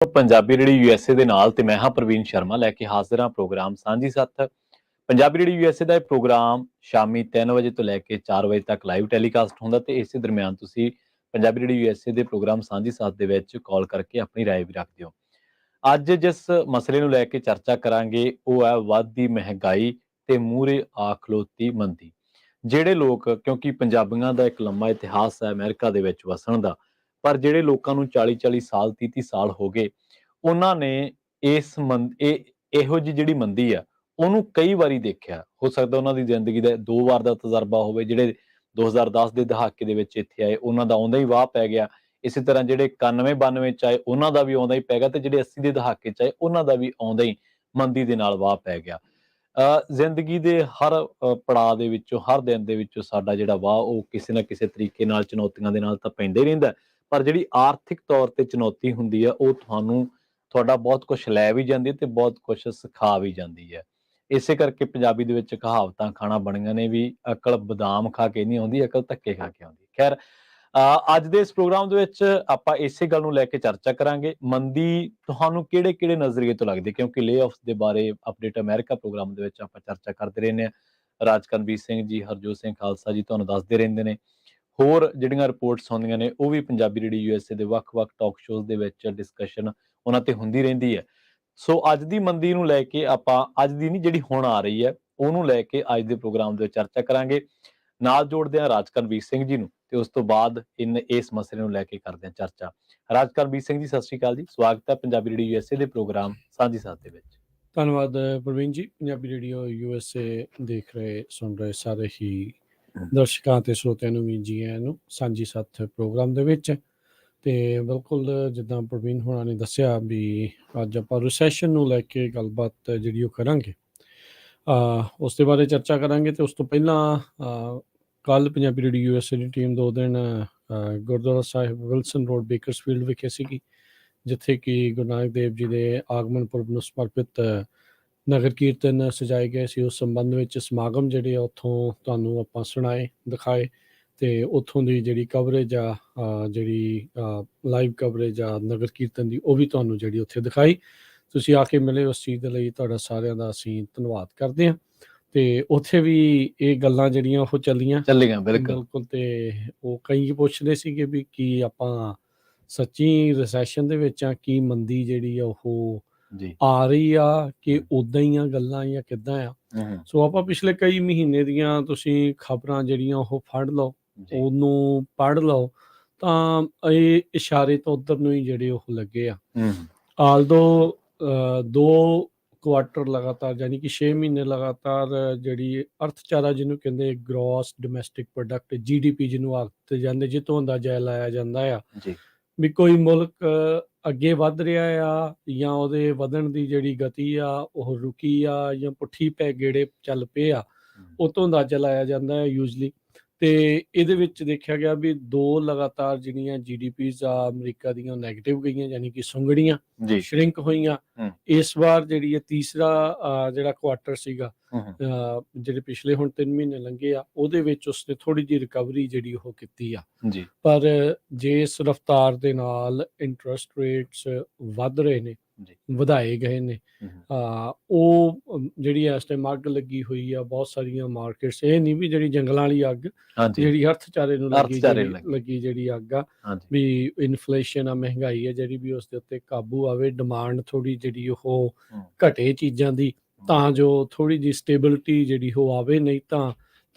Punjabi radio USA ਦੇ ਨਾਲ ਤੇ ਮੈਂ ਹਾਂ ਪ੍ਰਵੀਨ ਸ਼ਰਮਾ ਲੈ ਕੇ ਹਾਜ਼ਰ ਹਾਂ ਪ੍ਰੋਗਰਾਮ ਸਾਂਝੀ ਸੱਥ। ਪੰਜਾਬੀ ਰੇਡੀਓ ਯੂਐਸਏ ਦਾ ਇਹ ਪ੍ਰੋਗਰਾਮ ਸ਼ਾਮੀ 3 ਵਜੇ ਤੋਂ ਲੈ ਕੇ 4 ਵਜੇ ਤੱਕ ਲਾਈਵ ਟੈਲੀਕਾਸਟ ਹੁੰਦਾ ਤੇ ਇਸੇ ਦਰਮਿਆਨ ਤੁਸੀਂ ਪੰਜਾਬੀ ਰੇਡੀਓ ਯੂਐਸਏ ਦੇ ਪ੍ਰੋਗਰਾਮ ਸਾਂਝੀ ਸੱਥ ਦੇ ਵਿੱਚ ਕਾਲ ਕਰਕੇ ਆਪਣੀ ਰਾਏ ਵੀ ਰੱਖਦੇ ਹੋ। ਅੱਜ ਜਿਸ ਮਸਲੇ ਨੂੰ ਲੈ ਕੇ ਚਰਚਾ ਕਰਾਂਗੇ ਉਹ ਹੈ ਵੱਧਦੀ ਮਹਿੰਗਾਈ ਤੇ ਮੂਹਰੇ ਆ ਖਲੋਤੀ ਮੰਦੀ। ਜਿਹੜੇ ਲੋਕ, ਕਿਉਂਕਿ ਪੰਜਾਬੀਆਂ ਦਾ ਇੱਕ ਲੰਮਾ ਇਤਿਹਾਸ ਹੈ ਅਮਰੀਕਾ ਦੇ ਵਿੱਚ ਵਸਣ ਦਾ, ਪਰ ਜਿਹੜੇ ਲੋਕਾਂ ਨੂੰ 40-40 ਸਾਲ 30-30 ਸਾਲ ਹੋ ਗਏ, ਉਹਨਾਂ ਨੇ ਇਹੋ ਜਿਹੀ ਜਿਹੜੀ ਮੰਦੀ ਆ ਉਹਨੂੰ ਕਈ ਵਾਰੀ ਦੇਖਿਆ। ਹੋ ਸਕਦਾ ਉਹਨਾਂ ਦੀ ਜ਼ਿੰਦਗੀ ਦਾ 2 ਵਾਰ ਦਾ ਤਜਰਬਾ ਹੋਵੇ। ਜਿਹੜੇ 2010 ਦੇ ਦਹਾਕੇ ਦੇ ਵਿੱਚ ਇੱਥੇ ਆਏ ਉਹਨਾਂ ਦਾ ਆਉਂਦਾ ਹੀ ਵਾਹ ਪੈ ਗਿਆ। ਇਸੇ ਤਰ੍ਹਾਂ ਜਿਹੜੇ 91-92 ਚ ਆਏ ਉਹਨਾਂ ਦਾ ਵੀ ਆਉਂਦਾ ਹੀ ਪੈ ਗਿਆ ਤੇ ਜਿਹੜੇ 80 ਦੇ ਦਹਾਕੇ ਚ ਆਏ ਉਹਨਾਂ ਦਾ ਵੀ ਆਉਂਦਾ ਹੀ ਮੰਦੀ ਦੇ ਨਾਲ ਵਾਹ ਪੈ ਗਿਆ। ਜ਼ਿੰਦਗੀ ਦੇ ਹਰ ਪੜਾਅ ਦੇ ਵਿੱਚੋਂ, ਹਰ ਦਿਨ ਦੇ ਵਿੱਚੋਂ ਸਾਡਾ ਜਿਹੜਾ ਵਾਹ ਉਹ ਕਿਸੇ ਨਾ ਕਿਸੇ ਤਰੀਕੇ ਨਾਲ ਚੁਣੌਤੀਆਂ ਦੇ ਨਾਲ ਤਾਂ ਪੈਂਦਾ ਹੀ ਰਹਿੰਦਾ, ਪਰ ਜਿਹੜੀ ਆਰਥਿਕ ਤੌਰ ਤੇ ਚੁਣੌਤੀ ਹੁੰਦੀ ਆ ਉਹ ਤੁਹਾਡਾ ਬਹੁਤ ਕੁਛ ਲੈ ਵੀ ਜਾਂਦੀ ਹੈ ਤੇ ਬਹੁਤ ਕੁਛ ਸਿਖਾ ਵੀ ਜਾਂਦੀ ਹੈ। ਇਸੇ ਕਰਕੇ ਪੰਜਾਬੀ ਦੇ ਵਿੱਚ ਕਹਾਵਤਾਂ ਖਾਣਾ ਬਣੀਆਂ ਨੇ ਵੀ, ਅਕਲ ਬਦਾਮ ਖਾ ਕੇ ਨਹੀਂ ਆਉਂਦੀ, ਅਕਲ ਧੱਕੇ ਖਾ ਕੇ ਆਉਂਦੀ। ਖੈਰ, ਅੱਜ ਦੇ ਇਸ ਪ੍ਰੋਗਰਾਮ ਦੇ ਵਿੱਚ ਆਪਾਂ ਇਸੇ ਗੱਲ ਨੂੰ ਲੈ ਕੇ ਚਰਚਾ ਕਰਾਂਗੇ। ਮੰਦੀ ਤੁਹਾਨੂੰ ਕਿਹੜੇ-ਕਿਹੜੇ ਨਜ਼ਰੀਏ ਤੋਂ ਲੱਗਦੀ, ਕਿਉਂਕਿ ਲੇ-ਆਫਸ ਦੇ ਬਾਰੇ ਅਪਡੇਟ ਅਮਰੀਕਾ ਪ੍ਰੋਗਰਾਮ ਦੇ ਵਿੱਚ ਆਪਾਂ ਚਰਚਾ ਕਰਦੇ ਰਹਿੰਦੇ ਹਾਂ। ਰਾਜਕਰਨਵੀਰ ਸਿੰਘ ਜੀ, ਹਰਜੋਤ ਸਿੰਘ ਖਾਲਸਾ ਜੀ ਤੁਹਾਨੂੰ ਦੱਸਦੇ ਰਹਿੰਦੇ ਨੇ। ਹੋਰ ਜਿਹੜੀਆਂ ਰਿਪੋਰਟਸ ਹੁੰਦੀਆਂ ਨੇ ਉਹ ਵੀ ਪੰਜਾਬੀ ਰੇਡੀਓ ਯੂਐਸਏ ਦੇ ਵੱਖ-ਵੱਖ ਟਾਕ ਸ਼ੋਜ਼ ਦੇ ਵਿੱਚ ਡਿਸਕਸ਼ਨ ਉਹਨਾਂ ਤੇ ਹੁੰਦੀ ਰਹਿੰਦੀ ਹੈ। ਸੋ ਅੱਜ ਦੀ ਮੰਦੀ ਨੂੰ ਲੈ ਕੇ ਆਪਾਂ, ਅੱਜ ਦੀ ਨਹੀਂ ਜਿਹੜੀ ਹੁਣ ਆ ਰਹੀ ਹੈ, ਉਹਨੂੰ ਲੈ ਕੇ ਅੱਜ ਦੇ ਪ੍ਰੋਗਰਾਮ ਦੇ ਵਿੱਚ ਚਰਚਾ ਕਰਾਂਗੇ। ਨਾਲ ਜੋੜਦੇ ਹਾਂ ਰਾਜਕਰਨਵੀਰ ਸਿੰਘ ਜੀ ਨੂੰ ਤੇ ਉਸ ਤੋਂ ਬਾਅਦ ਇਸ ਮਸਲੇ ਨੂੰ ਲੈ ਕੇ ਕਰਦੇ ਹਾਂ ਚਰਚਾ। ਰਾਜਕਰਨਵੀਰ ਸਿੰਘ ਜੀ, ਸਤਿ ਸ਼੍ਰੀ ਅਕਾਲ ਜੀ। ਸਵਾਗਤ ਹੈ ਪੰਜਾਬੀ ਰੇਡੀਓ ਯੂਐਸਏ ਦੇ ਪ੍ਰੋਗਰਾਮ ਸਾਂਝੀ ਸਾਥ ਦੇ ਵਿੱਚ। ਧੰਨਵਾਦ ਪ੍ਰਵੀਨ ਜੀ। ਪੰਜਾਬੀ ਰੇਡੀਓ ਯੂਐਸਏ ਦੇਖ ਰਹੇ, ਸੁਣ ਰਹੇ ਸਾਰੇ ਹੀ ਦਰਸ਼ਕਾਂ ਤੇ ਸਰੋਤਿਆਂ ਨੂੰ ਵੀ ਜੀ ਆਇਆਂ ਨੂੰ ਸਾਂਝੀ ਸਾਥ ਪ੍ਰੋਗਰਾਮ ਦੇ ਵਿੱਚ। ਤੇ ਬਿਲਕੁਲ ਜਿੱਦਾਂ ਪ੍ਰਵੀਨ ਹੋਣਾ ਨੇ ਦੱਸਿਆ ਵੀ ਅੱਜ ਆਪਾਂ ਰਿਸੈਸ਼ਨ ਨੂੰ ਲੈ ਕੇ ਗੱਲਬਾਤ ਜਿਹੜੀ ਉਹ ਕਰਾਂਗੇ, ਉਸ ਦੇ ਬਾਰੇ ਚਰਚਾ ਕਰਾਂਗੇ। ਤੇ ਉਸ ਤੋਂ ਪਹਿਲਾਂ ਕੱਲ੍ਹ ਪੰਜਾਬੀ ਰੇਡੀਓ ਯੂਐਸਏ ਦੀ ਟੀਮ 2 ਦਿਨ ਗੁਰਦੁਆਰਾ ਸਾਹਿਬ ਵਿਲਸਨ ਰੋਡ ਬੇਕਰਸਫੀਲਡ ਵਿਖੇ ਸੀਗੀ, ਜਿੱਥੇ ਕਿ ਗੁਰੂ ਨਾਨਕ ਦੇਵ ਜੀ ਦੇ ਆਗਮਨ ਪੁਰਬ ਨੂੰ ਸਮਰਪਿਤ ਨਗਰ ਕੀਰਤਨ ਸਜਾਏ ਗਏ ਸੀ। ਉਸ ਸੰਬੰਧ ਵਿੱਚ ਸਮਾਗਮ ਜਿਹੜੇ ਆ ਉੱਥੋਂ ਤੁਹਾਨੂੰ ਆਪਾਂ ਸੁਣਾਏ, ਦਿਖਾਏ ਤੇ ਉੱਥੋਂ ਦੀ ਜਿਹੜੀ ਕਵਰੇਜ ਆ, ਜਿਹੜੀ ਲਾਈਵ ਕਵਰੇਜ ਆ ਨਗਰ ਕੀਰਤਨ ਦੀ, ਉਹ ਵੀ ਤੁਹਾਨੂੰ ਜਿਹੜੀ ਉੱਥੇ ਦਿਖਾਈ। ਤੁਸੀਂ ਆ ਕੇ ਮਿਲੇ, ਉਸ ਚੀਜ਼ ਦੇ ਲਈ ਤੁਹਾਡਾ ਸਾਰਿਆਂ ਦਾ ਅਸੀਂ ਧੰਨਵਾਦ ਕਰਦੇ ਹਾਂ। ਤੇ ਉੱਥੇ ਵੀ ਇਹ ਗੱਲਾਂ ਜਿਹੜੀਆਂ ਉਹ ਚੱਲੀਆਂ ਬਿਲਕੁਲ। ਤੇ ਉਹ ਕਈ ਪੁੱਛਦੇ ਸੀਗੇ ਵੀ ਕੀ ਆਪਾਂ ਸੱਚੀ ਰਿਸੈਸ਼ਨ ਦੇ ਵਿੱਚ ਆ, ਕੀ ਮੰਦੀ ਜਿਹੜੀ ਆ ਉਹ ਆ ਰਹੀ ਆ ਕਿ ਉਦਾਂ ਹੀ ਆ ਗੱਲਾਂ ਜਾਂ ਕਿੱਦਾਂ ਆ। ਸੋ ਆਪਾਂ ਪਿਛਲੇ ਕਈ ਮਹੀਨੇ ਦੀਆਂ ਤੁਸੀਂ ਖਬਰਾਂ ਜਿਹੜੀਆਂ ਉਹ ਫੜ ਲਓ, ਉਹਨੂੰ ਪੜ੍ਹ ਲਓ, ਤਾਂ ਇਹ ਇਸ਼ਾਰੇ ਤਾਂ ਉੱਧਰ ਨੂੰ ਹੀ ਜਿਹੜੇ ਉਹ ਲੱਗੇ ਆ। ਆਲਦੋ 2 ਕੁਆਟਰ ਲਗਾਤਾਰ, ਯਾਨੀ ਕਿ 6 ਮਹੀਨੇ ਲਗਾਤਾਰ ਜਿਹੜੀ ਅਰਥਚਾਰਾ ਜਿਹਨੂੰ ਕਹਿੰਦੇ ਗ੍ਰੋਸ ਡੋਮੈਸਟਿਕ ਪ੍ਰੋਡਕਟ, GDP ਜਿਹਨੂੰ ਆਖਦੇ ਜਾਂਦੇ, ਜਿੱਥੋਂ ਅੰਦਾਜ਼ਾ ਲਾਇਆ ਜਾਂਦਾ ਆ ਵੀ ਕੋਈ ਮੁਲਕ ਅੱਗੇ ਵੱਧ ਰਿਹਾ ਆ ਜਾਂ ਉਹਦੇ ਵਧਣ ਦੀ ਜਿਹੜੀ ਗਤੀ ਆ ਉਹ ਰੁਕੀ ਆ ਜਾਂ ਪੁੱਠੀ ਪੈ ਗੇੜੇ ਚੱਲ ਪਏ ਆ, ਉਹ ਤੋਂ ਅੰਦਾਜ਼ਾ ਲਾਇਆ ਜਾਂਦਾ ਹੈ ਯੂਜਲੀ। ਤੇ ਇਹਦੇ ਵਿੱਚ ਦੇਖਿਆ ਗਿਆ ਵੀ 2 ਲਗਾਤਾਰ ਜਿਹੜੀਆਂ GDPs ਆ ਅਮਰੀਕਾ ਦੀਆਂ ਨੈਗੇਟਿਵ ਗਈਆਂ, ਯਾਨੀ ਕਿ ਸੁੰਗੜੀਆਂ, ਸ਼ਰਿੰਕ ਹੋਈਆਂ। ਇਸ ਵਾਰ ਜਿਹੜੀ ਇਹ ਤੀਸਰਾ ਜਿਹੜਾ ਕੁਆਟਰ ਸੀਗਾ, ਜਿਹੜੇ ਪਿਛਲੇ ਹੁਣ 3 ਮਹੀਨੇ ਲੰਘੇ ਆ, ਉਹਦੇ ਵਿੱਚ ਉਸਨੇ ਥੋੜੀ ਜਿਹੀ ਰਿਕਵਰੀ ਜਿਹੜੀ ਉਹ ਕੀਤੀ ਆ। ਪਰ ਜਿਸ ਰਫਤਾਰ ਦੇ ਨਾਲ ਇੰਟਰਸਟ ਰੇਟਸ ਵੱਧ ਰਹੇ ਨੇ, ਵਧਾਏ ਗਏ ਨੇ, ਉਹ ਜਿਹੜੀ ਇਸ ਟਾਈਮ ਅੱਗ ਲੱਗੀ ਹੋਈ ਆ ਬਹੁਤ ਸਾਰੀਆਂ ਮਾਰਕੀਟਸ। ਇਹ ਨਹੀਂ ਵੀ ਜਿਹੜੀ ਜੰਗਲਾਂ ਵਾਲੀ ਅੱਗ, ਜਿਹੜੀ ਅਰਥਚਾਰੇ ਨੂੰ ਲੱਗੀ ਜਿਹੜੀ ਅੱਗ ਆ, ਵੀ ਇਨਫਲੇਸ਼ਨ ਆ, ਮਹਿੰਗਾਈ ਆ ਜਿਹੜੀ ਵੀ, ਉਸ ਦੇ ਉੱਤੇ ਕਾਬੂ ਆਵੇ, ਡਿਮਾਂਡ ਥੋੜੀ ਜਿਹੜੀ ਉਹ ਘਟੇ ਚੀਜ਼ਾਂ ਦੀ, ਤਾਂ ਜੋ ਥੋੜੀ ਜਿਹੀ ਸਟੇਬਿਲਿਟੀ ਜਿਹੜੀ ਉਹ ਆਵੇ। ਨਹੀਂ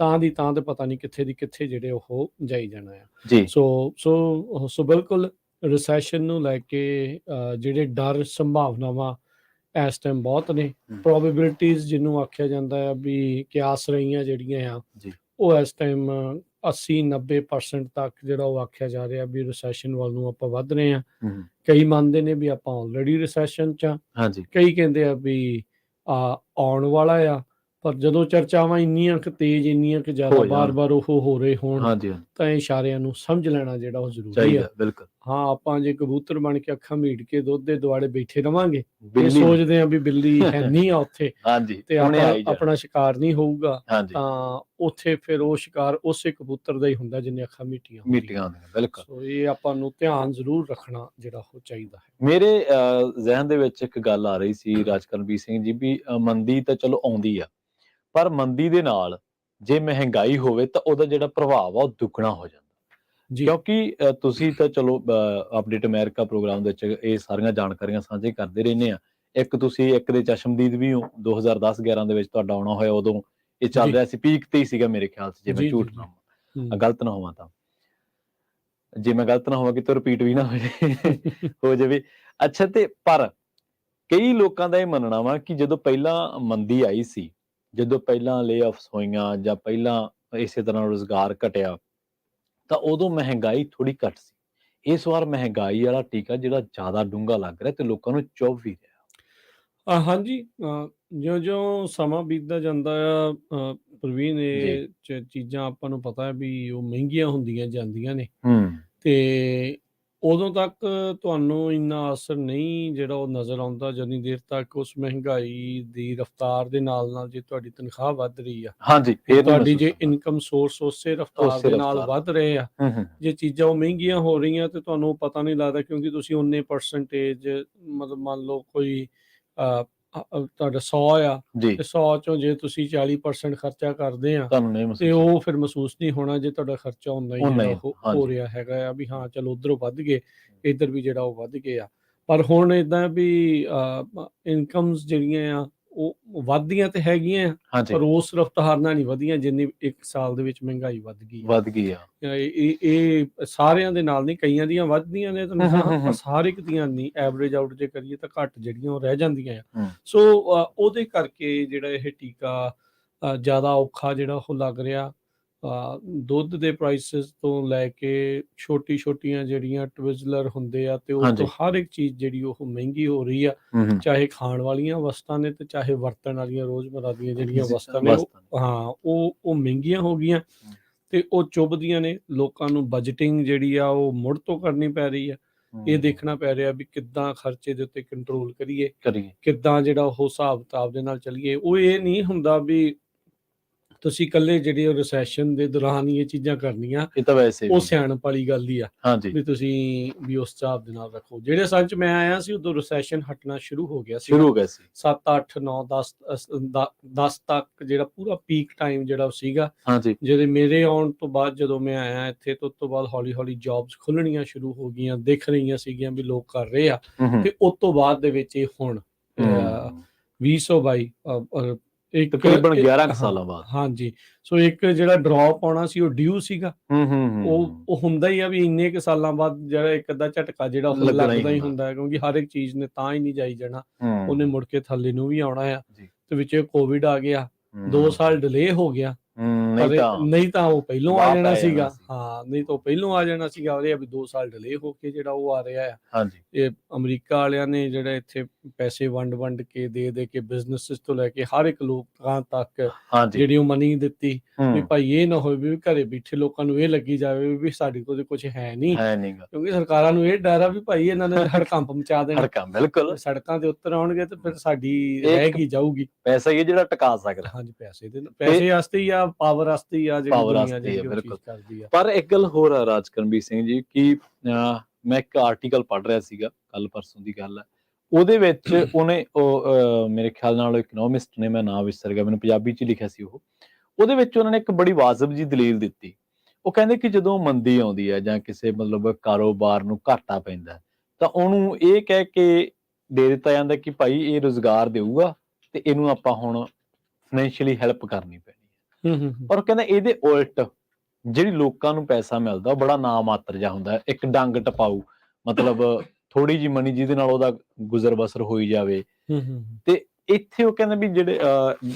ਤਾਂ ਦੀ ਤਾਂ ਤੇ ਪਤਾ ਨਹੀਂ ਕਿੱਥੇ ਦੀ ਕਿੱਥੇ ਜਿਹੜੇ ਉਹ ਜਾਈ ਜਾਣਾ ਆ। ਸੋ ਬਿਲਕੁਲ ਰਿਸੈਸ਼ਨ ਨੂੰ ਲੈ ਕੇ ਜਿਹੜੇ ਡਰ, ਸੰਭਾਵਨਾਵਾਂ ਇਸ ਟਾਈਮ ਬਹੁਤ ਨੇ। ਪ੍ਰੋਬੇਬਿਲਿਟੀਜ਼ ਜਿਹਨੂੰ ਆਖਿਆ ਜਾਂਦਾ ਆ ਵੀ ਕਿਆਸ ਰਹੀਆਂ ਜਿਹੜੀਆਂ ਆ, ਉਹ ਇਸ ਟਾਈਮ 80-90% ਤੱਕ ਜਿਹੜਾ ਉਹ ਆਖਿਆ ਜਾ ਰਿਹਾ ਵੀ ਰਿਸੈਸ਼ਨ ਵੱਲ ਨੂੰ ਆਪਾਂ ਵੱਧ ਰਹੇ ਹਾਂ। ਕਈ ਮੰਨਦੇ ਨੇ ਵੀ ਆਪਾਂ ਆਲਰੇਡੀ ਰਿਸੈਸ਼ਨ 'ਚ ਆ, ਕਈ ਕਹਿੰਦੇ ਆ ਵੀ ਆਉਣ ਵਾਲਾ ਆ। ਪਰ ਜਦੋਂ ਚਰਚਾਵਾਂ ਇੰਨੀਆਂ ਕੁ ਤੇਜ਼, ਇੰਨੀਆਂ ਕੁ ਜ਼ਿਆਦਾ ਬਾਰ-ਬਾਰ ਉਹ ਹੋ ਰਹੇ ਹੋਣ, ਤਾਂ ਇਹ ਇਸ਼ਾਰਿਆਂ ਨੂੰ ਸਮਝ ਲੈਣਾ ਜਿਹੜਾ ਉਹ ਜ਼ਰੂਰੀ ਆ। ਹਾਂ ਆਪਾਂ ਜੇ ਕਬੂਤਰ ਬਣ ਕੇ ਅੱਖਾਂ ਮੀਟ ਕੇ ਦੁੱਧ ਦੇ ਦੁਆਲੇ ਬੈਠੇ ਰਵਾਂਗੇ ਇਹ ਬਿੱਲੀ ਸੋਚਦੇ ਆ ਵੀ ਬਿੱਲੀ ਹੈ ਨਹੀਂ ਆ ਉੱਥੇ ਹਾਂਜੀ ਤੇ ਉਹਨੇ ਆਪਣਾ ਆਈ ਜਾਣਾ ਆਪਣਾ ਸ਼ਿਕਾਰ ਨਹੀਂ ਹੋਊਗਾ ਹਾਂਜੀ ਤਾਂ ਉੱਥੇ ਫਿਰ ਉਹ ਸ਼ਿਕਾਰ ਉਸੇ ਕਬੂਤਰ ਦਾ ਹੀ ਹੁੰਦਾ ਜਿਹਨੇ ਅੱਖਾਂ ਮੀਟੀਆਂ ਹੁੰਦੀਆਂ। ਮੀਟਿੰਗਾਂ ਹੁੰਦੀਆਂ ਬਿਲਕੁਲ। ਸੋ ਇਹ ਆਪਾਂ ਨੂੰ ਧਿਆਨ ਜ਼ਰੂਰ ਰੱਖਣਾ ਜਿਹੜਾ ਉਹ ਚਾਹੀਦਾ ਹੈ। ਮੇਰੇ ਜ਼ਿਹਨ ਦੇ ਵਿੱਚ ਇੱਕ ਗੱਲ ਆ ਰਹੀ ਸੀ ਰਾਜਕਰਨਵੀਰ ਸਿੰਘ ਜੀ ਵੀ ਮੰਦੀ ਤਾਂ ਚਲੋ ਆਉਂਦੀ ਆ ਪਰ ਮੰਦੀ ਦੇ ਨਾਲ ਜੇ ਮਹਿੰਗਾਈ ਹੋਵੇ ਤਾਂ ਉਹਦਾ ਜਿਹੜਾ ਪ੍ਰਭਾਵ ਆ ਉਹ ਦੁੱਗਣਾ ਹੋ ਜਾਂਦਾ ਜੀ ਕਿਉਂਕਿ ਤੁਸੀਂ ਤਾਂ ਚਲੋ ਅਪਡੇਟ ਅਮਰੀਕਾ ਪ੍ਰੋਗਰਾਮ ਦੇ ਵਿੱਚ ਇਹ ਸਾਰੀਆਂ ਜਾਣਕਾਰੀਆਂ ਸਾਂਝੇ ਕਰਦੇ ਰਹਿੰਦੇ ਆ। ਇੱਕ ਤੁਸੀਂ ਇੱਕ ਦੇ ਚਸ਼ਮਦੀਦ ਵੀ ਹੋ 2010-11 ਦੇ ਵਿੱਚ ਤੁਹਾਡਾ ਆਉਣਾ ਹੋਇਆ ਉਦੋਂ ਇਹ ਚੱਲ ਜੀ ਰਿਹਾ ਸੀ ਪੀਕ ਤੇ ਹੀ ਸੀਗਾ ਮੇਰੇ ਖਿਆਲ 'ਚ ਜੇ ਮੈਂ ਜੀ ਜੀ ਝੂਠ ਜੀ ਨਾ ਹਮ। ਹੋਵਾਂ ਗਲਤ ਨਾ ਹੋਵਾਂ ਤਾਂ ਜੇ ਮੈਂ ਗਲਤ ਨਾ ਹੋਵਾਂ ਕਿ ਰਿਪੀਟ ਵੀ ਨਾ ਹੋ ਜਾਵੇ। ਅੱਛਾ ਤੇ ਪਰ ਕਈ ਲੋਕਾਂ ਦਾ ਇਹ ਮੰਨਣਾ ਵਾ ਕਿ ਜਦੋਂ ਪਹਿਲਾਂ ਮੰਦੀ ਆਈ ਸੀ ਜਦੋਂ ਪਹਿਲਾਂ ਲੇ-ਆਫਸ ਹੋਈਆਂ ਜਾਂ ਪਹਿਲਾਂ ਇਸੇ ਤਰ੍ਹਾਂ ਰੁਜ਼ਗਾਰ ਘਟਿਆ ਤਾਂ ਉਦੋਂ ਮਹਿੰਗਾਈ ਥੋੜੀ ਘੱਟ ਸੀ। ਇਸ ਵਾਰ ਮਹਿੰਗਾਈ ਵਾਲਾ ਟੀਕਾ ਜਿਹੜਾ ਜ਼ਿਆਦਾ ਡੂੰਘਾ ਲੱਗ ਰਿਹਾ ਤੇ ਲੋਕਾਂ ਨੂੰ ਚੁੱਭ ਵੀ ਰਿਹਾ। ਹਾਂਜੀ ਜਿਉਂ-ਜਿਉਂ ਸਮਾਂ ਬੀਤਦਾ ਜਾਂਦਾ ਆ ਪ੍ਰਵੀਨ ਜੀ ਇਹ ਚੀਜ਼ਾਂ ਆਪਾਂ ਨੂੰ ਪਤਾ ਹੈ ਵੀ ਉਹ ਮਹਿੰਗੀਆਂ ਹੁੰਦੀਆਂ ਜਾਂਦੀਆਂ ਨੇ ਹੂੰ ਤੇ ਉਦੋਂ ਤੱਕ ਤੁਹਾਨੂੰ ਇੰਨਾ ਅਸਰ ਨਹੀਂ ਜਿਹੜਾ ਉਹ ਨਜ਼ਰ ਆਉਂਦਾ ਜਿੰਨੀ ਦੇਰ ਤੱਕ ਉਸ ਮਹਿੰਗਾਈ ਦੀ ਰਫ਼ਤਾਰ ਦੇ ਨਾਲ ਜੇ ਤੁਹਾਡੀ ਤਨਖਾਹ ਵੱਧ ਰਹੀ ਆ ਹਾਂਜੀ ਜਾਂ ਫੇਰ ਨਹੀਂ ਤੁਹਾਡੀ ਮਹਿਸੂਸ ਜੇ ਹੁੰਦਾ ਇਨਕਮ ਸੋਰਸ ਉਸੇ ਰਫ਼ਤਾਰ ਉਸੇ ਦੇ ਨਾਲ ਰਫਤਾਰ ਵੱਧ ਰਹੇ ਆ ਹੂੰ ਜੇ ਚੀਜ਼ਾਂ ਉਹ ਮਹਿੰਗੀਆਂ ਹੋ ਰਹੀਆਂ ਤੇ ਤੁਹਾਨੂੰ ਪਤਾ ਨਹੀਂ ਲੱਗਦਾ ਕਿਉਂਕਿ ਤੁਸੀਂ ਉਨੇ ਪਰਸੈਂਟੇਜ ਮਤਲਬ ਮੰਨ ਲਓ ਕੋਈ ਤੁਹਾਡਾ 100 ਆ ਜੀ ਤੇ 100 ਚੋਂ ਜੇ ਤੁਸੀਂ 40% ਖਰਚਾ ਕਰਦੇ ਆ ਤੁਹਾਨੂੰ ਨਹੀਂ ਤੇ ਮਹਿਸੂਸ ਉਹ ਫਿਰ ਮਹਿਸੂਸ ਨਹੀਂ ਹੋਣਾ ਜੇ ਤੁਹਾਡਾ ਖਰਚਾ ਹੁੰਦਾ ਹੀ ਹੁੰਦਾ ਜਿਹੜਾ ਹੀ ਹੋ ਹਾਂਜੀ ਰਿਹਾ ਹੈਗਾ ਆ ਵੀ ਹਾਂ ਚਲੋ ਉਧਰੋਂ ਵੱਧ ਗਏ ਇੱਧਰ ਵੀ ਜਿਹੜਾ ਉਹ ਵੱਧ ਗਏ ਆ ਪਰ ਹੁਣ ਇਦਾਂ ਵੀ ਇਨਕਮਸ ਜਿਹੜੀਆਂ ਆ ਉਹ ਵੱਧਦੀਆਂ ਤੇ ਹੈਗੀਆਂ ਹਾਂਜੀ ਪਰ ਉਸ ਰਫ਼ਤਾਰ ਨਾਲ ਨਹੀਂ ਵਧੀਆਂ ਜਿੰਨੀ ਇੱਕ ਸਾਲ ਦੇ ਵਿੱਚ ਮਹਿੰਗਾਈ ਵੱਧ ਗਈ ਵੱਧ ਗਈ ਆ ਇਹ ਸਾਰਿਆਂ ਦੇ ਨਾਲ ਨਹੀਂ ਕਈਆਂ ਦੀਆਂ ਵੱਧਦੀਆਂ ਨੇ ਤਨਖਾਹਾਂ ਪਰ ਹਰ ਇੱਕ ਦੀਆਂ ਨਹੀਂ ਐਵਰੇਜ ਆਊਟ ਜੇ ਕਰੀਏ ਤਾਂ ਘੱਟ ਜਿਹੜੀਆਂ ਉਹ ਰਹਿ ਜਾਂਦੀਆਂ ਆ ਸੋ ਉਹਦੇ ਕਰਕੇ ਜਿਹੜਾ ਇਹ ਟੀਕਾ ਜ਼ਿਆਦਾ ਔਖਾ ਜਿਹੜਾ ਉਹ ਲੱਗ ਰਿਹਾ ਦੁੱਧ ਦੇ ਪ੍ਰਾਈਸਿਸ ਤੋਂ ਲੈ ਕੇ ਛੋਟੀਆਂ ਜਿਹੜੀਆਂ ਟਵਿਜ਼ਲਰ ਹੁੰਦੇ ਆ ਤੇ ਉਹ ਤੋਂ ਹਰ ਇੱਕ ਚੀਜ਼ ਜਿਹੜੀ ਉਹ ਮਹਿੰਗੀ ਹੋ ਰਹੀ ਆ ਚਾਹੇ ਖਾਣ ਵਾਲੀਆਂ ਵਸਤਾਂ ਨੇ ਤੇ ਚਾਹੇ ਵਰਤਣ ਵਾਲੀਆਂ ਰੋਜ਼ਮर्रा ਦੀਆਂ ਜਿਹੜੀਆਂ ਵਸਤਾਂ ਨੇ ਉਹ ਮਹਿੰਗੀਆਂ ਹੋ ਗਈਆਂ ਤੇ ਉਹ ਚੁੱਭਦੀਆਂ ਨੇ ਲੋਕਾਂ ਨੂੰ ਬਜਟਿੰਗ ਜਿਹੜੀ ਆ ਉਹ ਮੁੜ ਤੋਂ ਕਰਨੀ ਪੈ ਰਹੀ ਆ ਇਹ ਦੇਖਣਾ ਪੈ ਰਿਹਾ ਵੀ ਕਿੱਦਾਂ ਖਰਚੇ ਦੇ ਉੱਤੇ ਕੰਟਰੋਲ ਕਰੀਏ ਕਿੱਦਾਂ ਜਿਹੜਾ ਉਹ ਹਿਸਾਬ ਕਿਤਾਬ ਦੇ ਨਾਲ ਚੱਲੀਏ ਉਹ ਇਹ ਨਹੀਂ ਹੁੰਦਾ ਵੀ ਤੁਸੀਂ ਇਕੱਲੇ ਜਿਹੜੇ ਰਿਸੈਸ਼ਨ ਦੇ ਦੌਰਾਨ ਹੀ ਇਹ ਚੀਜ਼ਾਂ ਕਰਨੀਆਂ ਇਹ ਤਾਂ ਵੈਸੇ ਉਹ ਸਿਆਣਪ ਵਾਲੀ ਗੱਲ ਹੀ ਆ ਵੀ ਤੁਸੀਂ ਵੀ ਉਸ ਹਿਸਾਬ ਦੇ ਨਾਲ ਰੱਖੋ ਜਿਹੜੇ ਸਾਲ ਚ ਮੈਂ ਆਇਆ ਸੀ ਉਦੋਂ ਰਿਸੈਸ਼ਨ ਹਟਣਾ ਸ਼ੁਰੂ ਹੋ ਗਿਆ ਸੀ 7 8 9 10 ਤੱਕ ਜਿਹੜਾ ਪੂਰਾ ਪੀਕ ਟਾਈਮ ਜਿਹੜਾ ਸੀਗਾ ਜਿਹੜੇ ਮੇਰੇ ਆਉਣ ਤੋਂ ਬਾਅਦ ਜਦੋਂ ਮੈਂ ਆਇਆ ਇੱਥੇ ਤੋਂ ਉਸ ਤੋਂ ਬਾਅਦ ਹੌਲੀ ਹੌਲੀ ਜੌਬਸ ਖੁੱਲਣੀਆਂ ਸ਼ੁਰੂ ਹੋ ਗਈਆਂ ਦਿਖ ਰਹੀਆਂ ਸੀਗੀਆਂ ਵੀ ਲੋਕ ਕਰ ਰਹੇ ਆ ਤੇ ਉਸ ਤੋਂ ਬਾਅਦ ਦੇ ਵਿੱਚ ਇਹ ਹੁਣ 2022 ਤਕਰੀਬਨ 11 ਸਾਲਾਂ ਬਾਅਦ ਹਾਂਜੀ ਸੋ ਇੱਕ ਜਿਹੜਾ ਡ੍ਰੌਪ ਆਉਣਾ ਸੀ ਉਹ ਡਿਊ ਸੀਗਾ ਉਹ ਹੁੰਦਾ ਹੀ ਆ ਵੀ ਇੰਨੇ ਕੁ ਸਾਲਾਂ ਬਾਅਦ ਜਿਹੜਾ ਇੱਕ ਅੱਧਾ ਝਟਕਾ ਜਿਹੜਾ ਉਹ ਲੱਗਦਾ ਹੀ ਹੁੰਦਾ ਹੈ ਕਿਉਂਕਿ ਹਰ ਇੱਕ ਚੀਜ਼ ਨੇ ਤਾਂ ਹੀ ਨਹੀਂ ਜਾਈ ਜਾਣਾ ਉਹਨੇ ਮੁੜ ਕੇ ਥੱਲੇ ਨੂੰ ਵੀ ਆਉਣਾ ਆ ਤੇ ਵਿੱਚ ਕੋਵਿਡ ਆ ਗਿਆ 2 ਸਾਲ ਡਿਲੇ ਹੋ ਗਿਆ ਨਹੀਂ ਤਾਂ ਉਹ ਪਹਿਲੋਂ ਆ ਜਾਣਾ ਸੀਗਾ ਨਹੀਂ ਤਾਂ ਉਹ ਪਹਿਲੋਂ ਆ ਜਾਣਾ ਸੀਗਾ ਉਹਦੇ ਵੀ 2 ਸਾਲ ਡਿਲੇ ਹੋ ਕੇ ਜਿਹੜਾ ਉਹ ਆ ਰਿਹਾ ਆ ਇਹ ਅਮਰੀਕਾ ਵਾਲਿਆਂ ਨੇ ਜਿਹੜਾ ਇੱਥੇ ਪੈਸੇ ਵੰਡ ਕੇ ਦੇ ਕੇ ਬਿਜ਼ਨੈਸਿਸ ਤੋਂ ਲੈ ਕੇ ਹਰ ਇੱਕ ਲੋਕਾਂ ਤੱਕ ਜਿਹੜੀ ਉਹ ਮਨੀ ਦਿੱਤੀ ਵੀ ਭਾਈ ਇਹ ਨਾ ਹੋਵੇ ਵੀ ਘਰੇ ਬੈਠੇ ਲੋਕਾਂ ਨੂੰ ਇਹ ਲੱਗੀ ਜਾਵੇ ਵੀ ਸਾਡੇ ਕੋਲ ਕੁਝ ਹੈ ਨਹੀਂ ਕਿਉਂਕਿ ਸਰਕਾਰਾਂ ਨੂੰ ਇਹ ਡਰ ਆ ਵੀ ਭਾਈ ਇਹਨਾਂ ਨੇ ਹੜਕੰਪ ਮਚਾ ਦੇਣਾ ਬਿਲਕੁਲ ਸੜਕਾਂ ਤੇ ਉੱਤਰ ਆਉਣਗੇ ਤੇ ਫਿਰ ਸਾਡੀ ਰਹਿ ਗਈ ਜਾਊਗੀ ਪੈਸਾ ਹੀ ਜਿਹੜਾ ਟਿਕਾ ਸਕਦਾ ਹਾਂਜੀ ਪੈਸੇ ਵਾਸਤੇ ਹੀ ਆ ਪਾਵਰ ਵਾਸਤੇ ਆ ਜਿਹੜੀ ਦੁਨੀਆ ਜਿਹੜੀ ਬਿਲਕੁਲ ਕਰਦੀ ਆ ਪਰ ਇੱਕ ਗੱਲ ਹੋਰ ਆ ਰਾਜਕਰਨਵੀਰ ਸਿੰਘ ਜੀ ਕਿ ਮੈਂ ਇੱਕ ਆਰਟੀਕਲ ਪੜ੍ਹ ਰਿਹਾ ਸੀਗਾ ਕੱਲ ਪਰਸੋਂ ਦੀ ਗੱਲ ਹੈ ਉਹਦੇ ਵਿੱਚ ਉਹਨੇ ਮੇਰੇ ਖਿਆਲ ਨਾਲ ਇਕਨੋਮਿਸਟ ਨੇ ਮੈਂ ਨਾਮ ਵਿਸਰ ਗਿਆ ਮੈਨੂੰ ਪੰਜਾਬੀ ਚ ਲਿਖਿਆ ਸੀ ਉਹਦੇ ਵਿੱਚ ਉਹਨਾਂ ਨੇ ਇੱਕ ਬੜੀ ਵਾਜਬ ਜੀ ਦਲੀਲ ਦਿੱਤੀ ਉਹ ਕਹਿੰਦੇ ਕਿ ਜਦੋਂ ਮੰਦੀ ਆਉਂਦੀ ਹੈ ਜਾਂ ਕਿਸੇ ਮਤਲਬ ਕਾਰੋਬਾਰ ਨੂੰ ਘਾਟਾ ਪੈਂਦਾ ਤਾਂ ਉਹਨੂੰ ਇਹ ਕਹਿ ਕੇ ਦੇ ਦਿੱਤਾ ਜਾਂਦਾ ਕਿ ਭਾਈ ਇਹ ਰੁਜ਼ਗਾਰ ਦੇਊਗਾ ਤੇ ਇਹਨੂੰ ਆਪਾਂ ਹੁਣ ਫਾਈਨੈਂਸ਼ੀਅਲੀ ਹੈਲਪ ਕਰਨੀ ਪੈਣੀ ਹੈ ਪਰ ਕਹਿੰਦਾ ਇਹਦੇ ਉਲਟ ਜਿਹੜੀ ਲੋਕਾਂ ਨੂੰ ਪੈਸਾ ਮਿਲਦਾ ਉਹ ਬੜਾ ਨਾ ਮਾਤਰ ਜਿਹਾ ਹੁੰਦਾ ਇੱਕ ਡੰਗ ਟਪਾਊ ਮਤਲਬ ਥੋੜੀ ਜਿਹੀ ਮਨੀ ਜਿਹਦੇ ਨਾਲ ਉਹਦਾ ਗੁਜ਼ਰ ਬਸਰ ਹੋਈ ਜਾਵੇ ਤੇ ਇੱਥੇ ਉਹ ਕਹਿੰਦੇ ਵੀ ਜਿਹੜੇ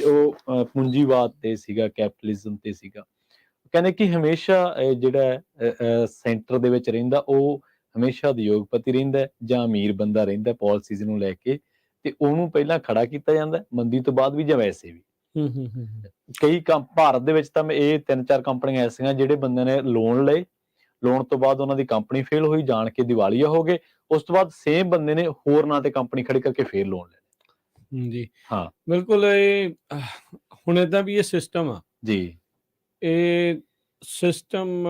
ਉਹ ਪੂੰਜੀਵਾਦ ਤੇ ਸੀਗਾ ਕੈਪੀਟਲਿਜ਼ਮ ਤੇ ਸੀਗਾ ਕਹਿੰਦੇ ਕਿ ਹਮੇਸ਼ਾ ਜਿਹੜਾ ਸੈਂਟਰ ਦੇ ਵਿੱਚ ਰਹਿੰਦਾ ਉਹ ਹਮੇਸ਼ਾ ਉਦਯੋਗਪਤੀ ਰਹਿੰਦਾ ਜਾਂ ਅਮੀਰ ਬੰਦਾ ਰਹਿੰਦਾ ਪਾਲਿਸੀਜ਼ ਨੂੰ ਲੈ ਕੇ ਤੇ ਉਹਨੂੰ ਪਹਿਲਾਂ ਖੜਾ ਕੀਤਾ ਜਾਂਦਾ ਮੰਦੀ ਤੋਂ ਬਾਅਦ ਵੀ ਜਾਂ ਵੈਸੇ ਵੀ ਕਈ ਭਾਰਤ ਦੇ ਵਿੱਚ ਤਾਂ ਇਹ 3-4 ਕੰਪਨੀਆਂ ਐਸੀਆਂ ਜਿਹੜੇ ਬੰਦੇ ਨੇ ਲੋਨ ਲਏ ਲਾਉਣ ਤੋਂ ਬਾਅਦ ਉਹਨਾਂ ਦੀ ਕੰਪਨੀ ਫੇਲ ਹੋਈ, ਜਾਣ ਕੇ ਦੀਵਾਲੀਆ ਹੋ ਗਏ। ਉਸ ਤੋਂ ਬਾਅਦ ਸੇਮ ਬੰਦੇ ਨੇ ਹੋਰ ਨਾਂ ਤੇ ਕੰਪਨੀ ਖੜੀ ਕਰਕੇ ਫੇਰ ਲੋਨ ਲੈ ਜੀ ਹਾਂ ਬਿਲਕੁਲ। ਇਹ ਹੁਣ ਏਦਾਂ ਵੀ ਇਹ ਸਿਸਟਮ ਆ, ਜੀ ਇਹ ਸਿਸਟਮ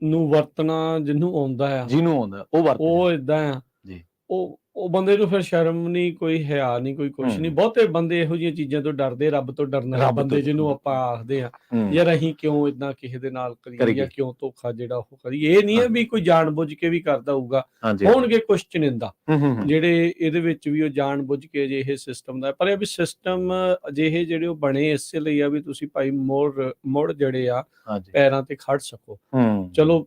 ਨੂੰ ਵਰਤਣਾ ਜਿਹਨੂੰ ਆਉਂਦਾ ਆ ਜਿਹਨੂੰ ਆਉਂਦਾ ਉਹ ਵਰਤ ਉਹ ਏਦਾਂ ਆ, ਜੀ ਉਹ ਬੰਦੇ ਨੂੰ ਫਿਰ ਸ਼ਰਮ ਨਹੀਂ, ਕੋਈ ਹਿਆ ਨਹੀਂ, ਕੋਈ ਕੁਛ ਨਹੀਂ। ਬਹੁਤੇ ਬੰਦੇ ਇਹੋ ਜਿਹੀਆਂ ਚੀਜ਼ਾਂ ਤੋਂ ਡਰਦੇ, ਰੱਬ ਤੋਂ ਡਰਨ ਵਾਲੇ ਰੱਬ ਤੋਂ ਬੰਦੇ ਜਿਹਨੂੰ ਆਪਾਂ ਆਖਦੇ ਆ ਹੂੰ ਯਾਰ ਅਸੀਂ ਕਿਉਂ ਇਦਾਂ ਕਿਸੇ ਦੇ ਨਾਲ ਕਰੀਏ ਕਰੀਏ। ਜਾਂ ਕਿਉਂ ਧੋਖਾ ਜਿਹੜਾ ਉਹ ਕਰੀਏ। ਇਹ ਨਹੀਂ ਹੈ ਵੀ ਕੋਈ ਜਾਣਬੁੱਝ ਕੇ ਵੀ ਕਰਦਾ ਹੋਊਗਾ, ਹਾਂਜੀ ਹੋਣਗੇ ਕੁਛ ਚੁਣਿੰਦਾ ਹੂੰ ਜਿਹੜੇ ਇਹਦੇ ਵਿੱਚ ਵੀ ਉਹ ਜਾਣਬੁੱਝ ਕੇ ਅਜਿਹੇ ਸਿਸਟਮ ਦਾ, ਪਰ ਇਹ ਵੀ ਸਿਸਟਮ ਅਜਿਹੇ ਜਿਹੜੇ ਉਹ ਬਣੇ ਇਸੇ ਲਈ ਆ ਵੀ ਤੁਸੀਂ ਭਾਈ ਮੁੜ ਜਿਹੜੇ ਆ ਹਾਂਜੀ ਪੈਰਾਂ ਤੇ ਖੜ ਸਕੋ। ਹੂੰ ਚਲੋ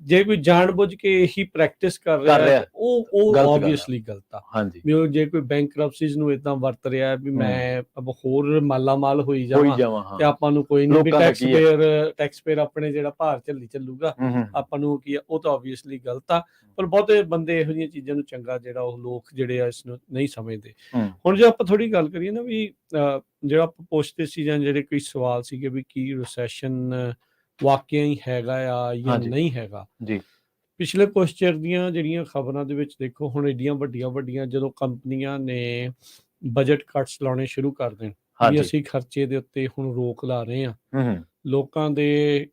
ਜੇ ਕੋਈ ਜਾਣਬੁੱਝ ਕੇ ਇਹੀ ਪ੍ਰੈਕਟਿਸ ਕਰ ਰਿਹਾ ਹੈ ਉਹ ਗਲਤ ਗੱਲ ਆ। ਆਬਵੀਅਸਲੀ ਗਲਤ ਆ। ਹਾਂਜੀ ਵੀ ਉਹ ਜੇ ਕੋਈ ਬੈਂਕਰਪਸੀਜ਼ ਨੂੰ ਇਦਾਂ ਵਰਤ ਰਿਹਾ ਵੀ ਮੈਂ ਅਬ ਹੋਰ ਮਾਲਾਮਾਲ ਹੋਈ ਹੋਈ ਜਾਵਾਂ ਜਾਵਾਂ ਤੇ ਹਾਂ ਆਪਾਂ ਨੂੰ ਕੋਈ ਨਹੀਂ ਵੀ ਲੋਕਾਂ ਦਾ ਕੀ ਹੈ? ਟੈਕਸ ਪੇਅਰ ਆਪਣੇ ਜਿਹੜਾ ਭਾਰ ਝੱਲੀ ਚੱਲੂਗਾ, ਹੂੰ ਆਪਾਂ ਨੂੰ ਕੀ ਆ, ਉਹ ਤਾਂ ਆਬਵੀਅਸਲੀ ਗਲਤ ਆ। ਪਰ ਬਹੁਤੇ ਬੰਦੇ ਇਹੋ ਜਿਹੀਆਂ ਚੀਜ਼ਾਂ ਨੂੰ ਚੰਗਾ ਜਿਹੜਾ ਉਹ ਲੋਕ ਜਿਹੜੇ ਆ ਇਸ ਨੂੰ ਨਹੀਂ ਸਮਝਦੇ। ਹੂੰ ਹੁਣ ਜੇ ਆਪਾਂ ਥੋੜੀ ਗੱਲ ਕਰੀਏ ਨਾ ਵੀ ਜਿਹੜਾ ਆਪਾਂ ਪੁੱਛਦੇ ਸੀ ਜਾਂ ਜਿਹੜੇ ਕੋਈ ਸਵਾਲ ਸੀਗੇ ਵੀ ਕੀ ਰਿਸੈਸ਼ਨ ਵਾਕਿਆ ਹੀ ਹੈਗਾ ਆ ਜਾਂ ਹਾਂਜੀ। ਨਹੀਂ ਹੈਗਾ। ਜੀ ਪਿਛਲੇ ਕੁਛ ਚਿਰ ਦੀਆਂ ਜਿਹੜੀਆਂ ਖਬਰਾਂ ਦੇ ਵਿੱਚ ਦੇਖੋ, ਹੁਣ ਏਡੀਆਂ ਵੱਡੀਆਂ ਜਦੋਂ ਕੰਪਨੀਆਂ ਨੇ ਬਜਟ ਕੱਟਸ ਲਾਉਣੇ ਸ਼ੁਰੂ ਕਰ ਦੇਣ ਵੀ ਹਾਂਜੀ ਅਸੀਂ ਖਰਚੇ ਦੇ ਉੱਤੇ ਹੁਣ ਰੋਕ ਲਾ ਰਹੇ ਆ, ਹੂੰ ਲੋਕਾਂ ਦੇ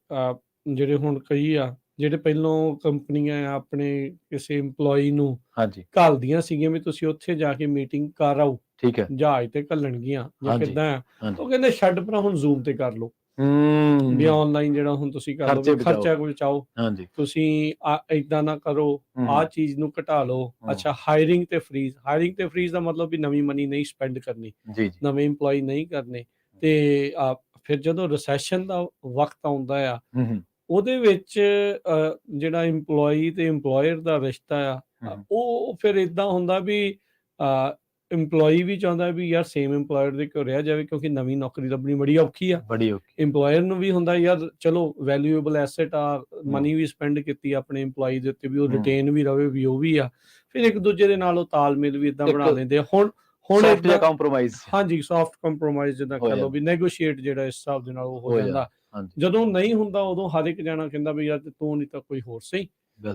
ਜਿਹੜੇ ਹੁਣ ਕਈ ਆ ਜਿਹੜੇ ਪਹਿਲੋਂ ਕੰਪਨੀਆਂ ਆ ਆਪਣੇ ਕਿਸੇ EMPLOYEE ਨੂੰ ਹਾਂਜੀ ਘੱਲਦੀਆਂ ਸੀਗੀਆਂ ਵੀ ਤੁਸੀਂ ਉੱਥੇ ਜਾ ਕੇ ਮੀਟਿੰਗ ਕਰ ਆਓ, ਠੀਕ ਹੈ ਜਹਾਜ਼ ਤੇ ਘੱਲਣਗੀਆਂ ਜਾਂ ਹਾਂਜੀ, ਕਿੱਦਾਂ ਆ, ਹਾਂਜੀ ਉਹ ਕਹਿੰਦੇ ਛੱਡ ਪਰਾਂ ਹੁਣ ਜ਼ੂਮ ਤੇ ਕਰ ਲਓ ਵੀ ਆਨਲਾਈਨ ਜਿਹੜਾ ਹੁਣ ਤੁਸੀਂ ਕਰ ਲਓ ਖਰਚੇ ਵੀ ਖਰਚਾ ਕੋਈ ਬਚਾਓ, ਹਾਂਜੀ ਤੁਸੀਂ ਏਦਾਂ ਨਾ ਕਰੋ, ਆਹ ਚੀਜ਼ ਨੂੰ ਘਟਾ ਲਓ। ਅੱਛਾ, ਹਾਇਰਿੰਗ ਤੇ ਫਰੀਜ਼ ਦਾ ਮਤਲਬ ਵੀ ਨਵੀਂ ਮਨੀ ਨਹੀਂ ਸਪੈਂਡ ਕਰਨੀ, ਜੀ ਜੀ ਨਵੇਂ EMPLOYEE ਨਹੀਂ ਕਰਨੇ। ਤੇ ਫਿਰ ਜਦੋਂ ਰਿਸੈਸ਼ਨ ਦਾ ਵਕਤ ਆਉਂਦਾ ਆ ਹੂੰ ਉਹਦੇ ਵਿੱਚ ਜਿਹੜਾ EMPLOYEE ਤੇ EMPLOYER ਦਾ ਰਿਸ਼ਤਾ ਆ ਉਹ ਫਿਰ ਇਦਾਂ ਹੁੰਦਾ ਵੀ EMPLOYEE ਵੀ ਚਾਹੁੰਦਾ ਵੀ ਯਾਰ ਸੇਮ EMPLOYER ਦੇ ਕੋਲ ਰਿਹਾ ਜਾਵੇ ਕਿਉਂਕਿ ਨਵੀਂ ਨੌਕਰੀ ਲੱਭਣੀ ਬੜੀ ਔਖੀ ਆ। ਬੜੀ ਔਖੀ EMPLOYER ਨੂੰ ਵੀ ਹੁੰਦਾ ਯਾਰ ਚਲੋ ਵੈਲਿਊਏਬਲ ਐਸੈਟ ਆ, ਮਨੀ ਵੀ ਸਪੈਂਡ ਕੀਤੀ ਆਪਣੇ EMPLOYEE ਦੇ ਉੱਤੇ ਵੀ ਉਹ ਰਿਟੇਨ ਵੀ ਰਵੇ ਵੀ ਉਹ ਵੀ ਆ। ਫਿਰ ਇੱਕ ਦੂਜੇ ਦੇ ਨਾਲ ਉਹ ਤਾਲਮੇਲ ਵੀ ਇਦਾਂ ਬਣਾ ਲੈਂਦੇ ਆ। ਹੁਣ ਸੌਫਟ ਜਿਹਾ ਕੰਪਰੋਮਾਈਜ਼ ਹਾਂਜੀ, ਸੌਫਟ ਕੰਪਰੋਮਾਈਜ਼ ਜਿੱਦਾਂ ਕਹ ਲਓ ਵੀ ਨੈਗੋਸ਼ੀਏਟ ਜਿਹੜਾ ਇਸ ਹਿਸਾਬ ਦੇ ਨਾਲ ਉਹ ਹੋ ਜਾਂਦਾ। ਜਦੋਂ ਨਹੀਂ ਹੁੰਦਾ ਉਦੋਂ ਹਰ ਇੱਕ ਜਾਣਾ ਕਹਿੰਦਾ ਵੀ ਯਾਰ ਤੂੰ ਨਹੀਂ ਤਾਂ ਕੋਈ ਹੋਰ ਸਹੀ,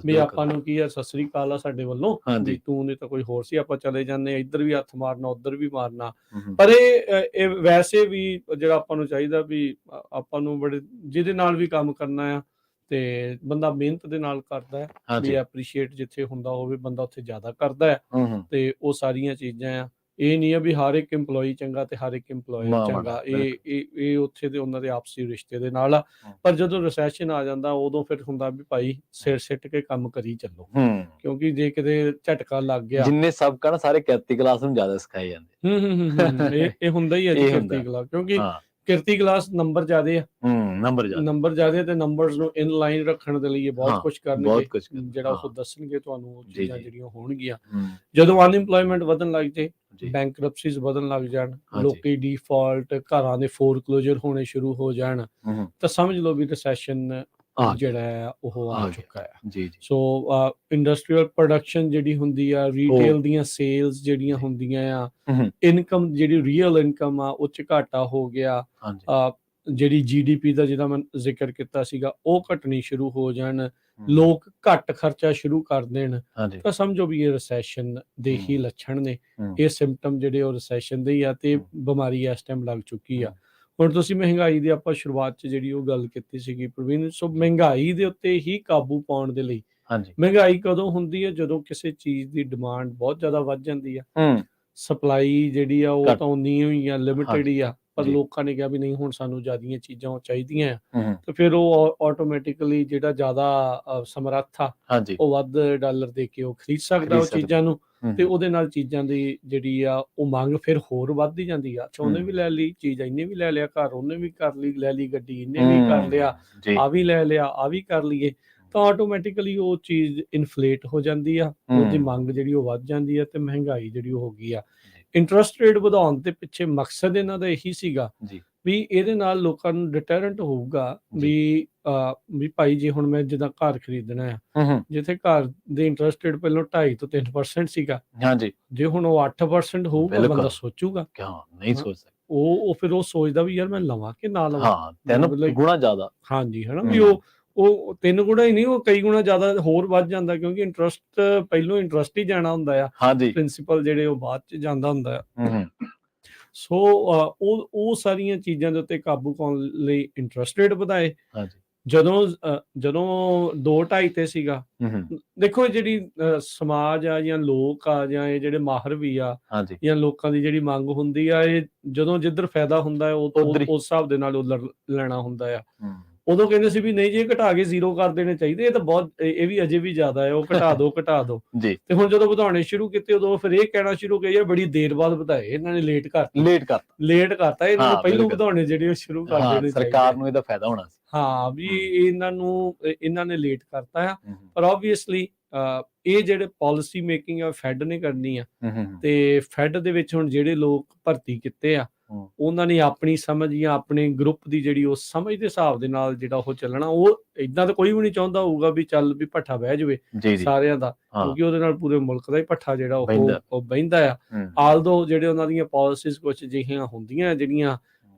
ਵੀ ਆਪਾਂ ਨੂੰ ਕੀ ਆ ਸਤਿ ਸ੍ਰੀ ਅਕਾਲ ਆ ਸਾਡੇ ਵੱਲੋਂ, ਵੀ ਤੂੰ ਨਹੀਂ ਤਾਂ ਕੋਈ ਹੋਰ ਸੀ, ਆਪਾਂ ਚਲੇ ਜਾਂਦੇ ਆ, ਇੱਧਰ ਵੀ ਹੱਥ ਮਾਰਨਾ ਉੱਧਰ ਵੀ ਮਾਰਨਾ। ਪਰ ਇਹ ਵੈਸੇ ਵੀ ਜਿਹੜਾ ਆਪਾਂ ਨੂੰ ਚਾਹੀਦਾ ਵੀ ਆਪਾਂ ਨੂੰ ਬੜੇ ਜਿਹਦੇ ਨਾਲ ਵੀ ਕੰਮ ਕਰਨਾ ਆ ਤੇ ਬੰਦਾ ਮਿਹਨਤ ਦੇ ਨਾਲ ਕਰਦਾ ਹੈ ਵੀ ਐਪਰੀਸ਼ੀਏਟ ਜਿੱਥੇ ਹੁੰਦਾ ਹੋਵੇ ਬੰਦਾ ਉੱਥੇ ਜ਼ਿਆਦਾ ਕਰਦਾ ਹੈ ਤੇ ਉਹ ਸਾਰੀਆਂ ਚੀਜ਼ਾਂ ਆ। ਇਹ ਨਹੀਂ ਆ ਵੀ ਹਰ ਇੱਕ EMPLOYEE ਚੰਗਾ ਤੇ ਹਰ ਇੱਕ EMPLOYER ਚੰਗਾ, ਇਹ ਉੱਥੇ ਦੇ ਉਹਨਾਂ ਦੇ ਆਪਸੀ ਰਿਸ਼ਤੇ ਦੇ ਨਾਲ ਆ। ਪਰ ਜਦੋਂ ਰਿਸੈਸ਼ਨ ਆ ਜਾਂਦਾ ਉਦੋਂ ਫਿਰ ਹੁੰਦਾ ਵੀ ਭਾਈ ਸਿਰ ਸਿੱਟ ਕੇ ਕੰਮ ਕਰੀ ਚੱਲੋ, ਕਿਉਂਕਿ ਜੇ ਕਿਤੇ ਝਟਕਾ ਲੱਗ ਗਿਆ ਜਿੰਨੇ ਸਬਕ ਆ ਨਾ ਸਾਰੇ ਕਿਰਤੀ ਕਲਾਸ ਨੂੰ ਜ਼ਿਆਦਾ ਸਿਖਾਏ ਜਾਂਦੇ। ਇਹ ਹੁੰਦਾ ਹੀ ਹੈ ਜੀ ਕਿਰਤੀ ਕਲਾਸ, ਕਿਉਂਕਿ ਕਿਰਤੀ ਕਲਾਸ ਨੰਬਰ ਜ਼ਿਆਦੇ ਆ, ਨੰਬਰ ਜ਼ਿਆਦੇ ਤੇ ਨੰਬਰਸ ਨੂੰ ਇਨ ਲਾਈਨ ਰੱਖਣ ਦੇ ਲਈ ਬਹੁਤ ਕੁਝ ਕਰਨਗੇ ਜਿਹੜਾ ਉਹ ਦੱਸਣਗੇ ਤੁਹਾਨੂੰ ਉਹ ਚੀਜ਼ਾਂ ਜਿਹੜੀਆਂ ਹੋਣਗੀਆਂ। ਜਦੋਂ ਅਨਇੰਪਲੋਇਮੈਂਟ ਵਧਣ ਲੱਗ ਜੇ, ਬੈਂਕਰਪਸੀਜ਼ ਵਧਣ ਲੱਗ ਜਾਣ, ਲੋਕੀ ਡਿਫਾਲਟ, ਘਰਾਂ ਦੇ ਫੋਰਕਲੋਜ਼ਰ ਹੋਣੇ ਸ਼ੁਰੂ ਹੋ ਜਾਣ ਤਾਂ ਸਮਝ ਲਓ ਵੀ ਰਿਸੈਸ਼ਨ ਜਿਹੜਾ ਹੈ ਉਹ ਆ ਚੁੱਕਾ ਹੈ। ਸੋ ਇੰਡਸਟਰੀਅਲ ਪ੍ਰੋਡਕਸ਼ਨ ਜਿਹੜੀ ਹੁੰਦੀ ਆ, ਰੀਟੇਲ ਦੀਆਂ ਸੇਲਸ ਜਿਹੜੀਆਂ ਹੁੰਦੀਆਂ ਆ, ਇਨਕਮ ਜਿਹੜੀ ਰੀਅਲ ਇਨਕਮ ਆ ਉਹ 'ਚ ਘਾਟਾ ਹੋ ਗਿਆ। ਜਿਹੜੀ GDP ਦਾ ਜਿਹਦਾ ਮੈਂ ਜ਼ਿਕਰ ਕੀਤਾ ਸੀਗਾ ਉਹ ਘਟਣੀ ਸ਼ੁਰੂ ਹੋ ਜਾਣ, ਲੋਕ ਘੱਟ ਖਰਚਾ ਸ਼ੁਰੂ ਕਰ ਦੇਣ ਤਾਂ ਸਮਝੋ ਵੀ ਇਹ ਰਿਸੈਸ਼ਨ ਦੇ ਹੀ ਲੱਛਣ ਨੇ। ਇਹ ਸਿੰਪਟਮ ਜਿਹੜੇ ਉਹ ਰਿਸੈਸ਼ਨ ਦੇ ਹੀ ਆ ਤੇ ਬਿਮਾਰੀ ਇਸ ਟਾਈਮ ਲੱਗ ਚੁੱਕੀ ਆ। ਹੁਣ ਤੁਸੀਂ ਮਹਿੰਗਾਈ ਦੀ ਆਪਾਂ ਸ਼ੁਰੂਆਤ 'ਚ ਜਿਹੜੀ ਉਹ ਗੱਲ ਕੀਤੀ ਸੀਗੀ ਪ੍ਰਵੀਨ, ਸੋ ਮਹਿੰਗਾਈ ਦੇ ਉੱਤੇ ਹੀ ਕਾਬੂ ਪਾਉਣ ਦੇ ਲਈ ਮਹਿੰਗਾਈ ਕਦੋਂ ਹੁੰਦੀ ਹੈ? ਜਦੋਂ ਕਿਸੇ ਚੀਜ਼ ਦੀ ਡਿਮਾਂਡ ਬਹੁਤ ਜ਼ਿਆਦਾ ਵੱਧ ਜਾਂਦੀ ਆ, ਸਪਲਾਈ ਜਿਹੜੀ ਆ ਉਹ ਤਾਂ ਉਨੀ ਹੋਈ ਆ, ਲਿਮਿਟਡ ਹੀ ਆ, ਪਰ ਲੋਕਾਂ ਨੇ ਕਿਹਾ ਵੀ ਨਹੀਂ ਹੁਣ ਸਾਨੂੰ ਜ਼ਿਆਦੀਆਂ ਚੀਜ਼ਾਂ ਚਾਹੀਦੀਆਂ ਤੇ ਫਿਰ ਉਹ ਆਟੋਮੈਟਿਕਲੀ ਜਿਹੜਾ ਜ਼ਿਆਦਾ ਸਮਰੱਥ ਆ ਉਹ ਵੱਧ ਡਾਲਰ ਦੇ ਕੇ ਉਹ ਖਰੀਦ ਸਕਦਾ ਉਹ ਚੀਜ਼ਾਂ ਨੂੰ ਤੇ ਉਹਦੇ ਨਾਲ ਚੀਜ਼ਾਂ ਦੀ ਜਿਹੜੀ ਆ ਉਹ ਮੰਗ ਫਿਰ ਹੋਰ ਵੱਧਦੀ ਜਾਂਦੀ ਆ। ਅੱਛਾ, ਉਹਨੇ ਵੀ ਲੈ ਲਈ ਚੀਜ਼, ਇਹਨੇ ਵੀ ਲੈ ਲਿਆ ਘਰ, ਉਹਨੇ ਵੀ ਕਰ ਲਈ ਲੈ ਲਈ ਗੱਡੀ, ਇਹਨੇ ਵੀ ਕਰ ਲਿਆ, ਆ ਵੀ ਲੈ ਲਿਆ, ਆ ਵੀ ਕਰ ਲਈਏ, ਤਾਂ ਆਟੋਮੈਟਿਕਲੀ ਉਹ ਚੀਜ਼ ਇਨਫਲੇਟ ਹੋ ਜਾਂਦੀ ਆ, ਉਹਦੀ ਮੰਗ ਜਿਹੜੀ ਉਹ ਵੱਧ ਜਾਂਦੀ ਆ ਤੇ ਮਹਿੰਗਾਈ ਜਿਹੜੀ ਉਹ ਹੋ ਗਈ ਆ। ਇੰਟਰਸਟ ਰੇਟ ਵਧਾਉਣ ਦੇ ਪਿੱਛੇ ਮਕਸਦ ਇਹਨਾਂ ਦਾ ਇਹੀ ਸੀਗਾ ਵੀ ਇਹਦੇ ਨਾਲ ਲੋਕਾਂ ਨੂੰ ਡਿਟਰੈਂਟ ਹੋਊਗਾ ਵੀ ਭਾਈ ਜੇ ਹੁਣ ਮੈਂ ਜਿੱਦਾਂ ਘਰ ਖਰੀਦਣਾ ਆ, ਜਿੱਥੇ ਘਰ ਦੇ ਇੰਟਰਸਟ ਰੇਟ ਪਹਿਲਾਂ 2.5 ਤੋਂ 3% ਸੀਗਾ, ਜੇ ਹੁਣ ਉਹ 8% ਹੋਊਗਾ ਬੰਦਾ ਸੋਚੂਗਾ ਨਹੀਂ ਸੋਚ ਸਕਦਾ, ਉਹ ਫਿਰ ਉਹ ਸੋਚਦਾ ਵੀ ਯਾਰ ਮੈਂ ਲਵਾਂ ਕਿ ਨਾ ਲਵਾਂ, 3 ਗੁਣਾ ਜ਼ਿਆਦਾ। ਹਾਂਜੀ, ਹਨਾ ਵੀ ਉਹ 3 ਗੁਣਾ ਹੀ ਨਹੀਂ, ਉਹ ਕਈ ਗੁਣਾ ਜ਼ਿਆਦਾ ਹੋਰ ਵੱਧ ਜਾਂਦਾ, ਕਿਉਂਕਿ ਇੰਟਰਸਟ ਪਹਿਲੋਂ ਇੰਟਰਸਟ ਹੀ ਜਾਣਾ ਹੁੰਦਾ ਆ, ਹਾਂਜੀ ਪ੍ਰਿੰਸੀਪਲ ਜਿਹੜੇ ਉਹ ਬਾਅਦ ਚ ਜਾਂਦਾ ਹੁੰਦਾ ਆ। ਹੂੰ ਸੋ ਉਹ ਸਾਰੀਆਂ ਚੀਜ਼ਾਂ ਦੇ ਉੱਤੇ ਕਾਬੂ ਪਾਉਣ ਲਈ ਇੰਟਰਸਟ ਰੇਟ ਵਧਾਏ। ਹਾਂਜੀ ਜਦੋਂ 2.5 ਤੇ ਸੀਗਾ, ਹੂੰ ਦੇਖੋ ਜਿਹੜੀ ਸਮਾਜ ਆ ਜਾਂ ਲੋਕ ਆ ਜਾਂ ਇਹ ਜਿਹੜੇ ਮਾਹਰ ਵੀ ਆ ਹਾਂਜੀ ਜਾਂ ਲੋਕਾਂ ਦੀ ਜਿਹੜੀ ਮੰਗ ਹੁੰਦੀ ਆ, ਇਹ ਜਦੋਂ ਜਿੱਧਰ ਫਾਇਦਾ ਹੁੰਦਾ ਹੈ ਉੱਧਰ ਹੀ। ਉਸ ਹਿਸਾਬ ਦੇ ਨਾਲ ਉਹ ਲੈਣਾ ਹੁੰਦਾ ਆ। ਹੂੰ ਉਦੋਂ ਕਹਿੰਦੇ ਸੀ ਵੀ ਨਹੀਂ ਜੀ, ਇਹ ਘਟਾ ਕੇ 0 ਕਰ ਦੇਣੇ ਚਾਹੀਦੇ, ਇਹ ਤਾਂ ਬਹੁਤ ਇਹ ਵੀ ਅਜੇ ਵੀ ਜ਼ਿਆਦਾ ਹੈ, ਉਹ ਘਟਾ ਦਿਓ। ਜੀ ਤੇ ਹੁਣ ਜਦੋਂ ਵਧਾਉਣੇ ਸ਼ੁਰੂ ਕੀਤੇ, ਉਦੋਂ ਫਿਰ ਇਹ ਕਹਿਣਾ ਸ਼ੁਰੂ ਕਰਿਆ ਬੜੀ ਦੇਰ ਬਾਅਦ ਵਧਾਏ ਇਹਨਾਂ ਨੇ, ਲੇਟ ਕਰਤਾ ਇਹਨਾਂ ਨੂੰ ਹਾਂ, ਪਹਿਲਾਂ ਬਿਲਕੁਲ। ਵਧਾਉਣੇ ਜਿਹੜੇ ਉਹ ਸ਼ੁਰੂ ਕਰ ਹਾਂ ਦੇਣੇ ਸਰਕਾਰ ਚਾਹੀਦੇ। ਨੂੰ ਇਹਦਾ ਫਾਇਦਾ ਹੋਣਾ ਸੀ। ਹਾਂ ਵੀ ਇਹਨਾਂ ਨੇ ਲੇਟ ਕਰਤਾ ਆ, ਪਰ ਆਬਵੀਅਸਲੀ ਇਹ ਜਿਹੜੇ ਪਾਲਿਸੀ ਮੇਕਿੰਗ ਆ ਫੈਡ ਨੇ ਕਰਨੀ ਆ, ਤੇ ਫੈਡ ਦੇ ਵਿੱਚ ਹੁਣ ਜਿਹੜੇ ਲੋਕ ਭਰਤੀ ਕੀਤੇ ਆ, ਉਹਨਾਂ ਨੇ ਆਪਣੀ ਸਮਝ ਜਾਂ ਆਪਣੇ ਗਰੁੱਪ ਦੀ ਜਿਹੜੀ ਉਹ ਸਮਝ ਦੇ ਹਿਸਾਬ ਦੇ ਨਾਲ ਜਿਹੜਾ ਉਹ ਚੱਲਣਾ। ਉਹ ਇਦਾਂ ਤਾਂ ਕੋਈ ਵੀ ਨਹੀਂ ਚਾਹੁੰਦਾ ਹੋਊਗਾ ਵੀ ਚੱਲ ਵੀ ਭੱਠਾ ਬਹਿ ਜਾਵੇ ਸਾਰਿਆਂ ਦਾ, ਕਿਉਂਕਿ ਉਹਦੇ ਨਾਲ ਪੂਰੇ ਮੁਲਕ ਦਾ ਹੀ ਭੱਠਾ ਜਿਹੜਾ ਉਹ ਬਹਿੰਦਾ ਆ। ਆਲਦੋ ਜਿਹੜੇ ਉਹਨਾਂ ਦੀਆਂ ਪਾਲਿਸੀਜ਼ ਕੁਝ ਅਜਿਹੀਆਂ ਹੁੰਦੀਆਂ ਜਿਹੜੀਆਂ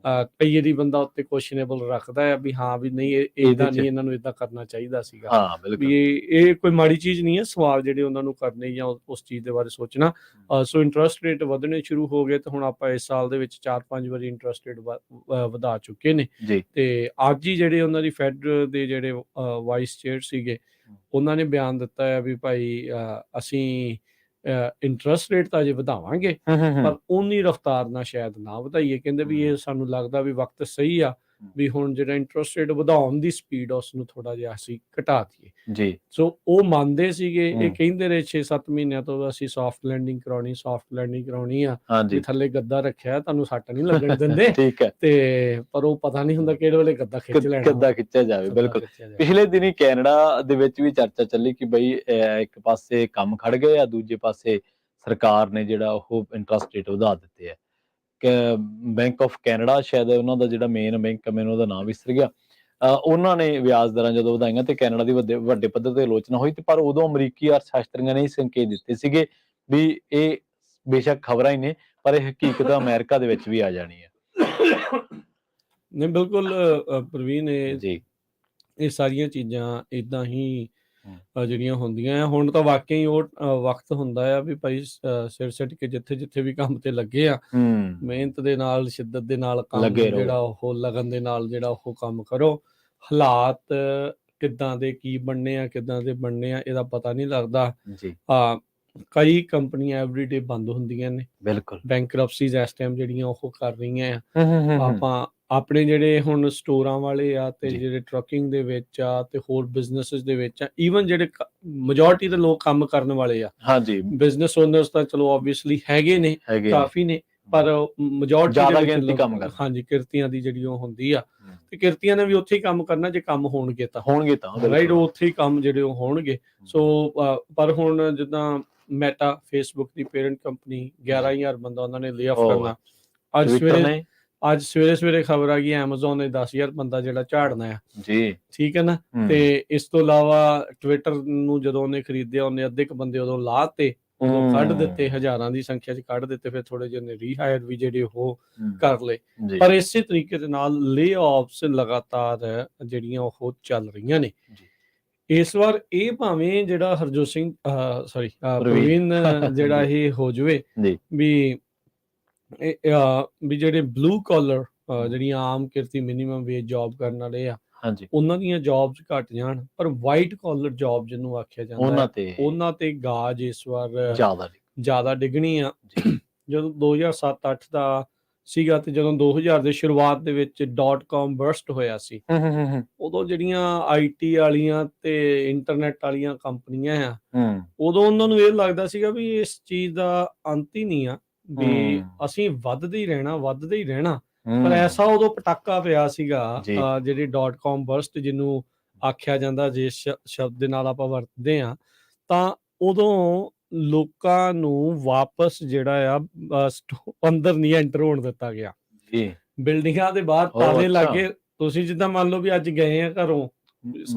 ਕਈ ਵਾਰੀ ਬੰਦਾ ਉੱਤੇ ਕੁਐਸਚਨੇਬਲ ਰੱਖਦਾ ਹੈ ਵੀ ਹਾਂ ਵੀ ਨਹੀਂ ਏਦਾਂ ਨਹੀਂ, ਇਹਨਾਂ ਨੂੰ ਏਦਾਂ ਕਰਨਾ ਚਾਹੀਦਾ ਸੀਗਾ। ਵੀ ਇਹ ਕੋਈ ਮਾੜੀ ਚੀਜ਼ ਨਹੀਂ ਹੈ, ਸਵਾਲ ਜਿਹੜੇ ਉਹਨਾਂ ਨੂੰ ਕਰਨੇ ਜਾਂ ਉਸ ਚੀਜ਼ ਦੇ ਬਾਰੇ ਸੋਚਣਾ। ਸੋ ਇੰਟਰਸਟ ਰੇਟ ਵਧਣੇ ਸ਼ੁਰੂ ਹੋ ਗਏ, ਤੇ ਹੁਣ ਆਪਾਂ ਇਸ ਸਾਲ ਦੇ ਵਿੱਚ 4-5 ਵਾਰੀ ਇੰਟਰਸਟ ਰੇਟ ਵਧਾ ਚੁੱਕੇ ਨੇ। ਤੇ ਅੱਜ ਹੀ ਜਿਹੜੇ ਉਹਨਾਂ ਦੀ ਫੈਡ ਦੇ ਜਿਹੜੇ ਵਾਈਸ ਚੇਅਰ ਸੀਗੇ, ਉਹਨਾਂ ਨੇ ਬਿਆਨ ਦਿੱਤਾ ਹੈ ਵੀ ਭਾਈ ਅਸੀਂ ਇੰਟਰਸਟ ਰੇਟ ਤਾਂ ਅਜੇ ਵਧਾਵਾਂਗੇ, ਪਰ ਉਨੀ ਰਫ਼ਤਾਰ ਨਾਲ ਸ਼ਾਇਦ ਨਾ ਵਧਾਈਏ। ਕਹਿੰਦੇ ਵੀ ਇਹ ਸਾਨੂੰ ਲੱਗਦਾ ਵੀ ਵਕਤ ਸਹੀ ਆ ਵੀ ਹੁਣ ਜਿਹੜਾ ਇੰਟਰਸਟ ਰੇਟ ਵਧਾਉਣ ਦੀ ਸਪੀਡ ਉਸ ਨੂੰ ਥੋੜਾ ਜਿਹਾ ਅਸੀਂ ਘਟਾ ਦਈਏ ਜੀ। ਸੋ ਉਹ ਮੰਨਦੇ ਸੀਗੇ, ਇਹ ਕਹਿੰਦੇ ਰਹੇ 6-7 ਮਹੀਨਿਆਂ ਤੋਂ ਅਸੀਂ ਸੌਫਟ ਲੈਂਡਿੰਗ ਕਰਾਉਣੀ ਆ, ਵੀ ਥੱਲੇ ਗੱਦਾ ਰੱਖਿਆ, ਤੁਹਾਨੂੰ ਸੱਟ ਨਹੀਂ ਲੱਗਣ ਦਿੰਦੇ। ਤੇ ਪਰ ਉਹ ਪਤਾ ਨਹੀਂ ਹੁੰਦਾ ਕਿਹੜੇ ਵੇਲੇ ਗੱਦਾ ਖਿੱਚਿਆ ਜਾਵੇ। ਬਿਲਕੁਲ। ਪਿਛਲੇ ਦਿਨੀ ਕੈਨੇਡਾ ਦੇ ਵਿੱਚ ਵੀ ਚਰਚਾ ਚੱਲੀ ਕਿ ਬਈ ਇੱਕ ਪਾਸੇ ਕੰਮ ਖੜ ਗਏ ਆ, ਦੂਜੇ ਪਾਸੇ ਸਰਕਾਰ ਨੇ ਜਿਹੜਾ ਉਹ ਇੰਟਰਸਟ ਰੇਟ ਵਧਾ ਦਿੱਤੇ ਆ। ਬੈਂਕ ਆਫ ਕੈਨੇਡਾ ਸ਼ਾਇਦ ਉਹਨਾਂ ਦਾ ਜਿਹੜਾ ਮੇਨ ਬੈਂਕ, ਮੈਨੂੰ ਉਹਦਾ ਨਾਮ ਵਿਸਰ ਗਿਆ, ਉਹਨਾਂ ਨੇ ਵਿਆਜ ਦਰਾਂ ਜਦੋਂ ਵਧਾਈਆਂ ਤੇ ਕੈਨੇਡਾ ਦੀ ਵੱਡੇ ਪੱਧਰ ਤੇ ਆਲੋਚਨਾ ਹੋਈ। ਤੇ ਪਰ ਉਦੋਂ ਅਮਰੀਕੀ ਅਰਥ ਸ਼ਾਸਤਰੀਆਂ ਨੇ ਸੰਕੇਤ ਦਿੱਤੇ ਸੀਗੇ ਵੀ ਇਹ ਬੇਸ਼ੱਕ ਖਬਰਾਂ ਹੀ ਨੇ, ਪਰ ਇਹ ਹਕੀਕਤ ਅਮਰੀਕਾ ਦੇ ਵਿੱਚ ਵੀ ਆ ਜਾਣੀ ਹੈ। ਨਹੀਂ ਬਿਲਕੁਲ ਪ੍ਰਵੀਨ, ਇਹ ਸਾਰੀਆਂ ਚੀਜ਼ਾਂ ਇਦਾਂ ਹੀ ਜਿਹੜੀਆਂ ਹੁੰਦੀਆਂ ਆ। ਹੁਣ ਤਾਂ ਵਾਕਿਆ ਹੀ ਉਹ ਵਕਤ ਹੁੰਦਾ ਆ ਵੀ ਭਾਈ ਸਿਰ ਸਿੱਟ ਕੇ ਜਿੱਥੇ ਵੀ ਕੰਮ ਤੇ ਲੱਗੇ ਆ, ਮਿਹਨਤ ਦੇ ਨਾਲ, ਸ਼ਿੱਦਤ ਦੇ ਨਾਲ ਕੰਮ ਜਿਹੜਾ ਉਹ ਲਗਨ ਦੇ ਨਾਲ ਜਿਹੜਾ ਉਹ ਕੰਮ ਕਰੋ। ਹਾਲਾਤ ਕਿੱਦਾਂ ਦੇ ਕੀ ਬਣਨੇ ਆ, ਕਿੱਦਾਂ ਦੇ ਬਣਨੇ ਆ, ਇਹਦਾ ਪਤਾ ਨਹੀਂ ਲੱਗਦਾ। ਕਈ ਕੰਪਨੀਆਂ ਐਵਰੀਡੇ ਬੰਦ ਹੁੰਦੀਆਂ ਨੇ, ਬਿਲਕੁਲ ਬੈਂਕਰਪਸੀਜ਼ ਇਸ ਟਾਈਮ ਜਿਹੜੀਆਂ ਉਹ ਕਰ ਰਹੀਆਂ ਆ। ਆਪਾਂ ਆਪਣੇ ਜਿਹੜੇ ਹੁਣ ਸਟੋਰਾਂ ਵਾਲੇ ਆ ਤੇ ਜਿਹੜੇ ਟਰੱਕਿੰਗ ਦੇ ਵਿੱਚ ਆ ਤੇ ਹੋਰ ਬਿਜ਼ਨੈਸਿਸ ਦੇ ਵਿੱਚ ਆ, ਈਵਨ ਜਿਹੜੇ ਮੈਜੋਰਟੀ ਦੇ ਲੋਕ ਕੰਮ ਕਰਨ ਵਾਲੇ ਆ, ਬਿਜ਼ਨਸ ਓਨਰਸ ਤਾਂ ਚਲੋ ਆਬਵੀਅਸਲੀ ਹੈਗੇ ਨੇ, ਕਾਫੀ ਨੇ, ਪਰ ਮੈਜੋਰਟੀ ਕੰਮ ਕਰ, ਕਿਰਤੀਆਂ ਦੀ ਜਿਹੜੀ ਉਹ ਹੁੰਦੀ ਆ, ਤੇ ਕਿਰਤੀਆਂ ਨੇ ਵੀ ਉੱਥੇ ਹੀ ਕੰਮ ਕਰਨਾ ਜੇ ਕੰਮ ਹੋਣਗੇ ਤਾਂ ਰਾਈਟ, ਉੱਥੇ ਹੀ ਕੰਮ ਜਿਹੜੇ ਉਹ ਹੋਣਗੇ। ਸੋ ਪਰ ਹੁਣ ਜਿੱਦਾਂ ਮੈਟਾ, ਫੇਸਬੁੱਕ ਦੀ ਪੇਰੈਂਟ ਕੰਪਨੀ, 11,000 ਬੰਦਾ ਉਹਨਾਂ ਨੇ ਲੇ ਆਫ ਕਰਨਾ। ਅੱਜ ਸਵੇਰੇ ਖਬਰ ਆ ਗਈ ਐਮਾਜ਼ੋਨ ਨੇ 10,000 ਬੰਦਾ ਜਿਹੜਾ ਝਾੜਨਾ ਆ ਜੀ, ਠੀਕ ਹੈ ਨਾ। ਤੇ ਇਸ ਤੋਂ ਇਲਾਵਾ ਟਵਿੱਟਰ ਨੂੰ ਜਦੋਂ ਉਹਨੇ ਖਰੀਦਿਆ, ਉਹਨੇ ਅੱਧੇ ਕੁ ਬੰਦੇ ਉਦੋਂ ਲਾਤੇ, ਉਦੋਂ ਕੱਢ ਦਿੱਤੇ, ਹਜ਼ਾਰਾਂ ਦੀ ਸੰਖਿਆ 'ਚ ਕੱਢ ਦਿੱਤੇ, ਫਿਰ ਥੋੜੇ ਜਿਹੇ ਨੇ ਰੀਹਾਇਰ ਵੀ ਜਿਹੜੇ ਉਹ ਕਰ ਲਏ। ਪਰ ਇਸੇ ਤਰੀਕੇ ਦੇ ਨਾਲ ਲੇ ਆਫਸ ਲਗਾਤਾਰ ਜਿਹੜੀਆਂ ਉਹ ਚੱਲ ਰਹੀਆਂ ਨੇ। ਇਸ ਵਾਰ ਇਹ ਭਾਵੇਂ ਜਿਹੜਾ ਹਰਜੋਤ ਸਿੰਘ ਪ੍ਰਵੀਨ ਜਿਹੜਾ ਇਹ ਹੋ ਜਾਵੇ ਵੀ ਜਿਹੜੇ ਬਲੂ ਕਾਲਰ ਜਿਹੜੀਆਂ ਆਮ ਕਿਰਤੀ ਮਿਨੀਮਮ ਵੇਜ ਜੌਬ ਕਰਨ ਵਾਲੇ ਆ, ਉਹਨਾਂ ਦੀਆਂ ਜੌਬਸ ਘਟ ਜਾਣ, ਪਰ ਵਾਈਟ ਕਾਲਰ ਜੌਬ ਜਿਹਨੂੰ ਆਖਿਆ ਜਾਂਦਾ ਉਹਨਾਂ ਤੇ ਗਾਜ ਇਸ ਵਾਰ ਜ਼ਿਆਦਾ ਡਿੱਗਣੀ ਆ। ਜਦੋਂ 2007-8 ਦਾ ਸੀਗਾ ਤੇ ਜਦੋਂ 2000 ਦੇ ਸ਼ੁਰੂਆਤ ਦੇ ਵਿੱਚ .com ਬਰਸਟ ਹੋਇਆ ਸੀ, ਉਦੋਂ ਜਿਹੜੀਆਂ IT ਵਾਲੀਆਂ ਤੇ ਇੰਟਰਨੈਟ ਵਾਲੀਆਂ ਕੰਪਨੀਆਂ ਆ, ਉਦੋਂ ਉਹਨਾਂ ਨੂੰ ਇਹ ਲੱਗਦਾ ਸੀਗਾ ਵੀ ਇਸ ਚੀਜ਼ ਦਾ ਅੰਤ ਹੀ ਨਹੀਂ ਆ, ਵੀ ਅਸੀਂ ਵੱਧਦੇ ਹੀ ਰਹਿਣਾ। ਪਰ ਐਸਾ ਉਦੋਂ ਪਟਾਕਾ ਪਿਆ ਸੀਗਾ, ਜਿਹੜੀ .com ਬਰਸਟ ਜਿਹਨੂੰ ਆਖਿਆ ਜਾਂਦਾ, ਜਿਸ ਸ਼ਬਦ ਦੇ ਨਾਲ ਆਪਾਂ ਵਰਤਦੇ ਆ, ਤਾਂ ਉਦੋਂ ਲੋਕਾਂ ਨੂੰ ਵਾਪਸ ਜਿਹੜਾ ਆ ਅੰਦਰ ਨਹੀਂ ਐਂਟਰ ਹੋਣ ਦਿੱਤਾ ਗਿਆ। ਬਿਲਡਿੰਗਾਂ ਦੇ ਬਾਹਰ ਤਾਲੇ ਲੱਗੇ। ਤੁਸੀਂ ਜਿੱਦਾਂ ਮੰਨ ਲਓ ਵੀ ਅੱਜ ਗਏ ਆ ਘਰੋਂ,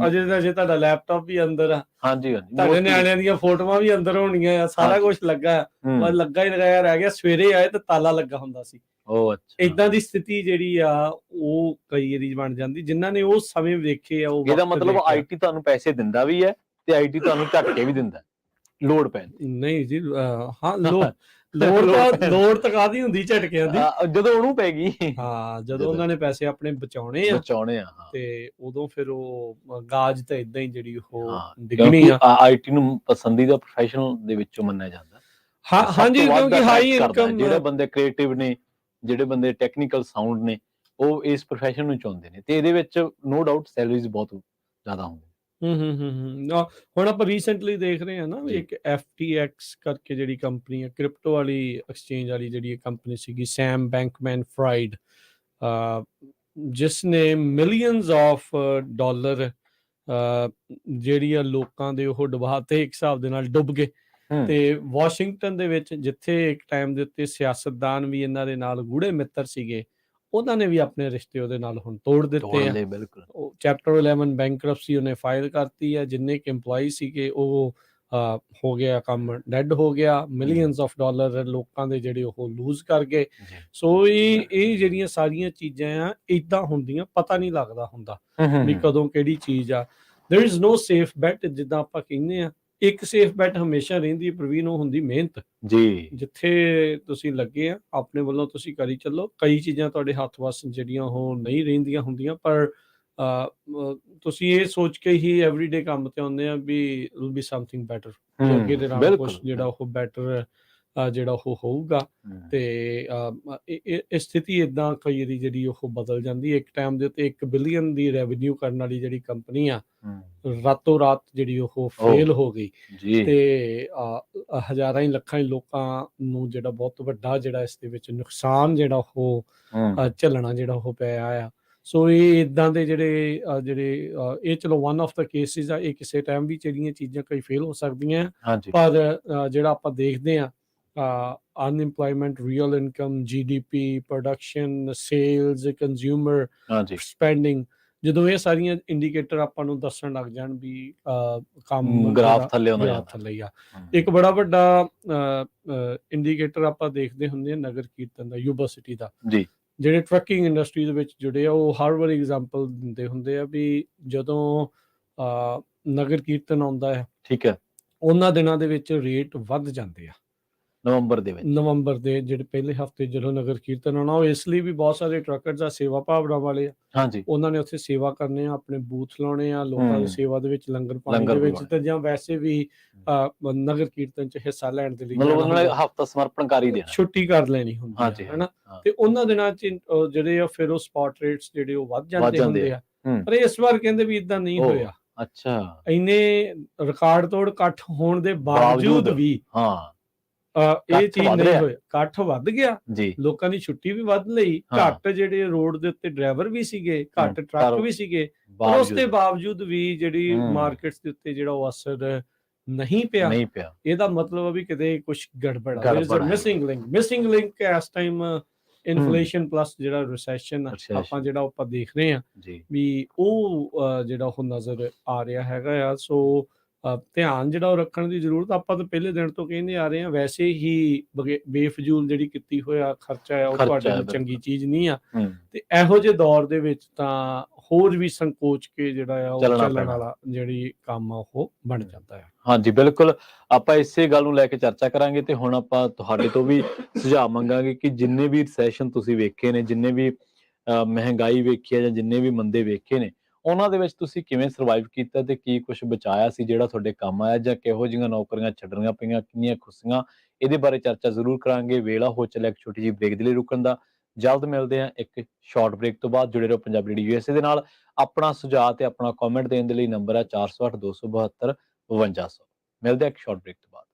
ਅਜੇ ਤਾਂ ਅਜੇ ਤੁਹਾਡਾ ਲੈਪਟਾਪ ਵੀ ਅੰਦਰ ਆ, ਹਾਂਜੀ ਹਾਂਜੀ ਤੁਹਾਡੇ mostly- ਨਿਆਣਿਆਂ ਦੀਆਂ ਫੋਟੋਆਂ ਵੀ ਅੰਦਰ ਹੋਣੀਆਂ ਆ, ਸਾਰਾ ਹਾਂਜੀ। ਕੁਝ ਲੱਗਾ, ਹੂੰ, ਪਰ ਲੱਗਾ ਹੀ ਲਗਾਇਆ ਰਹਿ ਗਿਆ। ਸਵੇਰੇ ਆਏ ਤਾਂ ਤਾਲਾ ਲੱਗਾ ਹੁੰਦਾ ਸੀ। ਉਹ ਅੱਛਾ ਇਦਾਂ ਦੀ ਸਥਿਤੀ ਜਿਹੜੀ ਆ ਉਹ ਕਈ ਵਾਰੀ ਬਣ ਜਾਂਦੀ, ਜਿਨ੍ਹਾਂ ਨੇ ਉਹ ਸਮੇਂ ਵੇਖੇ ਆ, ਉਹ ਇਹਦਾ ਵਕਤ ਮਤਲਬ ਦੇਖਿਆ। ਆਈਟੀ ਤੁਹਾਨੂੰ ਪੈਸੇ ਦਿੰਦਾ ਵੀ ਹੈ ਤੇ ਆਈਟੀ ਤੁਹਾਨੂੰ ਝਟਕੇ ਵੀ ਦਿੰਦਾ ਲੋੜ ਪੈਣ ਤੇ। ਨਹੀਂ ਜੀ, ਹਾਂ ਲੋੜ ਲੋੜ ਤਾਂ ਕਾਹਦੀ ਹੁੰਦੀ ਝਟਕਿਆਂ ਦੀ, ਜਦੋਂ ਉਹਨੂੰ ਪੈ ਗਈ ਹਾਂ ਜਦੋਂ ਉਹਨਾਂ ਨੇ ਪੈਸੇ ਆਪਣੇ ਬਚਾਉਣੇ ਆ ਬਚਾਉਣੇ ਆ। ਹਾਂ ਤੇ ਉਦੋਂ ਫਿਰ ਉਹ ਗਾਜ ਤਾਂ ਇਦਾਂ ਹੀ ਜਿਹੜੀ ਉਹ ਹਾਂ, ਡਿੱਗਣੀ ਕਿਉਂਕਿ ਆ। ਆਈਟੀ ਨੂੰ ਪਸੰਦੀਦਾ ਪ੍ਰੋਫੈਸ਼ਨਲ ਦੇ ਵਿੱਚੋਂ ਮੰਨਿਆ ਜਾਂਦਾ। ਹਾਂ ਸਭ ਹਾਂਜੀ, ਤੋਂ ਵੱਧ ਕਿਉਂਕਿ ਹਾਈ attract ਕਰਦਾ ਹੈ। ਇਨਕਮ, ਜਿਹੜੇ ਬੰਦੇ ਕ੍ਰੀਏਟਿਵ ਨੇ, ਜਿਹੜੇ ਬੰਦੇ ਟੈਕਨੀਕਲ ਸਾਊਂਡ ਨੇ, ਉਹ ਇਸ ਪ੍ਰੋਫੈਸ਼ਨ ਨੂੰ ਚਾਹੁੰਦੇ ਨੇ ਤੇ ਇਹਦੇ ਵਿੱਚ ਨੋ ਡਾਊਟ ਸੈਲਰੀਜ਼ ਬਹੁਤ ਜ਼ਿਆਦਾ ਹੁੰਦੀਆਂ। ਹੁਣ ਆਪਾਂ ਰੀਸੈਂਟਲੀ ਦੇਖ ਰਹੇ ਹਾਂ ਨਾ, ਜੀ। ਇੱਕ FTX ਕਰਕੇ ਜਿਹੜੀ ਕੰਪਨੀ ਹੈ, ਕ੍ਰਿਪਟੋ ਵਾਲੀ ਐਕਸਚੇਂਜ ਵਾਲੀ ਜਿਹੜੀ ਕੰਪਨੀ ਸੀਗੀ, ਸੈਮ ਬੈਂਕਮੈਨ ਫਰਾਈਡ, ਜਿਸ ਨੇ ਮਿਲੀਅਨਸ ਆਫ ਡਾਲਰ ਜਿਹੜੀ ਆ ਲੋਕਾਂ ਦੇ ਉਹ ਡੁਬਾਤੇ, ਇੱਕ ਹਿਸਾਬ ਦੇ ਨਾਲ ਡੁੱਬ ਗਏ। ਤੇ ਵਾਸ਼ਿੰਗਟਨ ਦੇ ਵਿੱਚ, ਜਿੱਥੇ ਇੱਕ ਟਾਈਮ ਦੇ ਉੱਤੇ ਸਿਆਸਤਦਾਨ ਵੀ ਇਹਨਾਂ ਦੇ ਨਾਲ ਗੂੜੇ ਮਿੱਤਰ ਸੀਗੇ, ਉਹਨਾਂ ਨੇ ਵੀ ਆਪਣੇ ਰਿਸ਼ਤੇ ਉਹਦੇ ਨਾਲ ਹੁਣ ਤੋੜ ਦਿੱਤੇ ਆ। ਬਿਲਕੁਲ ਉਹ ਚੈਪਟਰ 11 ਬੈਂਕਰਪਸੀ ਉਹਨੇ ਫਾਈਲ ਕਰਤੀ ਹੈ। ਜਿੰਨੇ ਕਿ EMPLOYEE ਸੀਗੇ ਉਹ ਹੋ ਗਿਆ, ਕੰਮ ਡੈਡ ਹੋ ਗਿਆ। ਮਿਲੀਅਨਸ ਆਫ ਡਾਲਰ ਲੋਕਾਂ ਦੇ ਜਿਹੜੇ ਉਹ ਲੂਜ਼ ਕਰ ਗਏ। ਸੋ ਇਹ ਜਿਹੜੀਆਂ ਸਾਰੀਆਂ ਚੀਜ਼ਾਂ ਆ ਇਦਾਂ ਹੁੰਦੀਆਂ, ਪਤਾ ਨਹੀਂ ਲੱਗਦਾ ਹੁੰਦਾ ਵੀ ਕਦੋਂ ਕਿਹੜੀ ਚੀਜ਼ ਆ। ਦੇयर ਇਜ਼ ਨੋ ਸੇਫ ਬੈਟ, ਜਿੱਦਾਂ ਆਪਾਂ ਕਹਿੰਦੇ ਆ। ਇੱਕ ਸੇਫ ਬੈਟ ਹਮੇਸ਼ਾ ਰਹਿੰਦੀ ਪ੍ਰਵੀਨ, ਉਹ ਹੁੰਦੀ ਮਿਹਨਤ ਜੀ। ਜਿੱਥੇ ਤੁਸੀਂ ਲੱਗੇ ਆ ਆਪਣੇ ਵੱਲੋਂ ਤੁਸੀਂ ਕਰੀ ਚੱਲੋ। ਕਈ ਚੀਜ਼ਾਂ ਤੁਹਾਡੇ ਹੱਥ ਵੱਸ ਜਿਹੜੀਆਂ ਉਹ ਨਹੀਂ ਰਹਿੰਦੀਆਂ ਹੁੰਦੀਆਂ, ਪਰ ਤੁਸੀਂ ਇਹ ਸੋਚ ਕੇ ਹੀ ਐਵਰੀਡੇ ਕੰਮ ਤੇ ਆਉਂਦੇ ਆ we will be something better, ਅੱਗੇ ਦੇ ਨਾਲ ਕੁਝ ਜਿਹੜਾ ਉਹ ਬੈਟਰ ਜਿਹੜਾ ਉਹ ਹੋਊਗਾ। ਤੇ ਇਹ ਸਥਿਤੀ ਇਦਾਂ ਕਈ ਵਾਰੀ ਜਿਹੜੀ ਉਹ ਬਦਲ ਜਾਂਦੀ। ਇੱਕ ਟਾਈਮ ਦੇ ਉੱਤੇ 1 ਬਿਲੀਅਨ ਦੀ ਰੈਵਨਿਊ ਕਰਨ ਵਾਲੀ ਜਿਹੜੀ ਕੰਪਨੀ ਆ, ਰਾਤੋਂ ਰਾਤ ਜਿਹੜੀ ਉਹ ਫੇਲ ਹੋ ਗਈ ਤੇ ਹਜ਼ਾਰਾਂ ਹੀ ਲੱਖਾਂ ਹੀ ਲੋਕਾਂ ਨੂੰ ਜਿਹੜਾ ਬਹੁਤ ਵੱਡਾ ਜਿਹੜਾ ਇਸ ਦੇ ਵਿੱਚ ਨੁਕਸਾਨ ਜਿਹੜਾ ਉਹ ਝੱਲਣਾ ਜਿਹੜਾ ਉਹ ਪਿਆ ਆ। ਸੋ ਇਹ ਇਦਾਂ ਦੇ ਜਿਹੜੇ ਇਹ ਚਲੋ ਵਨ ਆਫ ਦਾ ਕੇਸਿਸ ਆ। ਇਹ ਕਿਸੇ ਟਾਈਮ ਵੀ ਜਿਹੜੀਆਂ ਚੀਜ਼ਾਂ ਕਈ ਫੇਲ ਹੋ ਸਕਦੀਆਂ, ਪਰ ਜਿਹੜਾ ਆਪਾਂ ਦੇਖਦੇ ਆ unemployment, real income, GDP, production, sales, consumer spending, ਜਦੋਂ ਇਹ ਸਾਰੀਆਂ ਇੰਡੀਕੇਟਰ ਆਪਾਂ ਨੂੰ ਦੱਸਣ ਲੱਗ ਜਾਣ ਵੀ ਕੰਮ ਗ੍ਰਾਫ ਥੱਲੇ ਆ। ਇੱਕ ਬੜਾ ਵੱਡਾ ਇੰਡੀਕੇਟਰ ਆਪਾਂ ਦੇਖਦੇ ਹੁੰਦੇ ਆ ਨਗਰ ਕੀਰਤਨ ਦਾ, ਯੂਬਾ ਸਿਟੀ ਦਾ। ਜਿਹੜੇ ਟਰੱਕਿੰਗ ਇੰਡਸਟਰੀ ਦੇ ਵਿੱਚ ਜੁੜੇ ਆ, ਉਹ ਹਰ ਵਾਰੀ ਐਗਜ਼ਾਮਪਲ ਦਿੰਦੇ ਹੁੰਦੇ ਆ ਵੀ ਜਦੋਂ ਨਗਰ ਕੀਰਤਨ ਆਉਂਦਾ ਹੈ, ਠੀਕ ਹੈ, ਉਹਨਾਂ ਦਿਨਾਂ ਦੇ ਵਿੱਚ ਰੇਟ ਵੱਧ ਜਾਂਦੇ ਆ। ਨਵੰਬਰ ਦੇ ਜਿਹੜੇ ਪਹਿਲੇ ਹਫਤੇ ਜਦੋਂ ਨਗਰ ਕੀਰਤਨ ਆਉਣਾ, ਉਹ ਇਸ ਲਈ ਵੀ ਬਹੁਤ ਸਾਰੇ ਟਰੱਕਰਸ ਆ, ਸੇਵਾ ਭਾਵਨਾ ਵਾਲੇ ਆ, ਉਹਨਾਂ ਨੇ ਉੱਥੇ ਸੇਵਾ ਕਰਨੇ ਆ, ਆਪਣੇ ਬੂਥ ਲਾਉਣੇ ਆ, ਲੋਕਾਂ ਦੀ ਸੇਵਾ ਦੇ ਵਿੱਚ, ਲੰਗਰ ਪਾਣੀ ਦੇ ਵਿੱਚ, ਤੇ ਜਾਂ ਵੈਸੇ ਵੀ ਨਗਰ ਕੀਰਤਨ 'ਚ ਹਿੱਸਾ ਲੈਣ ਦੇ ਲਈ ਹਫਤਾ ਸਮਰਪਣ ਕਰ ਹੀ ਦੇਣਾ, ਛੁੱਟੀ ਕਰ ਲੈਣੀ ਹੁੰਦੀ ਹੈ ਹਨਾ। ਤੇ ਉਹਨਾਂ ਦਿਨਾਂ 'ਚ ਜਿਹੜੇ ਆ ਫਿਰ ਉਹ ਸਪੌਟ ਰੇਟਸ ਜਿਹੜੇ ਉਹ ਵੱਧ ਜਾਂਦੇ ਹੁੰਦੇ ਆ। ਪਰ ਇਸ ਵਾਰ ਕਹਿੰਦੇ ਵੀ ਇਦਾਂ ਨਹੀਂ ਹੋਇਆ। ਅੱਛਾ, ਇੰਨੇ ਰਿਕਾਰਡ ਤੋੜ ਇਕੱਠ ਹੋਣ ਦੇ ਬਾਵਜੂਦ ਵੀ ਇਹ ਚੀਜ਼ ਨਹੀਂ ਹੋਈ। ਇਕੱਠ ਵੱਧ ਗਿਆ, ਲੋਕਾਂ ਦੀ ਛੁੱਟੀ ਵੀ ਵੱਧ ਲਈ, ਘੱਟ ਜਿਹੜੇ ਰੋਡ ਦੇ ਉੱਤੇ ਡਰਾਈਵਰ ਵੀ ਸੀਗੇ, ਘੱਟ ਟਰੱਕ ਵੀ ਸੀਗੇ, ਪਰ ਉਸ ਦੇ ਬਾਵਜੂਦ ਵੀ ਜਿਹੜੀ ਮਾਰਕੀਟਸ ਦੇ ਉੱਤੇ ਜਿਹੜਾ ਉਹ ਅਸਰ ਨਹੀਂ ਪਿਆ। ਇਹਦਾ ਮਤਲਬ ਵੀ ਕਿਤੇ ਕੁਝ ਗੜਬੜ ਆ। ਮਿਸਿੰਗ ਲਿੰਕ ਇਸ ਟਾਈਮ ਇਨਫਲੇਸ਼ਨ ਪਲੱਸ ਜਿਹੜਾ ਰਿਸੈਸ਼ਨ ਆਪਾਂ ਜਿਹੜਾ ਆਪਾਂ ਦੇਖ ਰਹੇ ਆ ਵੀ ਉਹ ਜਿਹੜਾ ਉਹ ਨਜ਼ਰ ਆ ਰਿਹਾ ਹੈਗਾ ਆ। ਸੋ ਧਿਆਨ ਜਿਹੜਾ ਉਹ ਰੱਖਣ ਦੀ ਜ਼ਰੂਰਤ। ਆਪਾਂ ਤਾਂ ਪਹਿਲੇ ਦਿਨ ਤੋਂ ਕਹਿੰਦੇ ਆ ਰਹੇ ਹਾਂ, ਵੈਸੇ ਹੀ ਬੇਫਜ਼ੂਲ ਜਿਹੜੀ ਕੀਤੀ ਹੋਇਆ ਖਰਚਾ ਆ ਉਹ ਤੁਹਾਡੇ ਲਈ ਚੰਗੀ ਚੀਜ਼ ਨਹੀਂ ਆ। ਤੇ ਇਹੋ ਜਿਹੇ ਦੌਰ ਦੇ ਵਿੱਚ ਤਾਂ ਹੋਰ ਵੀ ਸੰਕੋਚ ਕੇ ਜਿਹੜਾ ਆ ਉਹ ਚੱਲਣ ਵਾਲਾ ਜਿਹੜੀ ਕੰਮ ਆ ਉਹ ਬਣ ਜਾਂਦਾ ਹੈ। ਹਾਂਜੀ, ਬਿਲਕੁਲ। ਆਪਾਂ ਇਸੇ ਗੱਲ ਨੂੰ ਲੈ ਕੇ ਚਰਚਾ ਕਰਾਂਗੇ ਤੇ ਹੁਣ ਆਪਾਂ ਤੁਹਾਡੇ ਤੋਂ ਵੀ ਸੁਝਾਅ ਮੰਗਾਂਗੇ ਕਿ ਜਿੰਨੇ ਵੀ ਰਿਸੈਸ਼ਨ ਤੁਸੀਂ ਵੇਖੇ ਨੇ, ਜਿੰਨੇ ਵੀ ਮਹਿੰਗਾਈ ਵੇਖੀ ਹੈ ਜਾਂ ਜਿੰਨੇ ਵੀ ਮੰਦੇ ਵੇਖੇ ਨੇ, ਉਹਨਾਂ ਦੇ ਵਿੱਚ ਤੁਸੀਂ ਕਿਵੇਂ ਸਰਵਾਈਵ ਕੀਤਾ ਤੇ ਕੀ ਕੁਝ ਬਚਾਇਆ ਸੀ ਜਿਹੜਾ ਤੁਹਾਡੇ ਕੰਮ ਆਇਆ, ਜਾਂ ਕਿਹੋ ਜਿਹੀਆਂ ਨੌਕਰੀਆਂ ਛੱਡਣੀਆਂ ਪਈਆਂ, ਕਿੰਨੀਆਂ ਖੁਸ਼ੀਆਂ, ਇਹਦੇ ਬਾਰੇ ਚਰਚਾ ਜ਼ਰੂਰ ਕਰਾਂਗੇ। ਵੇਲਾ ਹੋ ਚੱਲਿਆ ਇੱਕ ਛੋਟੀ ਜਿਹੀ ਬ੍ਰੇਕ ਦੇ ਲਈ ਰੁਕਣ ਦਾ। ਜਲਦ ਮਿਲਦੇ ਹਾਂ ਇੱਕ ਸ਼ਾਰਟ ਬ੍ਰੇਕ ਤੋਂ ਬਾਅਦ। ਜੁੜੇ ਰਹੋ ਪੰਜਾਬੀ ਰੇਡੀਓ USA ਦੇ ਨਾਲ। ਆਪਣਾ ਸੁਝਾਅ ਤੇ ਆਪਣਾ ਕਮੈਂਟ ਦੇਣ ਦੇ ਲਈ ਨੰਬਰ ਹੈ 408 272 5200। ਮਿਲਦੇ ਹਾਂ ਇੱਕ ਸ਼ਾਰਟ ਬ੍ਰੇਕ ਤੋਂ ਬਾਅਦ।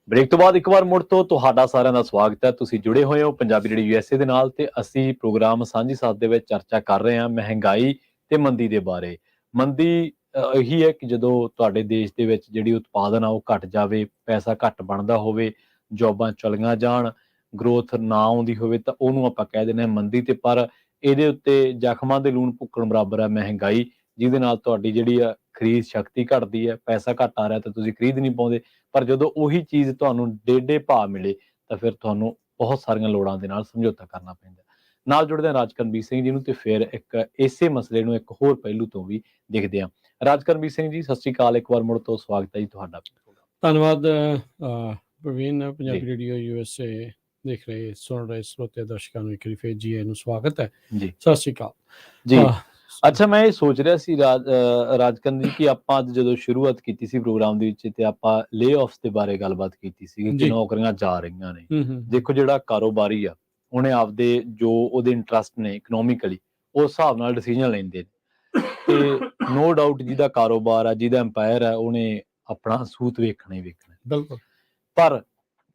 ਬ੍ਰੇਕ ਤੋਂ ਬਾਅਦ ਇੱਕ ਵਾਰ ਮੁੜ ਤੋਂ ਤੁਹਾਡਾ ਸਾਰਿਆਂ ਦਾ ਸਵਾਗਤ ਹੈ। ਤੁਸੀਂ ਜੁੜੇ ਹੋਏ ਹੋ ਪੰਜਾਬੀ ਰੇਡੀਓ USA ਦੇ ਨਾਲ ਤੇ ਅਸੀਂ ਪ੍ਰੋਗਰਾਮ ਸਾਂਝੀ ਸਾਥ ਦੇ ਵਿੱਚ ਚਰਚਾ ਕਰ ਰਹੇ ਹਾਂ ਮਹਿੰਗਾਈ ਤੇ ਮੰਦੀ ਦੇ ਬਾਰੇ। ਮੰਦੀ ਇਹੀ ਹੈ ਕਿ ਜਦੋਂ ਤੁਹਾਡੇ ਦੇਸ਼ ਦੇ ਵਿੱਚ ਜਿਹੜੀ ਉਤਪਾਦਨ ਆ ਉਹ ਘਟ ਜਾਵੇ, ਪੈਸਾ ਘੱਟ ਬਣਦਾ ਹੋਵੇ, ਜੌਬਾਂ ਚਲੀਆਂ ਜਾਣ, ਗਰੋਥ ਨਾ ਆਉਂਦੀ ਹੋਵੇ ਤਾਂ ਉਹਨੂੰ ਆਪਾਂ ਕਹਿ ਦਿੰਦੇ ਹਾਂ ਮੰਦੀ। ਤੇ ਪਰ ਇਹਦੇ ਉੱਤੇ ਜ਼ਖਮਾਂ ਦੇ ਲੂਣ ਭੁੱਕਣ ਬਰਾਬਰ ਹੈ ਮਹਿੰਗਾਈ, ਜਿਹਦੇ ਨਾਲ ਤੁਹਾਡੀ ਜਿਹੜੀ ਆ ਖਰੀਦ ਸ਼ਕਤੀ ਘਟਦੀ ਹੈ। ਪੈਸਾ ਘੱਟ ਆ ਰਿਹਾ ਤਾਂ ਤੁਸੀਂ ਖਰੀਦ ਨਹੀਂ ਪਾਉਂਦੇ, ਪਰ ਜਦੋਂ ਉਹੀ ਚੀਜ਼ ਤੁਹਾਨੂੰ ਡੇਢੇ ਭਾਅ ਮਿਲੇ ਤਾਂ ਫਿਰ ਤੁਹਾਨੂੰ ਬਹੁਤ ਸਾਰੀਆਂ ਲੋੜਾਂ ਦੇ ਨਾਲ ਸਮਝੌਤਾ ਕਰਨਾ ਪੈਂਦਾ। ਨਾਲ ਜੁੜਦੇ ਹਾਂ ਰਾਜਕਰਮਵੀਰ ਸਿੰਘ ਜੀ ਨੂੰ ਤੇ ਫਿਰ ਇੱਕ ਇਸੇ ਮਸਲੇ ਨੂੰ ਇੱਕ ਹੋਰ ਪਹਿਲੂ ਤੋਂ ਵੀ ਦੇਖਦੇ ਹਾਂ। ਰਾਜਕਰਮਵੀਰ ਸਿੰਘ ਜੀ, ਸਤਿ ਸ਼੍ਰੀ ਅਕਾਲ, ਇੱਕ ਵਾਰ ਮੁੜ ਤੋਂ ਸਵਾਗਤ ਹੈ ਜੀ ਤੁਹਾਡਾ। ਧੰਨਵਾਦ ਪ੍ਰਵੀਨ। ਪੰਜਾਬੀ ਜੀ ਰੇਡੀਓ USA ਦੇਖ ਰਹੇ ਸੁਣ ਰਹੇ ਸਰੋਤੇ ਦਰਸ਼ਕਾਂ ਨੂੰ ਇੱਕ ਵਾਰੀ ਫਿਰ ਜੀ ਆਇਆਂ ਨੂੰ ਸਵਾਗਤ ਹੈ। ਜੀ ਸਤਿ ਸ਼੍ਰੀ ਅਕਾਲ ਜੀ। ਅਹ, ਅੱਛਾ, ਮੈਂ ਇਹ ਸੋਚ ਰਿਹਾ ਸੀ ਰਾਜਕਰਨ ਜੀ ਕਿ ਆਪਾਂ ਅੱਜ ਜਦੋਂ ਸ਼ੁਰੂਆਤ ਕੀਤੀ ਸੀ ਪ੍ਰੋਗਰਾਮ ਦੇ ਵਿੱਚ ਤੇ ਆਪਾਂ ਲੇ ਆਫਸ ਦੇ ਬਾਰੇ ਗੱਲਬਾਤ ਕੀਤੀ ਸੀ ਕਿ ਜੀ ਨੌਕਰੀਆਂ ਜਾ ਰਹੀਆਂ ਨੇ। ਹੂੰ ਦੇਖੋ, ਜਿਹੜਾ ਕਾਰੋਬਾਰੀ ਆ ਉਹਨੇ ਆਪਦੇ ਜੋ ਉਹਦੇ ਇੰਟਰਸਟ ਨੇ ਇਕਨੋਮਿਕਲੀ ਉਸ ਹਿਸਾਬ ਨਾਲ ਡਿਸੀਜਨ ਲੈਂਦੇ ਨੇ ਤੇ ਨੋ ਡਾਊਟ ਜਿਹਦਾ ਕਾਰੋਬਾਰ ਆ, ਜਿਹਦਾ ਐਮਪਾਇਰ ਆ, ਉਹਨੇ ਆਪਣਾ ਸੂਤ ਵੇਖਣਾ ਹੀ ਵੇਖਣਾ। ਬਿਲਕੁਲ। ਪਰ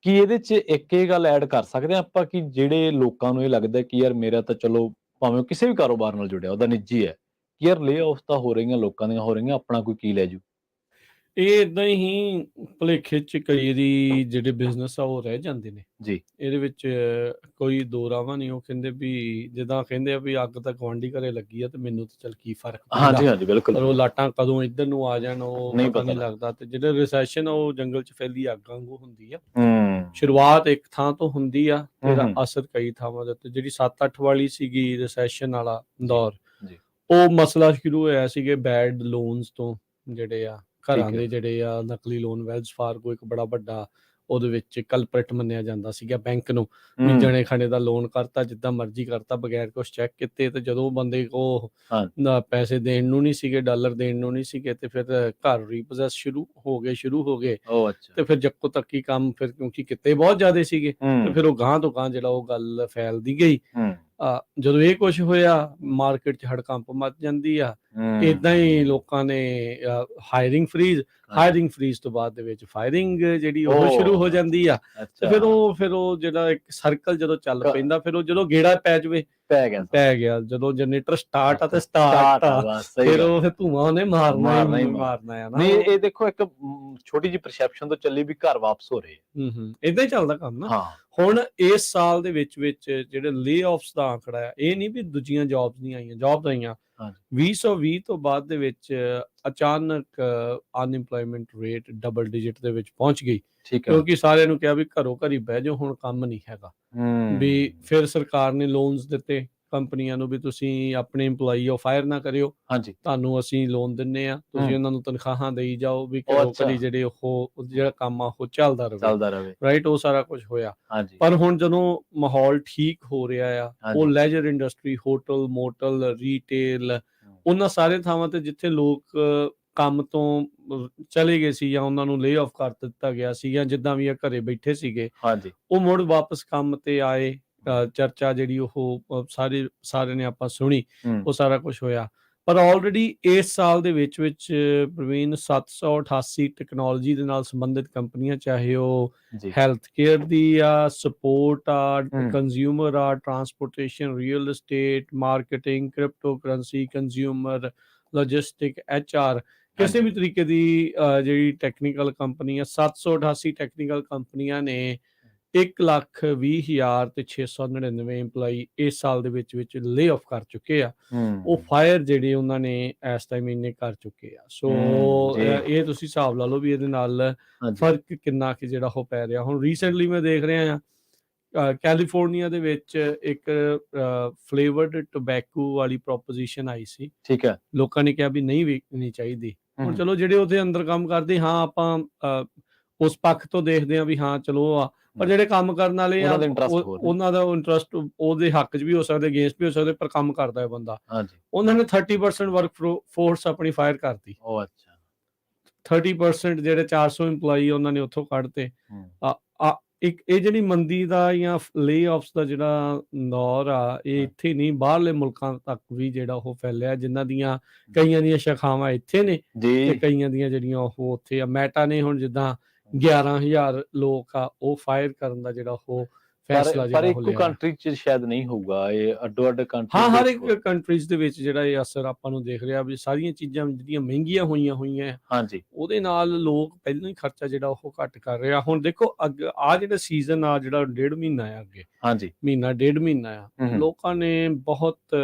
ਕੀ ਇਹਦੇ 'ਚ ਇੱਕ ਇਹ ਗੱਲ ਐਡ ਕਰ ਸਕਦੇ ਹਾਂ ਆਪਾਂ ਕਿ ਜਿਹੜੇ ਲੋਕਾਂ ਨੂੰ ਇਹ ਲੱਗਦਾ ਕਿ ਯਾਰ ਮੇਰਾ ਤਾਂ ਚਲੋ ਭਾਵੇਂ ਉਹ ਕਿਸੇ ਵੀ ਕਾਰੋਬਾਰ ਨਾਲ ਜੁੜਿਆ ਉਹਦਾ ਨਿੱਜੀ ਹੈ ਕਿ ਯਾਰ ਲੇ ਆਫ ਤਾਂ ਹੋ ਰਹੀਆਂ, ਲੋਕਾਂ ਦੀਆਂ ਹੋ ਰਹੀਆਂ, ਆਪਣਾ ਕੋਈ ਕੀ ਲੈ ਜੂ। ਇਹ ਇਦਾਂ ਹੀ ਭੁਲੇਖੇ 'ਚ ਕਈ ਦੀ ਜਿਹੜੇ ਬਿਜ਼ਨਸ ਆ ਉਹ ਰਹਿ ਜਾਂਦੇ ਨੇ। ਜੀ ਇਹਦੇ ਵਿੱਚ ਕੋਈ ਦੋ ਰਾਵਾਂ ਨਹੀਂ। ਉਹ ਕਹਿੰਦੇ ਵੀ ਜਿੱਦਾਂ ਕਹਿੰਦੇ ਆ ਵੀ ਅੱਗ ਤਾਂ ਗੁਆਂਢੀ ਘਰੇ ਲੱਗੀ ਆ ਤੇ ਮੈਨੂੰ ਤਾਂ ਚੱਲ ਕੀ ਫਰਕ ਹਾਂਜੀ ਪੈਂਦਾ, ਹਾਂਜੀ ਬਿਲਕੁਲ ਪਰ ਉਹ ਲਾਟਾਂ ਕਦੋਂ ਇੱਧਰ ਨੂੰ ਆ ਜਾਣ ਉਹ ਨਹੀਂ ਪਤਾ ਪਤਾ ਨਹੀਂ ਲੱਗਦਾ। ਲੱਗਦਾ। ਤੇ ਜਿਹੜਾ ਰਿਸੈਸ਼ਨ ਆ ਉਹ ਜੰਗਲ 'ਚ ਫੈਲੀ ਅੱਗ ਵਾਂਗੂ ਹੁੰਦੀ ਆ। ਹੂੰ ਸ਼ੁਰੂਆਤ ਇੱਕ ਥਾਂ ਤੋਂ ਹੁੰਦੀ ਆ ਤੇ ਹੂੰ ਇਹਦਾ ਹੂੰ ਅਸਰ ਕਈ ਥਾਵਾਂ ਦੇ ਉੱਤੇ। ਜਿਹੜੀ 7-8 ਵਾਲੀ ਸੀਗੀ ਰਿਸੈਸ਼ਨ ਵਾਲਾ ਜੀ ਦੌਰ, ਜੀ ਉਹ ਮਸਲਾ ਸ਼ੁਰੂ ਹੋਇਆ ਸੀਗੇ ਬੈਡ ਲੋਨਸ ਤੋਂ। ਜਿਹੜੇ ਆ ਘਰਾਂ ਠੀਕ ਹੈ। ਦੇ ਜਿਹੜੇ ਆ ਨਕਲੀ ਲੋਨ, ਵੈਲਸ ਫਾਰਗੋ ਇੱਕ ਬੜਾ ਵੱਡਾ ਉਹਦੇ ਵਿੱਚ ਕਲਪਰੇਟ ਮੰਨਿਆ ਜਾਂਦਾ ਸੀਗਾ ਬੈਂਕ ਨੂੰ, ਵੀ ਹੂੰ ਜਣੇ ਖਣੇ ਦਾ ਲੋਨ ਕਰਤਾ, ਜਿੱਦਾਂ ਮਰਜ਼ੀ ਕਰਤਾ, ਬਗੈਰ ਕੁਛ ਚੈੱਕ ਕੀਤੇ। ਤੇ ਜਦੋਂ ਬੰਦੇ ਕੋ ਹਾਂ ਪੈਸੇ ਦੇਣ ਨੂੰ ਨਹੀਂ ਸੀਗੇ, ਡਾਲਰ ਦੇਣ ਨੂੰ ਨਹੀਂ ਸੀਗੇ, ਤੇ ਫਿਰ ਘਰ ਰੀਪੋਸੈਸ ਸ਼ੁਰੂ ਹੋ ਗਏ। ਉਹ ਅੱਛਾ ਤੇ ਫਿਰ ਜੱਕੋ ਤੱਕੀ ਕੰਮ, ਫਿਰ ਕਿਉਂਕਿ ਕਿਤੇ ਬਹੁਤ ਜ਼ਿਆਦਾ ਸੀਗੇ ਤੇ ਹੂੰ ਫਿਰ ਉਹ ਗਾਂਹ ਤੋਂ ਗਾਂਹ ਜਿਹੜਾ ਉਹ ਗੱਲ ਫੈਲਦੀ ਗਈ। ਹੂੰ ਜਦੋਂ ਇਹ ਕੁਛ ਹੋਇਆ ਮਾਰਕੀਟ 'ਚ ਹੜਕੰਪ ਮੱਚ ਜਾਂਦੀ ਆ। ਹੂੰ ਇਦਾਂ ਹੀ ਲੋਕਾਂ ਨੇ ਹਾਇਰਿੰਗ ਹਾਂਜੀ ਫਰੀਜ਼ ਤੋਂ ਬਾਅਦ ਦੇ ਵਿੱਚ ਫਾਇਰਿੰਗ ਜਿਹੜੀ ਉਹ ਸ਼ੁਰੂ ਹੋ ਉਹ ਜਾਂਦੀ ਆ। ਤੇ ਅੱਛਾ ਫਿਰ ਉਹ ਜਿਹੜਾ ਇੱਕ ਸਰਕਲ ਜਦੋਂ ਚੱਲ ਕ- ਪੈਂਦਾ, ਫਿਰ ਉਹ ਜਦੋਂ ਗੇੜਾ ਪੈ ਜਾਵੇ ਪੈ ਗਿਆ ਜਦੋਂ ਜਨਰੇਟਰ ਸਟਾਰਟ ਆ ਤੇ ਸਟਾਰਟ ਸਟਾਰਟ ਆ, ਆ, ਬਸ ਸਹੀ ਫਿਰ ਗੱਲ। ਉਹ ਫਿਰ ਧੂਆਂ ਉਹਨੇ ਮਾਰਨਾ ਮਾਰਨਾ ਹੀ ਹੀ ਮਾਰਨਾ। ਮਾਰਨਾ ਆ ਨਾ। ਨਹੀਂ, ਇਹ ਦੇਖੋ ਇੱਕ ਛੋਟੀ ਜਿਹੀ ਪਰਸੈਪਸ਼ਨ ਤੋਂ ਚੱਲੀ ਵੀ ਘਰ ਵਾਪਸ ਹੋ ਰਹੇ ਇਦਾਂ ਹੀ ਚੱਲਦਾ ਕੰਮ ਨਾ। ਹਾਂ। ਹੁਣ ਇਸ ਸਾਲ ਦੇ ਵਿੱਚ ਜਿਹੜੇ ਲੇ ਆਫਸ ਦਾ ਆંકੜਾ ਆ, ਇਹ ਨਹੀਂ ਵੀ ਦੂਜੀਆਂ ਜੌਬਸ ਨਹੀਂ ਆਈਆਂ, ਜੌਬਸ ਆਈਆਂ। ਹਾਂਜੀ 2020 ਤੋਂ ਬਾਅਦ ਦੇ ਵਿੱਚ ਅਚਾਨਕ ਅਨਇੰਪਲੋਇਮੈਂਟ ਰੇਟ ਡਬਲ ਡਿਜਿਟ ਦੇ ਵਿੱਚ ਪਹੁੰਚ ਗਈ, ਠੀਕ ਹੈ। ਕਿਉਂਕਿ ਸਾਰਿਆਂ ਨੂੰ ਕਿਹਾ ਵੀ ਘਰੋਂ ਘਰੀ ਬਹਿ ਜਾਓ, ਹੁਣ ਕੰਮ ਨਹੀਂ ਹੈਗਾ। ਵੀ ਫਿਰ ਸਰਕਾਰ ਨੇ ਲੋਨਸ ਦਿੱਤੇ ਕੰਪਨੀਆਂ ਨੂੰ ਵੀ ਤੁਸੀਂ ਆਪਣੇ EMPLOYEE ਉਹ ਫਾਇਰ ਨਾ ਕਰਿਓ, ਹਾਂਜੀ ਤੁਹਾਨੂੰ ਅਸੀਂ ਲੋਨ ਦਿੰਨੇ ਆ, ਤੁਸੀਂ ਉਹਨਾਂ ਨੂੰ ਤਨਖਾਹਾਂ ਦੇਈ ਜਾਓ, ਵੀ ਉਹ ਘਰੋਂ ਅੱਛਾ ਘਰੀ ਜਿਹੜੇ ਉਹ ਜਿਹੜਾ ਕੰਮ ਆ ਉਹ ਚੱਲਦਾ ਰਹੇ। ਰਾਈਟ, ਉਹ ਸਾਰਾ ਕੁਝ ਹੋਇਆ। ਹਾਂਜੀ ਪਰ ਹੁਣ ਜਦੋਂ ਮਾਹੌਲ ਠੀਕ ਹੋ ਰਿਹਾ ਆ, ਉਹ ਹਾਂਜੀ ledger industry, hotel, motel, retail, ਉਹਨਾਂ ਸਾਰੇ ਥਾਵਾਂ ਤੇ ਜਿੱਥੇ ਲੋਕ ਕੰਮ ਤੋਂ ਚਲੇ ਗਏ ਸੀ ਜਾਂ ਉਹਨਾਂ ਨੂੰ ਲੇ ਆਫ ਕਰ ਦਿੱਤਾ ਗਿਆ ਸੀ, ਜਾਂ ਜਿੱਦਾਂ ਵੀ ਆ ਘਰੇ ਬੈਠੇ ਸੀਗੇ, ਹਾਂਜੀ ਉਹ ਮੁੜ ਵਾਪਸ ਕੰਮ ਤੇ ਆਏ। ਚਰਚਾ ਜਿਹੜੀ ਉਹ ਸਾਰੇ ਨੇ ਆਪਾਂ ਸੁਣੀ, ਉਹ ਸਾਰਾ ਕੁਝ ਹੋਇਆ। ਪਰ ਆਲਰੇਡੀ ਇਸ ਸਾਲ ਦੇ ਵਿੱਚ ਪ੍ਰਵੀਨ 788 ਟੈਕਨੋਲੋਜੀ ਦੇ ਨਾਲ ਸੰਬੰਧਿਤ ਕੰਪਨੀਆਂ, ਚਾਹੇ ਉਹ ਜੀ ਹੈਲਥ ਕੇਅਰ ਦੀ ਆ, ਸਪੋਰਟ ਆ, ਕੰਜ਼ਿਊਮਰ ਆ, transportation, real estate, marketing, crypto currency, consumer, logistic, HR, ਕਿਸੇ ਵੀ ਤਰੀਕੇ ਦੀ ਜਿਹੜੀ ਟੈਕਨੀਕਲ ਕੰਪਨੀ ਆ, 788 ਟੈਕਨੀਕਲ ਕੰਪਨੀਆਂ ਨੇ 1,20,699 EMPLOYEE ਇਸ ਸਾਲ ਦੇ ਵਿੱਚ ਲੇ ਆਫ ਕਰ ਚੁੱਕੇ ਆ। ਉਹ ਫਾਇਰ ਜਿਹੜੇ ਉਹਨਾਂ ਨੇ ਇਸ ਟਾਈਮ ਇੰਨੇ ਕਰ ਚੁੱਕੇ ਆ। ਸੋ ਇਹ ਤੁਸੀਂ ਹਿਸਾਬ ਲਾ ਲਓ ਵੀ ਇਹਦੇ ਨਾਲ ਫਰਕ ਕਿੰਨਾ ਕਿ ਜਿਹੜਾ ਉਹ ਪੈ ਰਿਹਾ। ਹੁਣ ਰੀਸੈਂਟਲੀ ਮੈਂ ਦੇਖ ਰਿਹਾ ਆ ਕੈਲੀਫੋਰਨੀਆ ਦੇ ਵਿੱਚ ਇੱਕ ਫਲੇਵਰਡ ਟੋਬੈਕੋ ਵਾਲੀ ਪ੍ਰੋਪੋਜੀਸ਼ਨ ਆਈ ਸੀ। ਠੀਕ ਹੈ। ਲੋਕਾਂ ਨੇ ਕਿਹਾ ਵੀ ਨਹੀਂ ਵੇਚਣੀ ਚਾਹੀਦੀ। ਹੁਣ ਚਲੋ ਜਿਹੜੇ ਉਹਦੇ ਅੰਦਰ ਕੰਮ ਕਰਦੇ, ਹਾਂ ਆਪਾਂ ਉਸ ਪੱਖ ਤੋਂ ਦੇਖਦੇ ਹਾਂ ਵੀ ਹਾਂ ਚਲੋ ਆ, ਪਰ ਜਿਹੜੇ ਕੰਮ ਕਰਨ ਵਾਲੇ ਆ ਉਹਨਾਂ ਦਾ ਇੰਟਰਸਟ ਉਹਦੇ ਹੱਕ 'ਚ ਵੀ ਹੋ ਸਕਦਾ, ਅਗੇਂਸਟ ਵੀ ਹੋ ਸਕਦੇ, ਪਰ ਕੰਮ ਕਰਦਾ ਹੈ ਬੰਦਾ। ਉਹਨਾਂ ਨੇ 30% ਵਰਕ ਫੋਰਸ ਆਪਣੀ ਫਾਇਰ ਕਰਤੀ। ਉਹ ਅੱਛਾ 30% ਜਿਹੜੇ 400 EMPLOYEE ਉਹਨਾਂ ਨੇ ਉੱਥੋਂ ਕੱਢਤੇ। ਇਹ ਜਿਹੜੀ ਮੰਦੀ ਦਾ ਜਾਂ ਲੇ ਆਫਸ ਦਾ ਜਿਹੜਾ ਦੌਰ ਆ, ਇਹ ਇੱਥੇ ਨਹੀਂ ਬਾਹਰਲੇ ਮੁਲਕਾਂ ਤੱਕ ਵੀ ਜਿਹੜਾ ਉਹ ਫੈਲਿਆ, ਜਿਨ੍ਹਾਂ ਦੀਆਂ ਕਈਆਂ ਦੀਆਂ ਸ਼ਾਖਾਵਾਂ ਇੱਥੇ ਨੇ ਤੇ ਕਈਆਂ ਦੀਆਂ ਜਿਹੜੀਆਂ ਉਹ ਉੱਥੇ ਆ। ਮੈਟਾ ਨੇ ਹੁਣ ਜਿੱਦਾਂ 11,000 ਲੋਕ ਆ ਉਹ ਫਾਇਰ ਕਰਨ ਦਾ ਜਿਹੜਾ ਉਹ ਫੈਸਲਾ ਪਰ ਜਿਹੜਾ ਉਹ ਇੱਕੋ ਲਿਆ। ਕੰਟਰੀ 'ਚ ਸ਼ਾਇਦ ਨਹੀਂ ਹੋਊਗਾ, ਇਹ ਅੱਡੋ-ਅੱਡ ਹਾਂ, ਕੰਟਰੀਜ਼ ਹਰ ਦੇ ਇੱਕ ਵਿੱਚ ਹੋਊ। ਕੰਟਰੀਜ਼ ਦੇ ਵਿੱਚ ਜਿਹੜਾ ਇਹ ਅਸਰ ਆਪਾਂ ਨੂੰ ਦੇਖ ਰਿਹਾ ਵੀ ਸਾਰੀਆਂ ਚੀਜ਼ਾਂ ਜਿਹੜੀਆਂ ਮਹਿੰਗੀਆਂ ਹੋਈਆਂ ਹਾਂਜੀ, ਉਹਦੇ ਨਾਲ ਲੋਕ ਪਹਿਲਾਂ ਹੀ ਖਰਚਾ ਜਿਹੜਾ ਉਹ ਘੱਟ ਕਰ ਰਹੇ ਆ। ਹੁਣ ਦੇਖੋ ਆ ਜਿਹੜਾ ਸੀਜ਼ਨ ਆ, ਜਿਹੜਾ 1.5 ਮਹੀਨਾ ਆ, ਅੱਗੇ ਹਾਂਜੀ। ਮਹੀਨਾ 1.5 ਮਹੀਨਾ ਆ, ਹੂੰ, ਹੂੰ। ਲੋਕਾਂ ਨੇ ਬਹੁਤ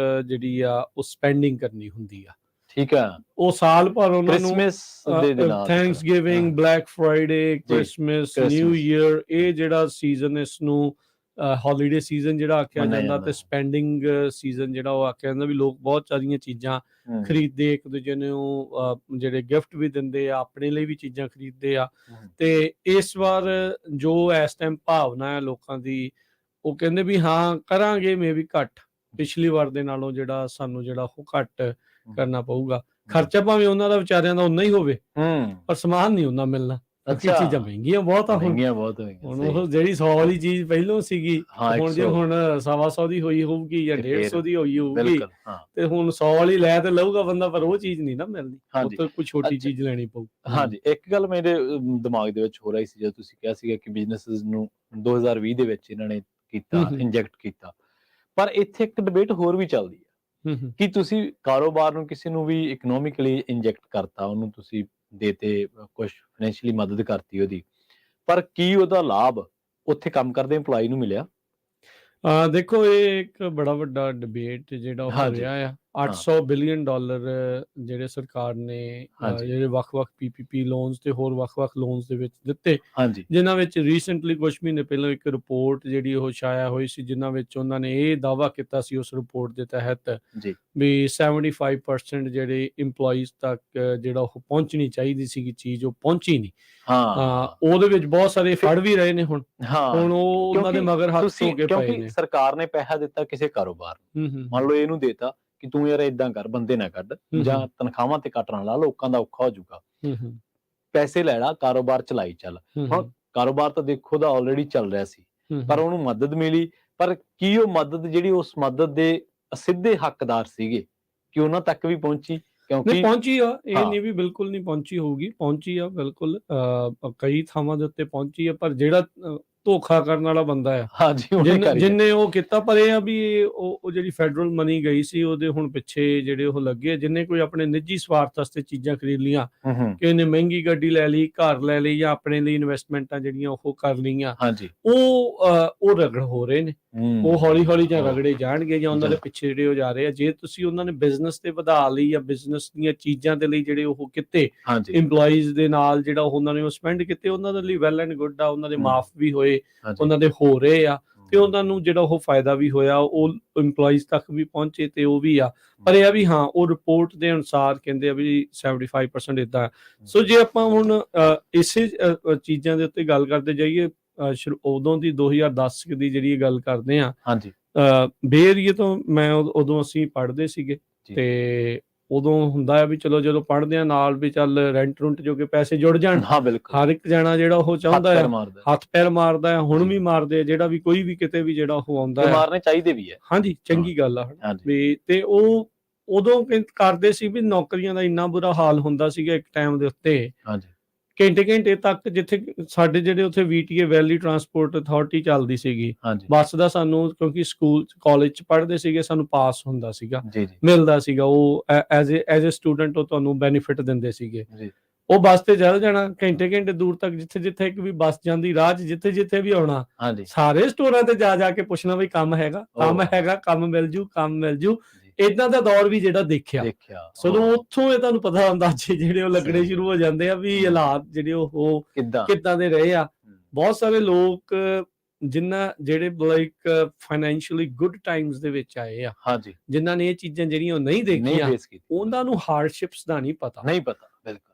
ਜਿਹੜੀ ਆ ਉਹ ਸਪੈਂਡਿੰਗ ਕਰਨੀ ਹੁੰਦੀ ਆ। ਠੀਕ ਆ। ਉਹ ਸਾਲ ਭਰ ਉਹਨਾਂ ਨੂੰ ਕ੍ਰਿਸਮਸ ਦੇ ਦਿਨਾਂ Thanksgiving, black Friday, Christmas, new Christmas. Year, ਇਹ ਜਿਹੜਾ ਸੀਜ਼ਨ ਇਸ ਨੂੰ ਹੌਲੀਡੇ ਸੀਜ਼ਨ ਜਿਹੜਾ ਆਖਿਆ ਮੰਨਿਆ ਜਾਂਦਾ, ਜਾਂਦਾ। ਤੇ ਸਪੈਂਡਿੰਗ ਸੀਜ਼ਨ ਜਿਹੜਾ ਉਹ ਆਖਿਆ ਜਾਂਦਾ, ਵੀ ਲੋਕ ਬਹੁਤ ਸਾਰੀਆਂ ਚੀਜ਼ਾਂ ਹੂੰ, ਖਰੀਦਦੇ, ਇੱਕ ਦੂਜੇ ਨੂੰ ਜਿਹੜੇ ਗਿਫਟ ਵੀ ਦਿੰਦੇ ਆ, ਆਪਣੇ ਲਈ ਵੀ ਚੀਜ਼ਾਂ ਖਰੀਦਦੇ ਆ। ਹੂੰ। ਤੇ ਇਸ ਵਾਰ ਜੋ ਇਸ ਟਾਈਮ ਭਾਵਨਾ ਹੈ ਲੋਕਾਂ ਦੀ, ਉਹ ਕਹਿੰਦੇ ਵੀ ਹਾਂ ਕਰਾਂਗੇ ਮੇ ਵੀ ਘੱਟ, ਪਿਛਲੀ ਵਾਰ ਦੇ ਨਾਲੋਂ ਜਿਹੜਾ ਸਾਨੂੰ ਜਿਹੜਾ ਉਹ ਘੱਟ ਕਰਨਾ ਪਊਗਾ। ਖਰਚਾ ਭਾਵੇਂ ਉਹਨਾਂ ਦਾ ਵਿਚਾਰਿਆਂ ਦਾ ਉਨਾ ਹੀ ਹੋਵੇ, ਪਰ ਸਮਾਨ ਨਹੀਂ ਉਹਨਾਂ ਮਿਲਣਾ, ਕਿਉਂਕਿ ਅੱਛਾ। ਚੀਜ਼ਾਂ ਮਹਿੰਗੀਆਂ ਬਹੁਤ ਆ। ਹੁਣ ਮਹਿੰਗੀਆਂ ਬਹੁਤ ਹੋਈਆਂ, ਹੁਣ ਸਹੀ। ਉਹ ਜਿਹੜੀ 100 ਵਾਲੀ ਚੀਜ਼ ਪਹਿਲੋਂ ਸੀਗੀ, ਹਾਂ, ਹੁਣ ਜੇ 100 ਹੁਣ 125 ਦੀ ਹੋਈ ਹੋਊਗੀ ਜਾਂ ਤੇ 150 ਦੀ ਹੋਈ ਹੋਊਗੀ, ਬਿਲਕੁਲ, ਹਾਂ। ਤੇ ਹੁਣ 100 ਵਾਲੀ ਲੈ ਤੇ ਲਊਗਾ ਬੰਦਾ, ਪਰ ਉਹ ਚੀਜ਼ ਨਹੀਂ ਨਾ ਮਿਲਣੀ, ਉਹ ਹਾਂਜੀ। ਤੋਂ ਕੋਈ ਛੋਟੀ ਅੱਛਾ। ਚੀਜ਼ ਲੈਣੀ ਪਊ। ਹਾਂਜੀ, ਇੱਕ ਗੱਲ ਮੇਰੇ ਦਿਮਾਗ ਦੇ ਵਿੱਚ ਹੋ ਰਹੀ ਸੀ, ਜਦੋਂ ਤੁਸੀਂ ਕਿਹਾ ਸੀਗਾ ਕਿ ਬਿਜ਼ਨੈਸਿਸ ਨੂੰ 2020 ਦੇ ਵਿੱਚ ਇਹਨਾਂ ਨੇ ਕੀਤਾ, ਇੰਜੈਕਟ ਕੀਤਾ। ਪਰ ਇੱਥੇ ਇੱਕ ਡਿਬੇਟ ਹੋਰ ਵੀ ਚੱਲਦੀ ਹੈ ਕਿ ਤੁਸੀਂ ਕਾਰੋਬਾਰ ਨੂੰ, ਕਿਸੇ ਨੂੰ ਵੀ ਇਕਨੋਮਿਕਲੀ ਇੰਜੈਕਟ ਕਰਤਾ, ਉਹਨੂੰ ਤੁਸੀਂ ਦੇਤੇ ਕੁਝ ਫਾਈਨੈਂਸ਼ੀਅਲੀ ਮਦਦ ਕਰਤੀ ਉਹਦੀ, ਪਰ ਕੀ ਉਹਦਾ ਲਾਭ ਉੱਥੇ ਕੰਮ ਕਰਦੇ EMPLOYE ਨੂੰ ਮਿਲਿਆ? ਦੇਖੋ, ਇਹ ਇੱਕ ਬੜਾ ਵੱਡਾ ਡਿਬੇਟ ਜਿਹੜਾ ਹੋ ਹਾਂਜੀ। ਰਿਹਾ ਆ। $800 ਬਿਲੀਅਨ ਜਿਹੜੇ ਸਰਕਾਰ ਨੇ ਹਾਂਜੀ। ਜਿਹੜੇ ਵੱਖ-ਵੱਖ PPP ਲੋਨਸ ਤੇ ਹੋਰ ਵੱਖ-ਵੱਖ ਲੋਨਸ ਦੇ ਵਿੱਚ ਦਿੱਤੇ, ਹਾਂਜੀ, ਜਿਨ੍ਹਾਂ ਵਿੱਚ ਰੀਸੈਂਟਲੀ ਕੁਝ ਮਹੀਨੇ ਪਹਿਲਾਂ ਇੱਕ ਰਿਪੋਰਟ ਜਿਹੜੀ ਉਹ ਛਾਇਆ ਹੋਈ ਸੀ, ਜਿਨ੍ਹਾਂ ਵਿੱਚ ਉਹਨਾਂ ਨੇ ਇਹ ਦਾਅਵਾ ਕੀਤਾ ਸੀ ਉਸ ਰਿਪੋਰਟ ਦੇ ਤਹਿਤ ਜੀ। ਵੀ 75% ਜਿਹੜੇ EMPLOYEES ਤੱਕ ਜਿਹੜਾ ਉਹ ਪਹੁੰਚਣੀ ਚਾਹੀਦੀ ਸੀਗੀ ਚੀਜ਼, ਉਹ ਪਹੁੰਚੀ ਨਹੀਂ। ਹਾਂ। ਉਹਦੇ ਵਿੱਚ ਬਹੁਤ ਸਾਰੇ ਫੜ ਵੀ ਰਹੇ ਨੇ ਹੁਣ ਹਾਂ, ਉਹ ਉਹਨਾਂ ਦੇ ਮਗਰ ਹੱਥ ਧੋ ਕੇ ਪਏ ਕਿਉਂਕਿ ਨੇ। ਸਰਕਾਰ ਨੇ ਪੈਸਾ ਦਿੱਤਾ ਕਿਸੇ ਕਾਰੋਬਾਰ ਨੂੰ, ਮੰਨ ਲਓ ਇਹਨੂੰ ਦੇਤਾ ਕਿ ਤੂੰ ਯਾਰ ਏਦਾਂ ਕਰ, ਬੰਦੇ ਨਾ ਕੱਢ ਜਾਂ ਤਨਖਾਹਾਂ ਤੇ ਕੱਟ ਨਾ ਲਾ, ਲੋਕਾਂ ਦਾ ਔਖਾ ਹੋ ਜਾਊਗਾ, ਪੈਸੇ ਲੈ ਲਾ, ਕਾਰੋਬਾਰ ਚਲਾਈ ਚੱਲ। ਹੁਣ ਕਾਰੋਬਾਰ ਤਾਂ ਦੇਖੋ ਉਹਦਾ ਆਲਰੇਡੀ ਚੱਲ ਰਿਹਾ ਸੀ, ਪਰ ਉਹਨੂੰ ਮਦਦ ਮਿਲੀ, ਪਰ ਕੀ ਉਹ ਮਦਦ ਜਿਹੜੀ ਉਸ ਮਦਦ ਦੇ ਸਿੱਧੇ ਹੱਕਦਾਰ ਸੀਗੇ, ਕਿ ਉਹਨਾਂ ਤੱਕ ਵੀ ਪਹੁੰਚੀ? ਕਿਉਂਕਿ ਪਹੁੰਚੀ ਆ, ਇਹ ਨਹੀਂ ਵੀ ਬਿਲਕੁਲ ਨਹੀਂ ਪਹੁੰਚੀ ਹੋਊਗੀ, ਪਹੁੰਚੀ ਆ ਬਿਲਕੁਲ, ਕਈ ਥਾਵਾਂ ਦੇ ਉੱਤੇ ਪਹੁੰਚੀ ਆ, ਪਰ ਜਿਹੜਾ ਧੋਖਾ ਕਰਨ ਵਾਲਾ ਬੰਦਾ ਆ, ਜਿੰਨੇ ਉਹ ਕੀਤਾ, ਪਰ ਇਹ ਆ ਵੀ ਉਹ ਜਿਹੜੀ ਫੈਡਰਲ ਮਨੀ ਗਈ ਸੀ, ਉਹਦੇ ਹੁਣ ਪਿੱਛੇ ਜਿਹੜੇ ਉਹ ਲੱਗੇ, ਜਿੰਨੇ ਕੋਈ ਆਪਣੇ ਨਿੱਜੀ ਸਵਾਰਥ ਵਾਸਤੇ ਚੀਜ਼ਾਂ ਖਰੀਦ ਲੀਆਂ, ਕਿ ਇਹਨੇ ਮਹਿੰਗੀ ਗੱਡੀ ਲੈ ਲਈ, ਘਰ ਲੈ ਲਈ, ਜਾਂ ਆਪਣੇ ਲਈ ਇਨਵੈਸਟਮੈਂਟਾਂ ਜਿਹੜੀਆਂ ਉਹ ਕਰ ਲਈਆਂ, ਉਹ ਰਗੜ ਹੋ ਰਹੇ ਨੇ। ਉਹ ਹੌਲੀ-ਹੌਲੀ ਜਾਂ ਰਗੜੇ ਜਾਣਗੇ, ਜਾਂ ਉਹਨਾਂ ਦੇ ਪਿੱਛੇ ਜਿਹੜੇ ਉਹ ਜਾ ਰਹੇ ਆ। ਜੇ ਤੁਸੀਂ ਉਹਨਾਂ ਨੇ ਬਿਜ਼ਨਸ ਤੇ ਵਧਾ ਲਈ, ਜਾਂ ਬਿਜ਼ਨਸ ਦੀਆਂ ਚੀਜ਼ਾਂ ਦੇ ਲਈ ਜਿਹੜੇ ਉਹ ਕੀਤੇ, EMPLOYEES ਦੇ ਨਾਲ ਜਿਹੜਾ ਉਹਨਾਂ ਨੇ ਉਹ ਸਪੈਂਡ ਕੀਤੇ, ਉਹਨਾਂ ਦੇ ਲਈ ਵੈਲ ਐਂਡ ਗੁੱਡ ਆ, ਉਹਨਾਂ ਦੇ ਮਾਫ ਵੀ ਹੋਏ, ਉਹਨਾਂ ਦੇ ਹੋ ਰਹੇ ਆ, ਤੇ ਉਹਨਾਂ ਨੂੰ ਜਿਹੜਾ ਉਹ ਫਾਇਦਾ ਵੀ ਹੋਇਆ, ਉਹ EMPLOYEES ਤੱਕ ਵੀ ਪਹੁੰਚੇ, ਤੇ ਉਹ ਵੀ ਆ। ਪਰ ਇਹ ਆ ਵੀ ਹਾਂ, ਉਹ ਰਿਪੋਰਟ ਦੇ ਅਨੁਸਾਰ ਕਹਿੰਦੇ ਆ ਵੀ 75% ਏਦਾਂ। ਸੋ ਜੇ ਆਪਾਂ ਹੁਣ ਇਸੇ ਚੀਜ਼ਾਂ ਦੇ ਉੱਤੇ ਗੱਲ ਕਰਦੇ ਜਾਈਏ, ਉਦੋਂ ਦੀ 2010 ਦੀ ਜਿਹੜੀ ਗੱਲ ਕਰਦੇ ਆ, ਬੇਅਰੀਏ ਤੋਂ ਮੈਂ ਉਦੋਂ ਅਸੀਂ ਪੜ੍ਹਦੇ ਸੀਗੇ, ਤੇ ਉਦੋਂ ਹੁੰਦਾ ਆ ਵੀ ਚਲੋ ਜਦੋਂ ਪੜ੍ਹਦੇ ਆ ਨਾਲ ਵੀ ਚੱਲ ਰੈਂਟ ਰੁੰਟ ਜੋ ਕਿ ਪੈਸੇ ਜੁੜ ਜਾਣ। ਹਰ ਇੱਕ ਜਾਣਾ ਜਿਹੜਾ ਉਹ ਚਾਹੁੰਦਾ ਆ, ਹੱਥ ਪੈਰ ਮਾਰਦਾ ਆ, ਹੁਣ ਵੀ ਮਾਰਦੇ ਆ, ਜਿਹੜਾ ਵੀ ਕੋਈ ਵੀ ਕਿਤੇ ਵੀ ਜਿਹੜਾ ਉਹ ਆਉਂਦਾ, ਮਾਰਨੇ ਚਾਹੀਦੇ ਵੀ ਹੈ। ਹਾਂਜੀ, ਚੰਗੀ ਗੱਲ ਆ ਵੀ। ਤੇ ਉਹ ਉਦੋਂ ਕਰਦੇ ਸੀ ਵੀ ਨੌਕਰੀਆਂ ਦਾ ਇੰਨਾ ਬੁਰਾ ਹਾਲ ਹੁੰਦਾ ਸੀਗਾ ਇੱਕ ਟਾਈਮ ਦੇ ਉੱਤੇ, ਘੰਟੇ ਤੱਕ, ਜਿੱਥੇ ਸਾਡੇ ਜਿਹੜੇ ਉੱਥੇ VTA ਵੈਲੀ ਟਰਾਂਸਪੋਰਟ ਅਥਾਰਟੀ ਚੱਲਦੀ ਸੀਗੀ, ਬੱਸ ਦਾ ਸਾਨੂੰ, ਕਿਉਂਕਿ ਸਕੂਲ ਕਾਲਜ ਚ ਪੜ੍ਹਦੇ ਸੀਗੇ, ਸਾਨੂੰ ਪਾਸ ਹੁੰਦਾ ਸੀਗਾ, ਮਿਲਦਾ ਸੀਗਾ, ਉਹ ਐਜ਼ ਏ ਸਟੂਡੈਂਟ ਉਹ ਤੁਹਾਨੂੰ ਬੈਨੀਫਿਟ ਦਿੰਦੇ ਸੀਗੇ। ਉਹ ਬੱਸ ਤੇ ਚੱਲ ਜਾਣਾ, ਘੰਟੇ ਦੂਰ ਤੱਕ, ਜਿੱਥੇ ਇੱਕ ਵੀ ਬੱਸ ਜਾਂਦੀ, ਰਾਹ ਚ ਜਿੱਥੇ ਵੀ ਆਉਣਾ, ਸਾਰੇ ਸਟੋਰਾਂ ਤੇ ਜਾ ਕੇ ਪੁੱਛਣਾ ਵੀ ਕੰਮ ਹੈਗਾ, ਕੰਮ ਮਿਲ ਜੂ। ਏਦਾਂ ਦਾ ਦੌਰ ਵੀ ਜਿਹੜਾ ਦੇਖਿਆ। ਸੋ ਉੱਥੋਂ ਇਹ ਤੁਹਾਨੂੰ ਪਤਾ ਅੰਦਾਜ਼ੇ ਜਿਹੜੇ ਉਹ ਲੱਗਣੇ ਸ਼ੁਰੂ ਹੋ ਜਾਂਦੇ ਆ ਵੀ ਹਾਲਾਤ ਜਿਹੜੇ ਉਹ ਕਿੱਦਾਂ ਦੇ ਰਹੇ ਆ। ਬਹੁਤ ਸਾਰੇ ਲੋਕ ਜਿਹੜੇ ਲਾਈਕ ਫਾਈਨੈਂਸ਼ੀਅਲੀ ਗੁੱਡ ਟਾਈਮਸ ਦੇ ਵਿੱਚ ਆਏ ਆ, ਜਿਨ੍ਹਾਂ ਨੇ ਇਹ ਚੀਜ਼ਾਂ ਜਿਹੜੀਆਂ ਉਹ ਨਹੀਂ ਦੇਖੀਆਂ, ਉਹਨਾਂ ਨੂੰ ਹਾਰਡਸ਼ਿਪਸ ਦਾ ਨਹੀਂ ਪਤਾ।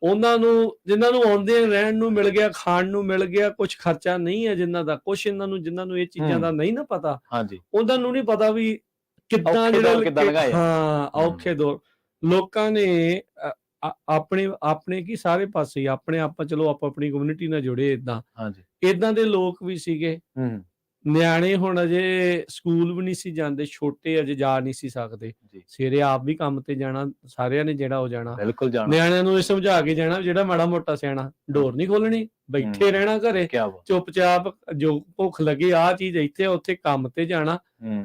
ਉਹਨਾਂ ਨੂੰ, ਜਿਨ੍ਹਾਂ ਨੂੰ ਆਉਂਦੇ ਰਹਿਣ ਨੂੰ ਮਿਲ ਗਿਆ, ਖਾਣ ਨੂੰ ਮਿਲ ਗਿਆ, ਕੁਝ ਖਰਚਾ ਨਹੀਂ ਹੈ ਜਿਨ੍ਹਾਂ ਦਾ, ਕੁਝ ਜਿਨ੍ਹਾਂ ਨੂੰ ਇਹ ਚੀਜ਼ਾਂ ਦਾ ਨਹੀਂ ਨਾ ਪਤਾ, ਉਹਨਾਂ ਨੂੰ ਨਹੀਂ ਪਤਾ ਵੀ ਕਿੱਦਾਂ ਔਖੇ ਦੌਰ ਲੋਕਾਂ ਨੇ ਆਪਣੇ ਕੀ ਸਾਰੇ ਪਾਸੇ ਆਪਣੇ ਆਪਾਂ, ਚਲੋ ਆਪਾਂ ਆਪਣੀ ਕਮਿਊਨਿਟੀ ਨਾਲ ਜੁੜੇ, ਏਦਾਂ ਦੇ ਲੋਕ ਵੀ ਸੀਗੇ। ਨਿਆਣੇ ਹੁਣ ਅਜੇ ਸਕੂਲ ਵੀ ਨਹੀਂ ਸੀ ਜਾਂਦੇ, ਛੋਟੇ ਅਜੇ ਜਾ ਨਹੀਂ ਸੀ ਸਕਦੇ, ਸਵੇਰੇ ਆਪ ਵੀ ਕੰਮ ਤੇ ਜਾਣਾ, ਸਾਰਿਆਂ ਨੇ ਜਿਹੜਾ ਉਹ ਜਾਣਾ, ਨਿਆਣਿਆਂ ਨੂੰ ਇਹ ਸਮਝਾ ਕੇ ਜਾਣਾ ਜਿਹੜਾ ਮਾੜਾ ਮੋਟਾ ਸਿਆਣਾ, ਡੋਰ ਨਹੀਂ ਖੋਲਣੀ, ਬੈਠੇ ਰਹਿਣਾ ਘਰੇ ਕਿਆ ਬਾਤ। ਚੁੱਪਚਾਪ, ਜੋ ਭੁੱਖ ਲੱਗੀ ਆਹ ਚੀਜ਼ ਇੱਥੇ ਉੱਥੇ ਕੰਮ ਤੇ ਜਾਣਾ,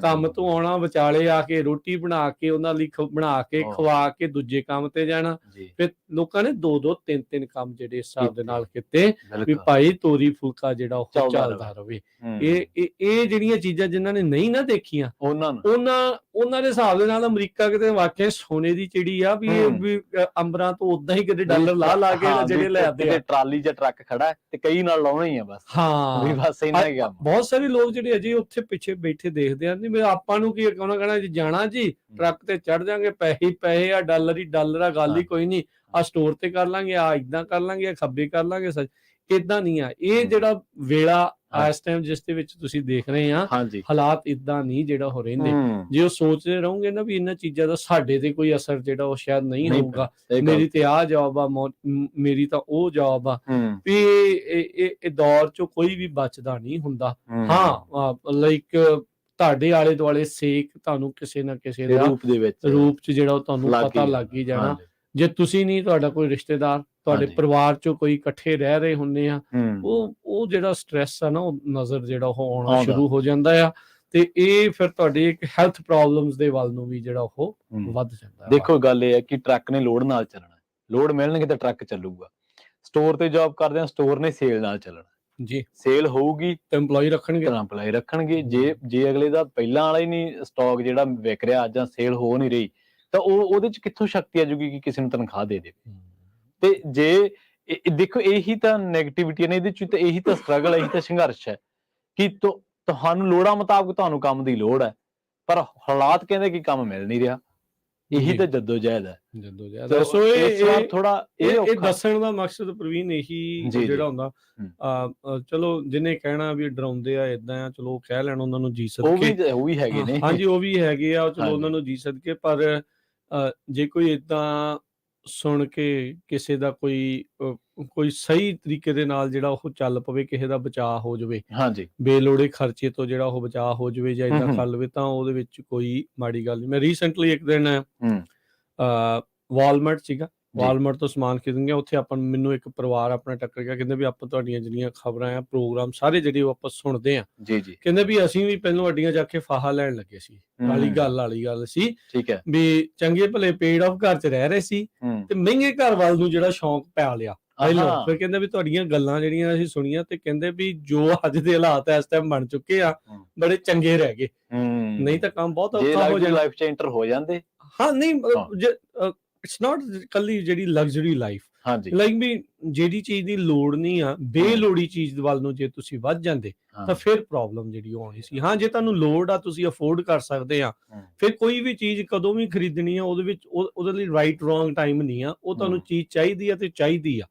ਕੰਮ ਤੋਂ ਆਉਣਾ, ਵਿਚਾਲੇ ਆ ਕੇ ਰੋਟੀ ਬਣਾ ਕੇ ਉਹਨਾਂ ਲਈ ਬਣਾ ਕੇ ਖਵਾ ਕੇ ਦੂਜੇ ਕੰਮ ਤੇ ਜਾਣਾ। ਫਿਰ ਲੋਕਾਂ ਨੇ 2-2 3-3 ਕੰਮ ਜਿਹੜੇ ਹਿਸਾਬ ਦੇ ਨਾਲ ਕੀਤੇ ਵੀ ਭਾਈ ਤੋਰੀ ਫੁਲਕਾ ਜਿਹੜਾ ਉਹ ਚੱਲਦਾ ਰਵੇ। ਇਹ ਜਿਹੜੀਆਂ ਚੀਜ਼ਾਂ ਜਿਨ੍ਹਾਂ ਨੇ ਨਹੀਂ ਨਾ ਦੇਖੀਆਂ ਉਹਨਾਂ ਦੇ ਹਿਸਾਬ ਦੇ ਨਾਲ ਅਮਰੀਕਾ ਕਿਤੇ ਵਾਕਿਆ ਸੋਨੇ ਦੀ ਚਿੜੀ ਆ ਵੀ ਅੰਬਰਾਂ ਤੋਂ ਉਦਾਂ ਹੀ ਕਿਤੇ ਡਾਲਰ ਲਾ ਕੇ ਜਿਹੜੇ ਲੈ ਆਦੇ ਆ। ਟਰਾਲੀ ਜਾਂ ਟਰੱਕ ਖੜਾ ਤੇ ਕਈ ਨਾਲ ਲਾਉਣਾ ਹੀ ਆ ਬਸ। ਹਾਂ ਬਸ ਇੰਨਾ ਹੀ ਕੰਮ। ਬਹੁਤ ਸਾਰੇ ਲੋਕ ਜਿਹੜੇ ਅਜੇ ਉੱਥੇ ਪਿੱਛੇ ਬੈਠੇ ਦੇਖਦੇ ਆ ਵੀ ਆਪਾਂ ਨੂੰ ਕੀ ਉਹਨਾਂ ਕਹਿਣਾ ਜੀ ਜਾਣਾ ਜੀ ਟਰੱਕ ਤੇ ਚੜ ਜਾਾਂਗੇ, ਪੈਸੇ ਆ, ਡਾਲਰ ਹੀ ਡਾਲਰ ਆ, ਗੱਲ ਹੀ ਕੋਈ ਨਹੀਂ, ਆ ਸਟੋਰ ਤੇ ਕਰ ਲਾਂਗੇ, ਆ ਇਦਾਂ ਕਰ ਲਾਂਗੇ, ਆ ਖੱਬੇ ਕਰ ਲਾਂਗੇ। ਇਦਾਂ ਨਹੀਂ ਆ। ਇਹ ਜਿਹੜਾ ਵੇਲਾ ਇਸ ਟਾਈਮ ਜਿਸ ਦੇ ਵਿੱਚ ਤੁਸੀਂ ਦੇਖ ਰਹੇ ਆ ਹਾਲਾਤ ਇਦਾਂ ਨਹੀਂ ਜਿਹੜਾ ਹੋ ਰਹਿੰਦੇ। ਜੇ ਉਹ ਸੋਚਦੇ ਰਹੋਗੇ ਨਾ ਵੀ ਇਹਨਾਂ ਚੀਜ਼ਾਂ ਦਾ ਸਾਡੇ ਤੇ ਕੋਈ ਅਸਰ ਜਿਹੜਾ ਉਹ ਸ਼ਾਇਦ ਨਹੀਂ ਹੋਊਗਾ, ਮੇਰੀ ਤੇ ਆਹ ਜੌਬ ਆ, ਮੇਰੀ ਤਾਂ ਉਹ ਜੌਬ ਆ, ਵੀ ਇਹ ਦੌਰ ਚੋਂ ਕੋਈ ਵੀ ਬਚਦਾ ਨਹੀਂ ਹੁੰਦਾ। ਹਾਂ ਲਾਈਕ ਤੁਹਾਡੇ ਆਲੇ ਦੁਆਲੇ ਸੇਕ ਤੁਹਾਨੂੰ ਕਿਸੇ ਨਾ ਕਿਸੇ ਦਾ ਰੂਪ ਚ ਜਿਹੜਾ ਉਹ ਤੁਹਾਨੂੰ ਪਤਾ ਲੱਗ ਹੀ ਜਾਣਾ। ਜੇ ਤੁਸੀਂ ਨਹੀਂ, ਤੁਹਾਡਾ ਕੋਈ ਰਿਸ਼ਤੇਦਾਰ, ਤੁਹਾਡੇ ਪਰਿਵਾਰ ਚੋਂ ਕੋਈ ਇਕੱਠੇ ਰਹਿ ਰਹੇ ਹੁੰਦੇ ਆ, ਉਹ ਜਿਹੜਾ ਸਟ੍ਰੈਸ ਆ ਨਾ ਉਹ ਨਜ਼ਰ ਜਿਹੜਾ ਉਹ ਆਉਣਾ ਸ਼ੁਰੂ ਹੋ ਜਾਂਦਾ ਆ ਤੇ ਇਹ ਫਿਰ ਤੁਹਾਡੇ ਇੱਕ ਹੈਲਥ ਪ੍ਰੋਬਲਮਸ ਦੇ ਵੱਲ ਨੂੰ ਵੀ ਜਿਹੜਾ ਉਹ ਵੱਧ ਜਾਂਦਾ। ਦੇਖੋ ਗੱਲ ਇਹ ਹੈ ਕਿ ਟਰੱਕ ਨੇ ਲੋਡ ਨਾਲ ਚੱਲਣਾ, ਲੋਡ ਮਿਲਣਗੇ ਤਾਂ ਟਰੱਕ ਚੱਲੂਗਾ। ਸਟੋਰ ਤੇ ਜੌਬ ਕਰਦੇ ਆ, ਸਟੋਰ ਨੇ ਸੇਲ ਨਾਲ ਚੱਲਣਾ ਜੀ। ਸੇਲ ਹੋਊਗੀ ਤਾਂ EMPLOYEE ਰੱਖਣਗੇ। ਜੇ ਅਗਲੇ ਦਾ ਪਹਿਲਾਂ ਵਾਲਾ ਹੀ ਨਹੀਂ ਸਟਾਕ ਜਿਹੜਾ ਵਿਕ ਰਿਹਾ ਜਾਂ ਸੇਲ ਹੋ ਨਹੀਂ ਰਹੀ ਤਾਂ ਉਹਦੇ ਚ ਕਿੱਥੋਂ ਸ਼ਕਤੀ ਆ ਜੂਗੀ ਕਿ ਕਿਸੇ ਨੂੰ ਤਨਖਾਹ ਦੇ ਦੇਵੇ। ਤੇ ਜੇ ਦੇਖੋ ਇਹੀ ਤਾਂ ਨੈਗੇਟਿਵਿਟੀ ਨੇ ਇਹਦੇ ਚ, ਤੇ ਇਹੀ ਤਾਂ ਸਟਰਗਲ, ਇਹੀ ਤਾਂ ਸੰਘਰਸ਼ ਹੈ ਕਿ ਤੁਹਾਨੂੰ ਲੋੜਾਂ ਮੁਤਾਬਕ ਤੁਹਾਨੂੰ ਕੰਮ ਦੀ ਲੋੜ ਹੈ, ਪਰ ਹਾਲਾਤ ਕਹਿੰਦੇ ਕਿ ਕੰਮ ਮਿਲ ਨਹੀਂ ਰਿਹਾ। ਇਹੀ ਤਾਂ ਜਦੋਜਹਿਦ ਹੈ। ਸੋ ਇਹ ਥੋੜਾ ਇਹ ਦੱਸਣ ਦਾ ਮਕਸਦ ਪ੍ਰਵੀਨ ਇਹੀ ਜਿਹੜਾ ਹੁੰਦਾ, ਚਲੋ ਜਿਹਨੇ ਕਹਿਣਾ ਵੀ ਡਰਾਉਂਦੇ ਆ ਏਦਾਂ ਆ, ਚਲੋ ਕਹਿ ਲੈਣ ਉਹਨਾਂ ਨੂੰ ਜੀ ਸਦਕੇ, ਉਹ ਵੀ ਹੈਗੇ ਨੇ। ਹਾਂਜੀ ਉਹ ਵੀ ਹੈਗੇ ਆ, ਚਲੋ ਉਹਨਾਂ ਨੂੰ ਜੀ ਸਦਕੇ। ਪਰ ਜੇ ਕੋਈ ਏਦਾਂ ਸੁਣ ਕੇ ਕਿਸੇ ਦਾ ਕੋਈ ਸਹੀ ਤਰੀਕੇ ਦੇ ਨਾਲ ਜਿਹੜਾ ਉਹ ਚੱਲ ਪਵੇ, ਕਿਸੇ ਦਾ ਬਚਾਅ ਹੋ ਜਾਵੇ, ਬੇਲੋੜੇ ਖਰਚੇ ਤੋਂ ਜਿਹੜਾ ਉਹ ਬਚਾਅ ਹੋ ਜਾਵੇ ਜਾਂ ਏਦਾਂ ਕਰ ਲਵੇ, ਤਾਂ ਉਹਦੇ ਵਿੱਚ ਕੋਈ ਮਾੜੀ ਗੱਲ ਨਹੀਂ। ਮੈਂ ਰੀਸੈਂਟਲੀ ਇੱਕ ਦਿਨ ਵਾਲਮਾਰਟ ਸੀਗਾ, ਵਾਲਮਾਰਟ ਤੋਂ ਸਮਾਨ ਖਰੀਦਣ ਗਿਆ। ਉੱਥੇ ਮੈਨੂੰ ਇੱਕ ਪਰਿਵਾਰ ਆਪਣਾ ਟੱਕਰ ਗਿਆ, ਕਹਿੰਦੇ ਵੀ ਆਪਾਂ ਤੁਹਾਡੀਆਂ ਜਿਹੜੀਆਂ ਖਬਰਾਂ ਆ, ਪ੍ਰੋਗਰਾਮ ਸਾਰੇ ਜਿਹੜੇ ਉਹ ਆਪਾਂ ਸੁਣਦੇ ਆ, ਕਹਿੰਦੇ ਵੀ ਅਸੀਂ ਵੀ ਪਹਿਲਾਂ ਅੱਡੀਆਂ ਜਾ ਕੇ ਫਾਹਾ ਲੈਣ ਲੱਗੇ ਸੀ। ਵਾਲੀ ਗੱਲ ਸੀ ਵੀ ਚੰਗੇ ਭਲੇ ਪੇਡ ਆਫ ਘਰ ਚ ਰਹਿ ਰਹੇ ਸੀ ਤੇ ਮਹਿੰਗੇ ਘਰ ਵੱਲ ਨੂੰ ਜਿਹੜਾ ਸ਼ੌਂਕ ਪੈ ਲਿਆ। ਫਿਰ ਕਹਿੰਦੇ ਵੀ ਤੁਹਾਡੀਆਂ ਗੱਲਾਂ ਜਿਹੜੀਆਂ ਅਸੀਂ ਸੁਣੀਆਂ ਤੇ ਕਹਿੰਦੇ ਵੀ ਜੋ ਅੱਜ ਦੇ ਹਾਲਾਤ ਇਸ ਟਾਈਮ ਬਣ ਚੁੱਕੇ ਆ ਬੜੇ ਚੰਗੇ ਰਹਿ ਗਏ, ਨਹੀਂ ਤਾਂ ਕੰਮ ਬਹੁਤ ਔਖਾ ਹੋ ਜਾਣਾ। ਲਾਈਫ ਚ ਐਂਟਰ ਹੋ ਜਾਂਦੇ। ਹਾਂ ਨਹੀਂ, ਇਟਸ ਨਾਟ ਕੱਲੀ ਜਿਹੜੀ ਲਗਜ਼ਰੀ ਲਾਈਫ, ਲਾਈਕ ਵੀ ਜਿਹੜੀ ਚੀਜ਼ ਦੀ ਲੋੜ ਨਹੀਂ ਆ, ਬੇਲੋੜੀ ਚੀਜ਼ ਵੱਲ ਨੂੰ ਜੇ ਤੁਸੀਂ ਵੱਧ ਜਾਂਦੇ ਤਾਂ ਫਿਰ ਪ੍ਰੋਬਲਮ ਜਿਹੜੀ ਆਉਣੀ ਸੀ। ਹਾਂ ਜੇ ਤੁਹਾਨੂੰ ਲੋੜ ਆ, ਤੁਸੀਂ ਅਫੋਰਡ ਕਰ ਸਕਦੇ ਆ, ਫਿਰ ਕੋਈ ਵੀ ਚੀਜ਼ ਕਦੋਂ ਵੀ ਖਰੀਦਣੀ ਆ, ਉਹਦੇ ਵਿੱਚ ਉਹਦੇ ਲਈ ਰਾਈਟ ਰੋਂਗ ਟਾਈਮ ਨਹੀਂ ਆ। ਉਹ ਤੁਹਾਨੂੰ ਚੀਜ਼ ਚਾਹੀਦੀ ਆ ਤੇ ਚਾਹੀਦੀ ਆ,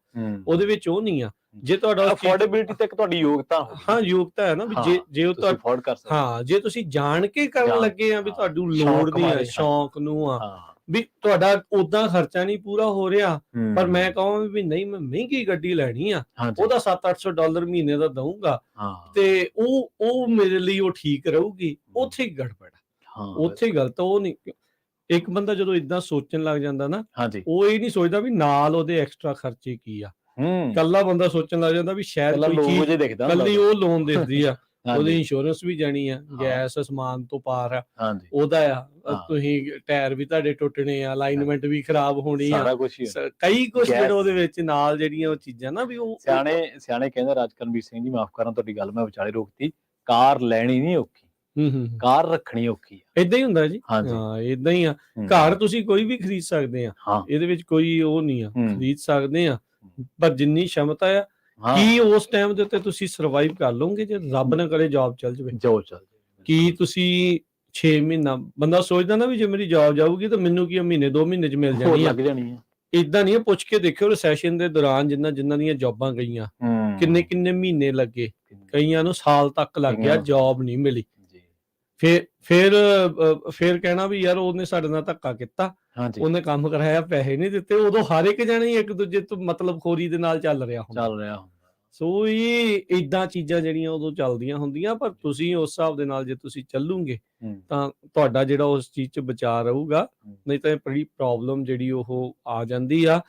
ਉਹਦੇ ਵਿੱਚ ਉਹ ਨਹੀਂ ਆ। ਜੇ ਤੁਹਾਡਾ ਅਫੋਰਡੇਬਿਲਿਟੀ ਤੱਕ ਤੁਹਾਡੀ ਯੋਗਤਾ, ਹਾਂ ਯੋਗਤਾ ਹੈ ਨਾ, ਵੀ ਜੇ ਉਹ ਤੁਸੀਂ ਅਫੋਰਡ ਕਰ ਸਕਦੇ, ਹਾਂ ਜੇ ਤੁਸੀਂ ਜਾਣ ਕੇ ਕਰਨ ਲੱਗੇ ਆ ਵੀ ਤੁਹਾਨੂੰ ਲੋੜ ਨਹੀਂ ਆ, ਸ਼ੌਂਕ ਨੂੰ ਆ, ਵੀ ਤੁਹਾਡਾ ਉਦਾਂ ਖਰਚਾ ਨਹੀਂ ਪੂਰਾ ਹੋ ਰਿਹਾ, ਪਰ ਮੈਂ ਕਹਾਂ ਵੀ ਨਹੀਂ ਮੈਂ ਮਹਿੰਗੀ ਗੱਡੀ ਲੈਣੀ ਆ, ਉਹਦਾ $700-800 ਮਹੀਨੇ ਦਾ ਦਊਂਗਾ ਤੇ ਉਹ ਮੇਰੇ ਲਈ ਉਹ ਠੀਕ ਰਹੂਗੀ, ਉੱਥੇ ਹੀ ਗੜਬੜ, ਉੱਥੇ ਗਲਤ। ਉਹ ਨਹੀਂ, ਇੱਕ ਬੰਦਾ ਜਦੋਂ ਇਦਾਂ ਸੋਚਣ ਲੱਗ ਜਾਂਦਾ ਨਾ, ਉਹ ਇਹ ਨਹੀਂ ਸੋਚਦਾ ਵੀ ਨਾਲ ਉਹਦੇ ਐਕਸਟਰਾ ਖਰਚੇ ਕੀ ਆ। ਕੱਲਾ ਬੰਦਾ ਸੋਚਣ ਲੱਗ ਜਾਂਦਾ ਵੀ ਸ਼ਾਇਦ ਕੋਈ ਚੀਜ਼ ਕੱਲੀ ਉਹ ਲੋਨ ਦਿੰਦੀ ਆ, ਉਹਦੀ ਇੰਸ਼ੋਰੈਂਸ ਵੀ ਜਾਣੀ ਆ, ਗੈਸ ਸਮਾਨ ਤੋਂ ਪਾਰ ਆ, ਉਹਦਾ ਆ, ਤੁਸੀਂ ਟਾਇਰ ਵੀ ਤੁਹਾਡੇ ਟੁੱਟਣੇ ਆ, ਅਲਾਈਨਮੈਂਟ ਵੀ ਖਰਾਬ ਹੋਣੀ ਆ, ਕਈ ਕੁਛ ਜਿਹੜੇ ਉਹਦੇ ਵਿੱਚ ਨਾਲ ਜਿਹੜੀਆਂ ਉਹ ਚੀਜ਼ਾਂ ਨਾ, ਵੀ ਉਹ ਸਿਆਣੇ ਕਹਿੰਦੇ, ਰਾਜਕਰਮਵੀਰ ਸਿੰਘ ਜੀ ਮਾਫ ਕਰਾਂ ਤੁਹਾਡੀ ਗੱਲ ਮੈਂ ਵਿਚਾਲੇ ਰੋਕਤੀ, ਕਾਰ ਲੈਣੀ ਨਹੀਂ ਔਖੀ, ਕਾਰ ਰੱਖਣੀ ਔਖੀ ਆ। ਏਦਾਂ ਹੀ ਹੁੰਦਾ ਜੀ, ਹਾਂ ਏਦਾਂ ਹੀ ਆ। ਘਰ ਤੁਸੀਂ ਕੋਈ ਵੀ ਖਰੀਦ ਸਕਦੇ ਆ, ਇਹਦੇ ਵਿੱਚ ਕੋਈ ਉਹ ਨਹੀਂ ਆ, ਖਰੀਦ ਸਕਦੇ ਆ, ਪਰ ਜਿੰਨੀ ਸ਼ਮਤਾ ਆ, ਕੀ ਉਸ ਟਾਈਮ ਦੇ ਉੱਤੇ ਤੁਸੀਂ ਸਰਵਾਈਵ ਕਰ ਲਓਗੇ ਜੇ ਰੱਬ ਨਾ ਕਰੇ ਜੌਬ ਚੱਲ ਜਾਵੇ? ਕੀ ਤੁਸੀਂ 6 ਮਹੀਨਾ ਬੰਦਾ ਸੋਚਦਾ ਨਾ ਵੀ ਜੇ ਮੇਰੀ ਜੌਬ ਜਾਊਗੀ ਤਾਂ ਮੈਨੂੰ ਕੀ ਮਹੀਨੇ 2 ਮਹੀਨੇ ਚ ਮਿਲ ਜਾਣੀ ਆ, ਏਦਾਂ ਨਹੀਂ। ਪੁੱਛ ਕੇ ਦੇਖਿਓ ਰੈਸੈਸ਼ਨ ਦੇ ਦੌਰਾਨ ਜਿਨ੍ਹਾਂ ਦੀਆਂ ਜੌਬਾਂ ਗਈਆਂ, ਕਿੰਨੇ ਮਹੀਨੇ ਲੱਗੇ, ਕਈਆਂ ਨੂੰ ਸਾਲ ਤੱਕ ਲੱਗ ਗਿਆ, ਜੌਬ ਨਹੀਂ ਮਿਲੀ। ਫਿਰ ਕਹਿਣਾ ਵੀ ਯਾਰ ਉਹਨੇ ਸਾਡੇ ਨਾਲ ਧੱਕਾ ਕੀਤਾ, ਉਹਨੇ ਕੰਮ ਕਰਾਇਆ, ਪੈਸੇ ਨਹੀਂ ਦਿੱਤੇ। ਉਦੋਂ ਹਰ ਇੱਕ ਜਣੇ ਇੱਕ ਦੂਜੇ ਤੋਂ ਮਤਲਬ ਖੋਰੀ ਦੇ ਨਾਲ ਚੱਲ ਰਿਹਾ ਹੁੰਦਾ। ਸੋ ਇਹ ਏਦਾਂ ਚੀਜ਼ਾਂ ਜਿਹੜੀਆਂ ਉਦੋਂ ਚੱਲਦੀਆਂ ਹੁੰਦੀਆਂ, ਪਰ ਤੁਸੀਂ ਉਸ ਹਿਸਾਬ ਦੇ ਨਾਲ ਜੇ ਤੁਸੀਂ ਚੱਲੂਗੇ ਤਾਂ ਤੁਹਾਡਾ ਜਿਹੜਾ ਉਸ ਚੀਜ਼ 'ਚ ਬਚਾਅ ਰਹੂਗਾ, ਨਹੀਂ ਤਾਂ ਬੜੀ ਪ੍ਰੋਬਲਮ ਜਿਹੜੀ ਉਹ ਆ ਜਾਂਦੀ ਆ।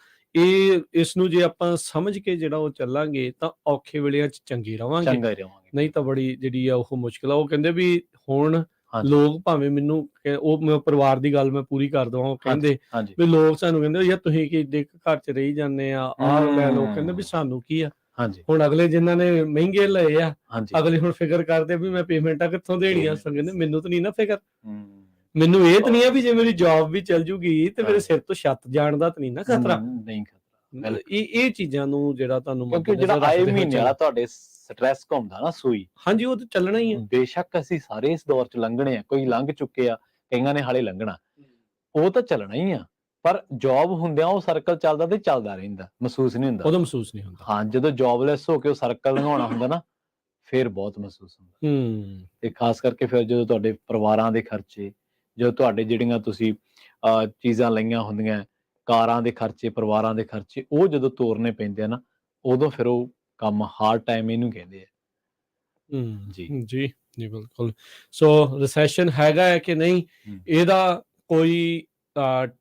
ਇਸ ਨੂੰ ਜੇ ਆਪਾਂ ਸਮਝ ਕੇ ਜਿਹੜਾ ਉਹ ਚੱਲਾਂਗੇ ਤਾਂ ਔਖੇ ਵੇਲਿਆਂ 'ਚ ਚੰਗੇ ਰਵਾਂਗੇ, ਚੰਗਾ ਹੀ ਰਵਾਂਗੇ। ਨਹੀਂ ਤਾਂ ਬੜੀ ਜਿਹੜੀ ਆ ਉਹ ਮੁਸ਼ਕਿਲ ਆ। ਉਹ ਕਹਿੰਦੇ ਵੀ ਹੁਣ ਹਾਂਜੀ ਲੋਕ ਭਾਵੇਂ ਮੈਨੂੰ ਉਹ ਮੈਂ ਪਰਿਵਾਰ ਦੀ ਗੱਲ ਮੈਂ ਪੂਰੀ ਕਰ ਦਵਾਂ, ਉਹ ਕਹਿੰਦੇ ਹਾਂਜੀ ਵੀ ਲੋਕ ਸਾਨੂੰ ਕਹਿੰਦੇ ਯਾਰ ਤੁਸੀਂ ਕੀ ਏਡੇ ਕੁ ਘਰ 'ਚ ਰਹੀ ਜਾਂਦੇ ਆ, ਆਹ ਲੈ ਲਓ, ਕਹਿੰਦੇ ਵੀ ਸਾਨੂੰ ਕੀ ਆ। ਹਾਂਜੀ ਹੁਣ ਅਗਲੇ ਜਿਨ੍ਹਾਂ ਨੇ ਮਹਿੰਗੇ ਲਏ ਆ, ਹਾਂਜੀ ਅਗਲੇ ਹੁਣ ਫਿਕਰ ਕਰਦੇ ਵੀ ਮੈਂ ਪੇਮੈਂਟਾਂ ਕਿੱਥੋਂ ਦੇਣੀਆਂ। ਸੋ ਕਹਿੰਦੇ ਮੈਨੂੰ ਤਾਂ ਨਹੀਂ ਨਾ ਫਿਕਰ, ਹੂੰ ਮੈਨੂੰ ਇਹ ਤਾਂ ਨਹੀਂ ਆ ਵੀ ਜੇ ਮੇਰੀ ਜੌਬ ਵੀ ਚੱਲ ਜੂਗੀ ਤੇ ਮੇਰੇ ਹਾਂ। ਸਿਰ ਤੋਂ ਛੱਤ ਜਾਣ ਦਾ ਤਾਂ ਨਹੀਂ ਨਾ ਖਤਰਾ। ਨਹੀਂ ਖਤਰਾ, ਇਹ ਚੀਜ਼ਾਂ ਨੂੰ ਜਿਹੜਾ ਤੁਹਾਨੂੰ ਕਿਉਂਕਿ ਮੱਦੇਨਜ਼ਰ ਜਿਹੜਾ ਆਏ ਰੱਖਦੇ ਹੋਏ ਮਹੀਨੇ ਵਾਲਾ ਚੱਲਣਾ। ਤੁਹਾਡੇ ਸਟ੍ਰੈਸ ਘੁੰਮਦਾ ਨਾ ਸੂਈ, ਹਾਂਜੀ ਉਹ ਤਾਂ ਚੱਲਣਾ ਹੀ ਆ। ਬੇਸ਼ੱਕ ਅਸੀਂ ਸਾਰੇ ਇਸ ਦੌਰ 'ਚ ਲੰਘਣੇ ਆ, ਕੋਈ ਲੰਘ ਚੁੱਕੇ ਆ, ਕਈਆਂ ਨੇ ਹਾਲੇ ਲੰਘਣਾ, ਉਹ ਤਾਂ ਚੱਲਣਾ ਹੀ ਆ। ਪਰ ਜੌਬ ਹੁੰਦਿਆਂ ਉਹ ਸਰਕਲ ਚੱਲਦਾ ਤੇ ਚੱਲਦਾ ਰਹਿੰਦਾ, ਮਹਿਸੂਸ ਨਹੀਂ ਹੁੰਦਾ। ਉਹਦਾ ਮਹਿਸੂਸ ਨਹੀਂ ਹੁੰਦਾ। ਹਾਂ, ਜਦੋਂ ਜੌਬਲੈਸ ਹੋ ਕੇ ਉਹ ਸਰਕਲ ਲੰਘਾਉਣਾ ਹੁੰਦਾ ਨਾ, ਫਿਰ ਬਹੁਤ ਮਹਿਸੂਸ ਹੁੰਦਾ। ਤੇ ਖਾਸ ਕਰਕੇ ਫਿਰ ਜਦੋਂ ਤੁਹਾਡੇ ਪਰਿਵਾਰਾਂ ਦੇ ਖਰਚੇ, ਜਦੋਂ ਤੁਹਾਡੇ ਜਿਹੜੀਆਂ ਤੁਸੀਂ ਚੀਜ਼ਾਂ ਲਈਆਂ ਹੁੰਦੀਆਂ, ਕਾਰਾਂ ਦੇ ਖਰਚੇ, ਪਰਿਵਾਰਾਂ ਦੇ ਖਰਚੇ, ਉਹ ਜਦੋਂ ਤੋਰਨੇ ਪੈਂਦੇ ਆ ਨਾ, ਉਦੋਂ ਫਿਰ ਉਹ ਕੰਮ ਹਾਰਡ ਟਾਈਮ ਇਹਨੂੰ ਕਹਿੰਦੇ ਆ। ਜੀ ਜੀ ਜੀ ਬਿਲਕੁਲ। ਸੋ ਰਿਸੈਸ਼ਨ ਹੈਗਾ ਹੈ ਕਿ ਨਹੀਂ, ਇਹਦਾ ਕੋਈ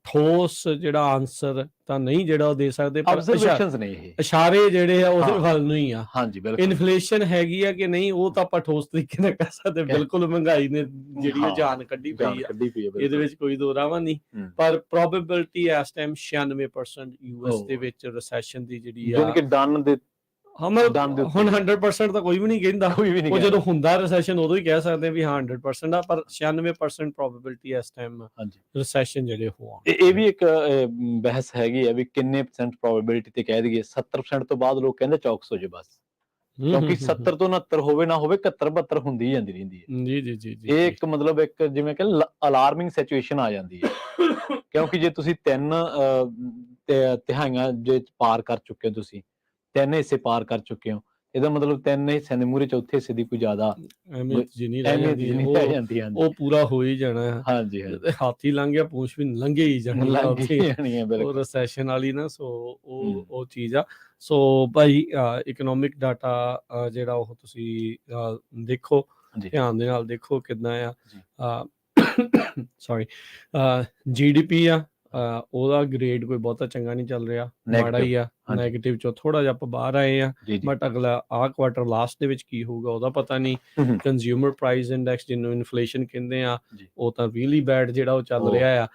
ਠੋਸ ਜਿਹੜਾ ਆਨਸਰ ਤਾਂ ਨਹੀਂ ਜਿਹੜਾ ਉਹ ਦੇ ਸਕਦੇ, ਪਰ ਆਬਜ਼ਰਵੇਸ਼ਨਸ ਨੇ ਇਹ, ਇਸ਼ਾਰੇ ਜਿਹੜੇ ਆ ਉਹਦੇ ਵੱਲ ਨੂੰ ਹੀ ਆ। ਹਾਂਜੀ ਬਿਲਕੁਲ। ਇਨਫਲੇਸ਼ਨ ਹੈਗੀ ਆ ਕਿ ਨਹੀਂ, ਉਹ ਤਾਂ ਆਪਾਂ ਠੋਸ ਤਰੀਕੇ ਨਾਲ ਕਹਿ ਸਕਦੇ। ਬਿਲਕੁਲ ਮਹਿੰਗਾਈ ਨੇ ਜਿਹੜੀ ਉਹ ਜਾਨ ਕੱਢੀ ਪਈ ਆ, ਇਹਦੇ ਵਿੱਚ ਕੋਈ ਦੋ ਰਾਵਾਂ ਨਹੀਂ। ਪਰ ਪ੍ਰੋਬੇਬਿਲਿਟੀ ਇਸ ਟਾਈਮ 96% ਯੂਐਸ ਦੇ ਵਿੱਚ ਰਿਸੈਸ਼ਨ ਦੀ ਜਿਹੜੀ ਆ, ਕਿ ਡਨ ਦੇ ਹੁਣ 100% ਤਾਂ ਕੋਈ ਵੀ ਨਹੀਂ ਕਹਿੰਦਾ। ਉਹ ਜਦੋਂ ਹੁੰਦਾ ਰਿਸੈਸ਼ਨ ਉਦੋਂ ਹੀ ਕਹਿ ਸਕਦੇ ਵੀ ਹਾਂ 100% ਆ, ਪਰ 96% ਪ੍ਰੋਬੇਬਿਲਿਟੀ ਇਸ ਟਾਈਮ ਰਿਸੈਸ਼ਨ ਜਿਹੜੇ ਹੋ। ਇਹ ਵੀ ਇੱਕ ਬਹਿਸ ਹੈਗੀ ਆ ਵੀ ਕਿੰਨੇ % ਪ੍ਰੋਬੇਬਿਲਿਟੀ ਤੇ ਕਹਿ ਦਈਏ। 70% ਤੋਂ ਬਾਅਦ ਲੋਕ ਕਹਿੰਦੇ ਚੌਕਸ ਹੋ ਜੇ ਬਸ, ਕਿਉਂਕਿ 70 ਤੋਂ 69 ਹੋਵੇ ਨਾ ਹੋਵੇ, 71 72 ਹੁੰਦੀ ਜਾਂਦੀ ਰਹਿੰਦੀ ਹੈ। ਜੀ ਜੀ ਜੀ ਜੀ, ਇਹ ਇੱਕ ਮਤਲਬ ਇੱਕ ਜਿਵੇਂ ਕਿ ਅਲਾਰਮਿੰਗ ਸਿਚੁਏਸ਼ਨ ਆ ਜਾਂਦੀ ਹੈ। ਕਿਉਂਕਿ ਜੇ ਤੁਸੀਂ 3 ਤਿਹਾਈਆਂ ਜੇ ਪਾਰ ਕਰ ਚੁੱਕੇ ਹੋ, ਤੁਸੀਂ 3 ਹਿੱਸੇ ਪਾਰ ਕਰ ਚੁੱਕੇ ਹੋ, ਇਹਦਾ ਮਤਲਬ 3 ਹਿੱਸਿਆਂ ਦੇ ਮੂਹਰੇ ਚੌਥੇ ਹਿੱਸੇ ਦੀ ਕੋਈ ਜ਼ਿਆਦਾ ਅਹਿਮੀਅਤ ਜੀ ਨਹੀਂ ਰਹਿ ਜਾਂਦੀ। ਉਹ ਪੂਰਾ ਹੋ ਹੀ ਜਾਣਾ ਹੈ। ਹਾਂਜੀ ਹਾਥੀ ਲੰਘ ਗਿਆ, ਪੂੰਛ ਵੀ ਲੰਘੇ ਹੀ ਜਾਣੀ ਉਹ ਰਿਸੈਸ਼ਨ ਵਾਲੀ ਨਾ। ਸੋ ਉਹ ਚੀਜ਼ ਆ। ਸੋ ਭਾਈ ਇਕਨੋਮਿਕ ਡਾਟਾ ਜਿਹੜਾ ਉਹ ਤੁਸੀਂ ਦੇਖੋ, ਧਿਆਨ ਦੇ ਨਾਲ ਦੇਖੋ ਕਿੱਦਾਂ ਆ। ਸੌਰੀ, GDP ਆ, ਉਹਦਾ ਗ੍ਰੇਡ ਕੋਈ ਬਹੁਤਾ ਚੰਗਾ ਨਹੀਂ ਚੱਲ ਰਿਹਾ, ਮਾੜਾ ਹੀ ਆ। ਨੈਗੇਟਿਵ ਚੋਂ ਥੋੜਾ ਜਿਹਾ ਆਪਾਂ ਬਾਹਰ ਆਏ ਆ, ਬਟ ਅਗਲਾ ਆਹ ਕੁਆਟਰ ਲਾਸਟ ਦੇ ਵਿੱਚ ਕੀ ਹੋਊਗਾ ਉਹਦਾ ਪਤਾ ਨਹੀਂ। ਕੰਜ਼ਿਊਮਰ ਪ੍ਰਾਈਸ ਇੰਡੈਕਸ, ਜਿਹਨੂੰ ਇਨਫਲੇਸ਼ਨ ਕਹਿੰਦੇ ਆ, ਉਹ ਤਾਂ ਰੀਅਲੀ ਬੈਡ ਜਿਹੜਾ ਉਹ ਚੱਲ ਰਿਹਾ ਆ।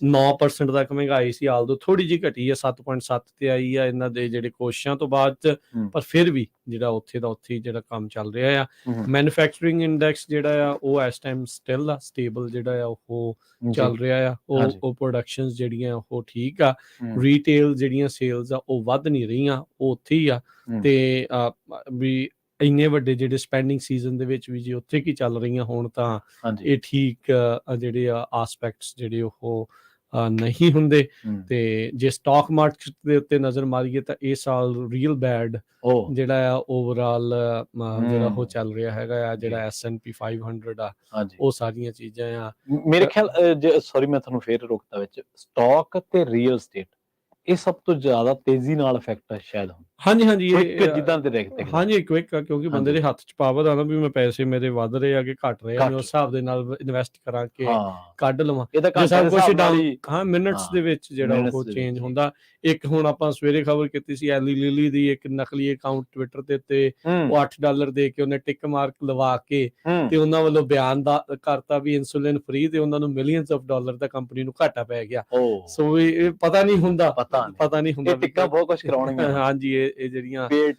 9% ਤੱਕ ਮਹਿੰਗਾਈ ਸੀ, ਆਲਦੋ ਥੋੜੀ ਜਿਹੀ ਘਟੀ ਆ, 7.7 ਤੇ ਆਈ ਆ ਇਹਨਾਂ ਦੇ ਜਿਹੜੇ ਕੋਸ਼ਿਸ਼ਾਂ ਤੋਂ ਬਾਅਦ ਚ, ਪਰ ਫਿਰ ਵੀ ਜਿਹੜਾ ਉੱਥੇ ਦਾ ਉੱਥੇ ਜਿਹੜਾ ਕੰਮ ਚੱਲ ਰਿਹਾ ਆ। ਮੈਨੂਫੈਕਚਰਿੰਗ ਇੰਡੈਕਸ ਜਿਹੜਾ ਆ ਉਹ ਇਸ ਟਾਈਮ ਸਟਿਲ ਆ, ਸਟੇਬਲ ਜਿਹੜਾ ਆ ਉਹ ਚੱਲ ਰਿਹਾ ਆ। ਉਹ ਪ੍ਰੋਡਕਸ਼ਨ ਜਿਹੜੀਆਂ ਉਹ ਠੀਕ ਆ। ਰੀਟੇਲ ਜਿਹੜੀਆਂ ਸੇਲਸ ਆ ਉਹ ਵੱਧ ਨਹੀਂ ਰਹੀਆਂ, ਉਹ ਉੱਥੇ ਹੀ ਆ। ਤੇ ਵੀ ਇੰਨੇ ਵੱਡੇ ਜਿਹੜੇ ਸਪੈਂਡਿੰਗ ਸੀਜ਼ਨ ਦੇ ਵਿੱਚ ਵੀ ਜੇ ਉੱਥੇ ਕੀ ਚੱਲ ਰਹੀਆਂ ਹੋਣ ਤਾਂ ਇਹ ਠੀਕ ਜਿਹੜੇ ਆਸਪੈਕਟਸ ਜਿਹੜੇ ਉਹ ਨਹੀਂ ਹੁੰਦੇ। ਤੇ ਜੇ ਸਟਾਕ ਮਾਰਕੀਟ ਦੇ ਉੱਤੇ ਨਜ਼ਰ ਮਾਰੀਏ ਤਾਂ ਇਹ ਸਾਲ ਰੀਅਲ ਬੈਡ ਜਿਹੜਾ ਆ ਓਵਰਆਲ ਜਿਹੜਾ ਉਹ ਚੱਲ ਰਿਹਾ ਹੈਗਾ ਆ, ਜਿਹੜਾ S&P 500 ਆ, ਉਹ ਸਾਰੀਆਂ ਚੀਜ਼ਾਂ ਆ। ਮੇਰੇ ਖਿਆਲ ਸੌਰੀ ਮੈਂ ਤੁਹਾਨੂੰ ਫੇਰ ਰੋਕਤਾ ਵਿੱਚ, ਸਟਾਕ ਤੇ ਰੀਅਲ ਸਟੇਟ ਇਹ ਸਭ ਤੋਂ ਜ਼ਿਆਦਾ ਤੇਜ਼ੀ ਨਾਲ ਇਫੈਕਟ ਹੈ ਸ਼ਾਇਦ। ਹਾਂਜੀ ਜਿੱਦਾਂ ਦੇ ਦੇਖਦੇ ਹਾਂਜੀ ਕੁਇਕ ਆ, ਕਿਉਂਕਿ ਬੰਦੇ ਦੇ ਹੱਥ 'ਚ ਪਾਵਰ ਆ ਨਾ ਵੀ ਮੈਂ ਪੈਸੇ ਮੇਰੇ ਵੱਧ ਰਹੇ ਆ ਕਿ ਘਟ ਰਹੇ ਆ, ਉਸ ਹਿਸਾਬ ਦੇ ਨਾਲ ਇਨਵੈਸਟ ਕਰਾਂ ਕਿ ਕੱਢ ਲਵਾਂ। ਸਭ ਕੁਝ ਮਿੰਟਸ ਦੇ ਵਿੱਚ ਜਿਹੜਾ ਉਹ ਚੇਂਜ ਹੁੰਦਾ। ਇੱਕ ਹੁਣ ਆਪਾਂ ਸਵੇਰੇ ਖਬਰ ਕੀਤੀ ਸੀ, ਐਲੀ ਲਿਲੀ ਦੀ ਇੱਕ ਨਕਲੀ ਅਕਾਊਂਟ ਟਵਿੱਟਰ ਦੇ ਉੱਤੇ ਉਹ $8 ਦੇ ਕੇ ਉਹਨੇ ਟਿਕ ਮਾਰਕ ਲਵਾ ਕੇ ਤੇ ਉਹਨਾਂ ਵੱਲੋਂ ਬਿਆਨ ਦਾ ਕਰਤਾ ਵੀ ਇਨਸੂਲਿਨ ਫ੍ਰੀ, ਤੇ ਉਹਨਾਂ ਨੂੰ millions of dollar the company ਨੂੰ ਘਾਟਾ ਪੈ ਗਿਆ। ਸੋ ਇਹ ਪਤਾ ਨਹੀਂ ਹੁੰਦਾ। ਟਿੱਕਾਂ ਬਹੁਤ ਕੁਝ ਕਰਾਉਣੀਆਂ। ਹਾਂਜੀ, ਇਹ ਜਿਹੜੀਆਂ ਪੇੜ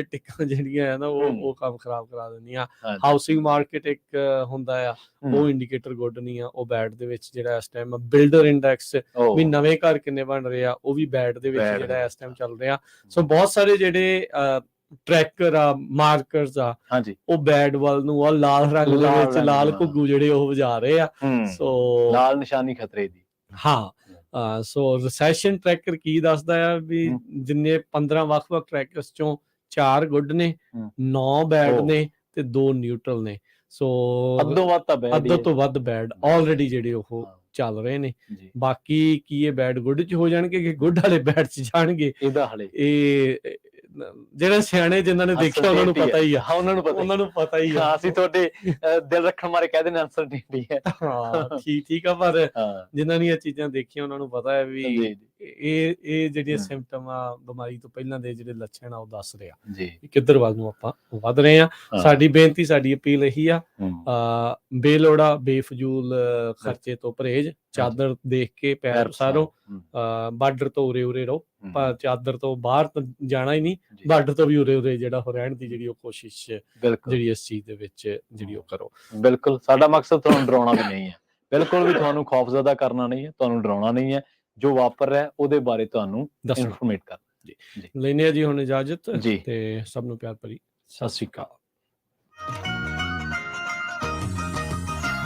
ਟਿੱਕਾਂ ਜਿਹੜੀਆਂ ਆ ਨਾ ਉਹ ਕੰਮ ਖਰਾਬ ਕਰਾ ਦਿੰਦੀਆਂ। ਹਾਊਸਿੰਗ ਮਾਰਕੀਟ ਇੱਕ ਹੁੰਦਾ ਆ, ਉਹ ਇੰਡੀਕੇਟਰ ਗੁੱਡ ਨਹੀਂ ਆ, ਉਹ ਬੈਡ ਦੇ ਵਿੱਚ ਜਿਹੜਾ ਇਸ ਟਾਈਮ। ਬਿਲਡਰ ਇੰਡੈਕਸ ਵੀ ਨਵੇਂ ਘਰ ਕਿੰਨੇ ਬਣ ਰਹੇ ਆ, ਉਹ ਵੀ ਬੈਡ ਦੇ ਵਿੱਚ ਜਿਹੜਾ ਇਸ ਟਾਈਮ ਚੱਲ ਰਿਹਾ। ਸੋ ਬਹੁਤ ਸਾਰੇ ਜਿਹੜੇ ਟਰੈਕਰ ਆ, ਮਾਰਕਰਸ ਆ, ਉਹ ਬੈਡ ਵੱਲ ਨੂੰ, ਉਹ ਲਾਲ ਰੰਗ ਦੇ ਵਿੱਚ ਲਾਲ ਘੁੱਗੂ ਜਿਹੜੇ ਉਹ ਵਜਾ ਰਹੇ ਆ। ਸੋ ਲਾਲ ਨਿਸ਼ਾਨੀ ਖਤਰੇ ਦੀ। ਸੋ ਰਿਸੈਸ਼ਨ ਟਰੈਕਰ ਕੀ ਦੱਸਦਾ ਆ ਵੀ ਜਿੰਨੇ 15 ਵੱਖ-ਵੱਖ ਟਰੈਕਰਸ ਚੋਂ 4 ਗੁੱਡ ਨੇ, 9 ਬੈਡ ਨੇ ਤੇ 2 ਨਿਊਟਰਲ ਨੇ। ਸੋ ਅੱਧੋ ਤੋਂ ਵੱਧ ਬੈਡ ਆਲਰੇਡੀ ਜਿਹੜੇ ਉਹ ਚੱਲ ਰਹੇ ਨੇ। ਬਾਕੀ ਕੀ ਇਹ ਬੈਡ ਗੁੱਡ 'ਚ ਹੋ ਜਾਣਗੇ ਕਿ ਗੁੱਡ ਵਾਲੇ ਬੈਡ 'ਚ ਜਾਣਗੇ, ਇਹ ਜਿਹੜੇ ਸਿਆਣੇ ਜਿਨ੍ਹਾਂ ਨੇ ਦੇਖਿਆ ਉਹਨਾਂ ਨੂੰ ਪਤਾ ਹੀ ਆ, ਹਾਂ ਉਹਨਾਂ ਨੂੰ ਪਤਾ ਉਹਨਾਂ ਨੂੰ ਪਤਾ ਹੀ ਆ। ਹਾਂ ਅਸੀਂ ਤੁਹਾਡੇ ਦਿਲ ਰੱਖਣ ਮਾਰੇ ਕਹਿ ਦਿੰਦੇ ਅਨਸਰਟੇਨਟੀ ਹੈ। ਹਾਂ ਠੀਕ ਆ, ਪਰ ਹਾਂ ਜਿਨ੍ਹਾਂ ਨੇ ਇਹ ਚੀਜ਼ਾਂ ਦੇਖੀਆਂ ਉਹਨਾਂ ਨੂੰ ਪਤਾ ਹੈ ਵੀ ਜੀ ਇਹ ਜਿਹੜੀਆਂ ਸਿੰਪਟਮ ਆ ਬਿਮਾਰੀ ਤੋਂ ਪਹਿਲਾਂ ਦੇ ਜਿਹੜੇ ਲੱਛਣ ਆ ਉਹ ਦੱਸ ਰਿਹਾ ਜੀ ਕਿ ਕਿੱਧਰ ਵੱਲ ਨੂੰ ਆਪਾਂ ਵੱਧ ਰਹੇ ਆ। ਸਾਡੀ ਬੇਨਤੀ, ਸਾਡੀ ਅਪੀਲ ਇਹੀ ਆ, ਬੇਲੋੜਾ ਬੇਫਜ਼ੂਲ ਖਰਚੇ ਤੋਂ ਪਰਹੇਜ਼, ਚਾਦਰ ਦੇਖ ਕੇ ਪੈਰ ਪਸਾਰੋ, ਬਾਰਡਰ ਤੋਂ ਉਰੇ ਉਰੇ ਰਹੋ, ਪਰ ਚਾਦਰ ਤੋਂ ਬਾਹਰ ਤਾਂ ਜਾਣਾ ਹੀ ਨਹੀਂ, ਬਾਰਡਰ ਤੋਂ ਵੀ ਉਰੇ ਉਰੇ ਜਿਹੜਾ ਹੋ ਰਹਿਣ ਦੀ ਜਿਹੜੀ ਉਹ ਕੋਸ਼ਿਸ਼ ਜਿਹੜੀ ਇਸ ਚੀਜ਼ ਦੇ ਵਿੱਚ ਜਿਹੜੀ ਉਹ ਕਰੋ। ਬਿਲਕੁਲ, ਸਾਡਾ ਮਕਸਦ ਤੁਹਾਨੂੰ ਡਰਾਉਣਾ ਵੀ ਨਹੀਂ ਹੈ, ਬਿਲਕੁਲ ਵੀ ਤੁਹਾਨੂੰ ਖੌਫਜ਼ਦਾ ਕਰਨਾ ਨਹੀਂ ਹੈ, ਤੁਹਾਨੂੰ ਡਰਾਉਣਾ ਨਹੀਂ ਹੈ, ਜੋ ਵਾਪਰ ਰਿਹਾ ਉਹਦੇ ਬਾਰੇ ਤੁਹਾਨੂੰ ਇਨਫੋਰਮੇਟ ਕਰਨਾ। ਲੈਨੇ ਆ ਜੀ ਹੁਣ ਇਜਾਜ਼ਤ ਜੀ, ਤੇ ਸਭ ਨੂੰ ਪਿਆਰ ਭਰੀ ਸਤਿ ਸ਼੍ਰੀ ਅਕਾਲ।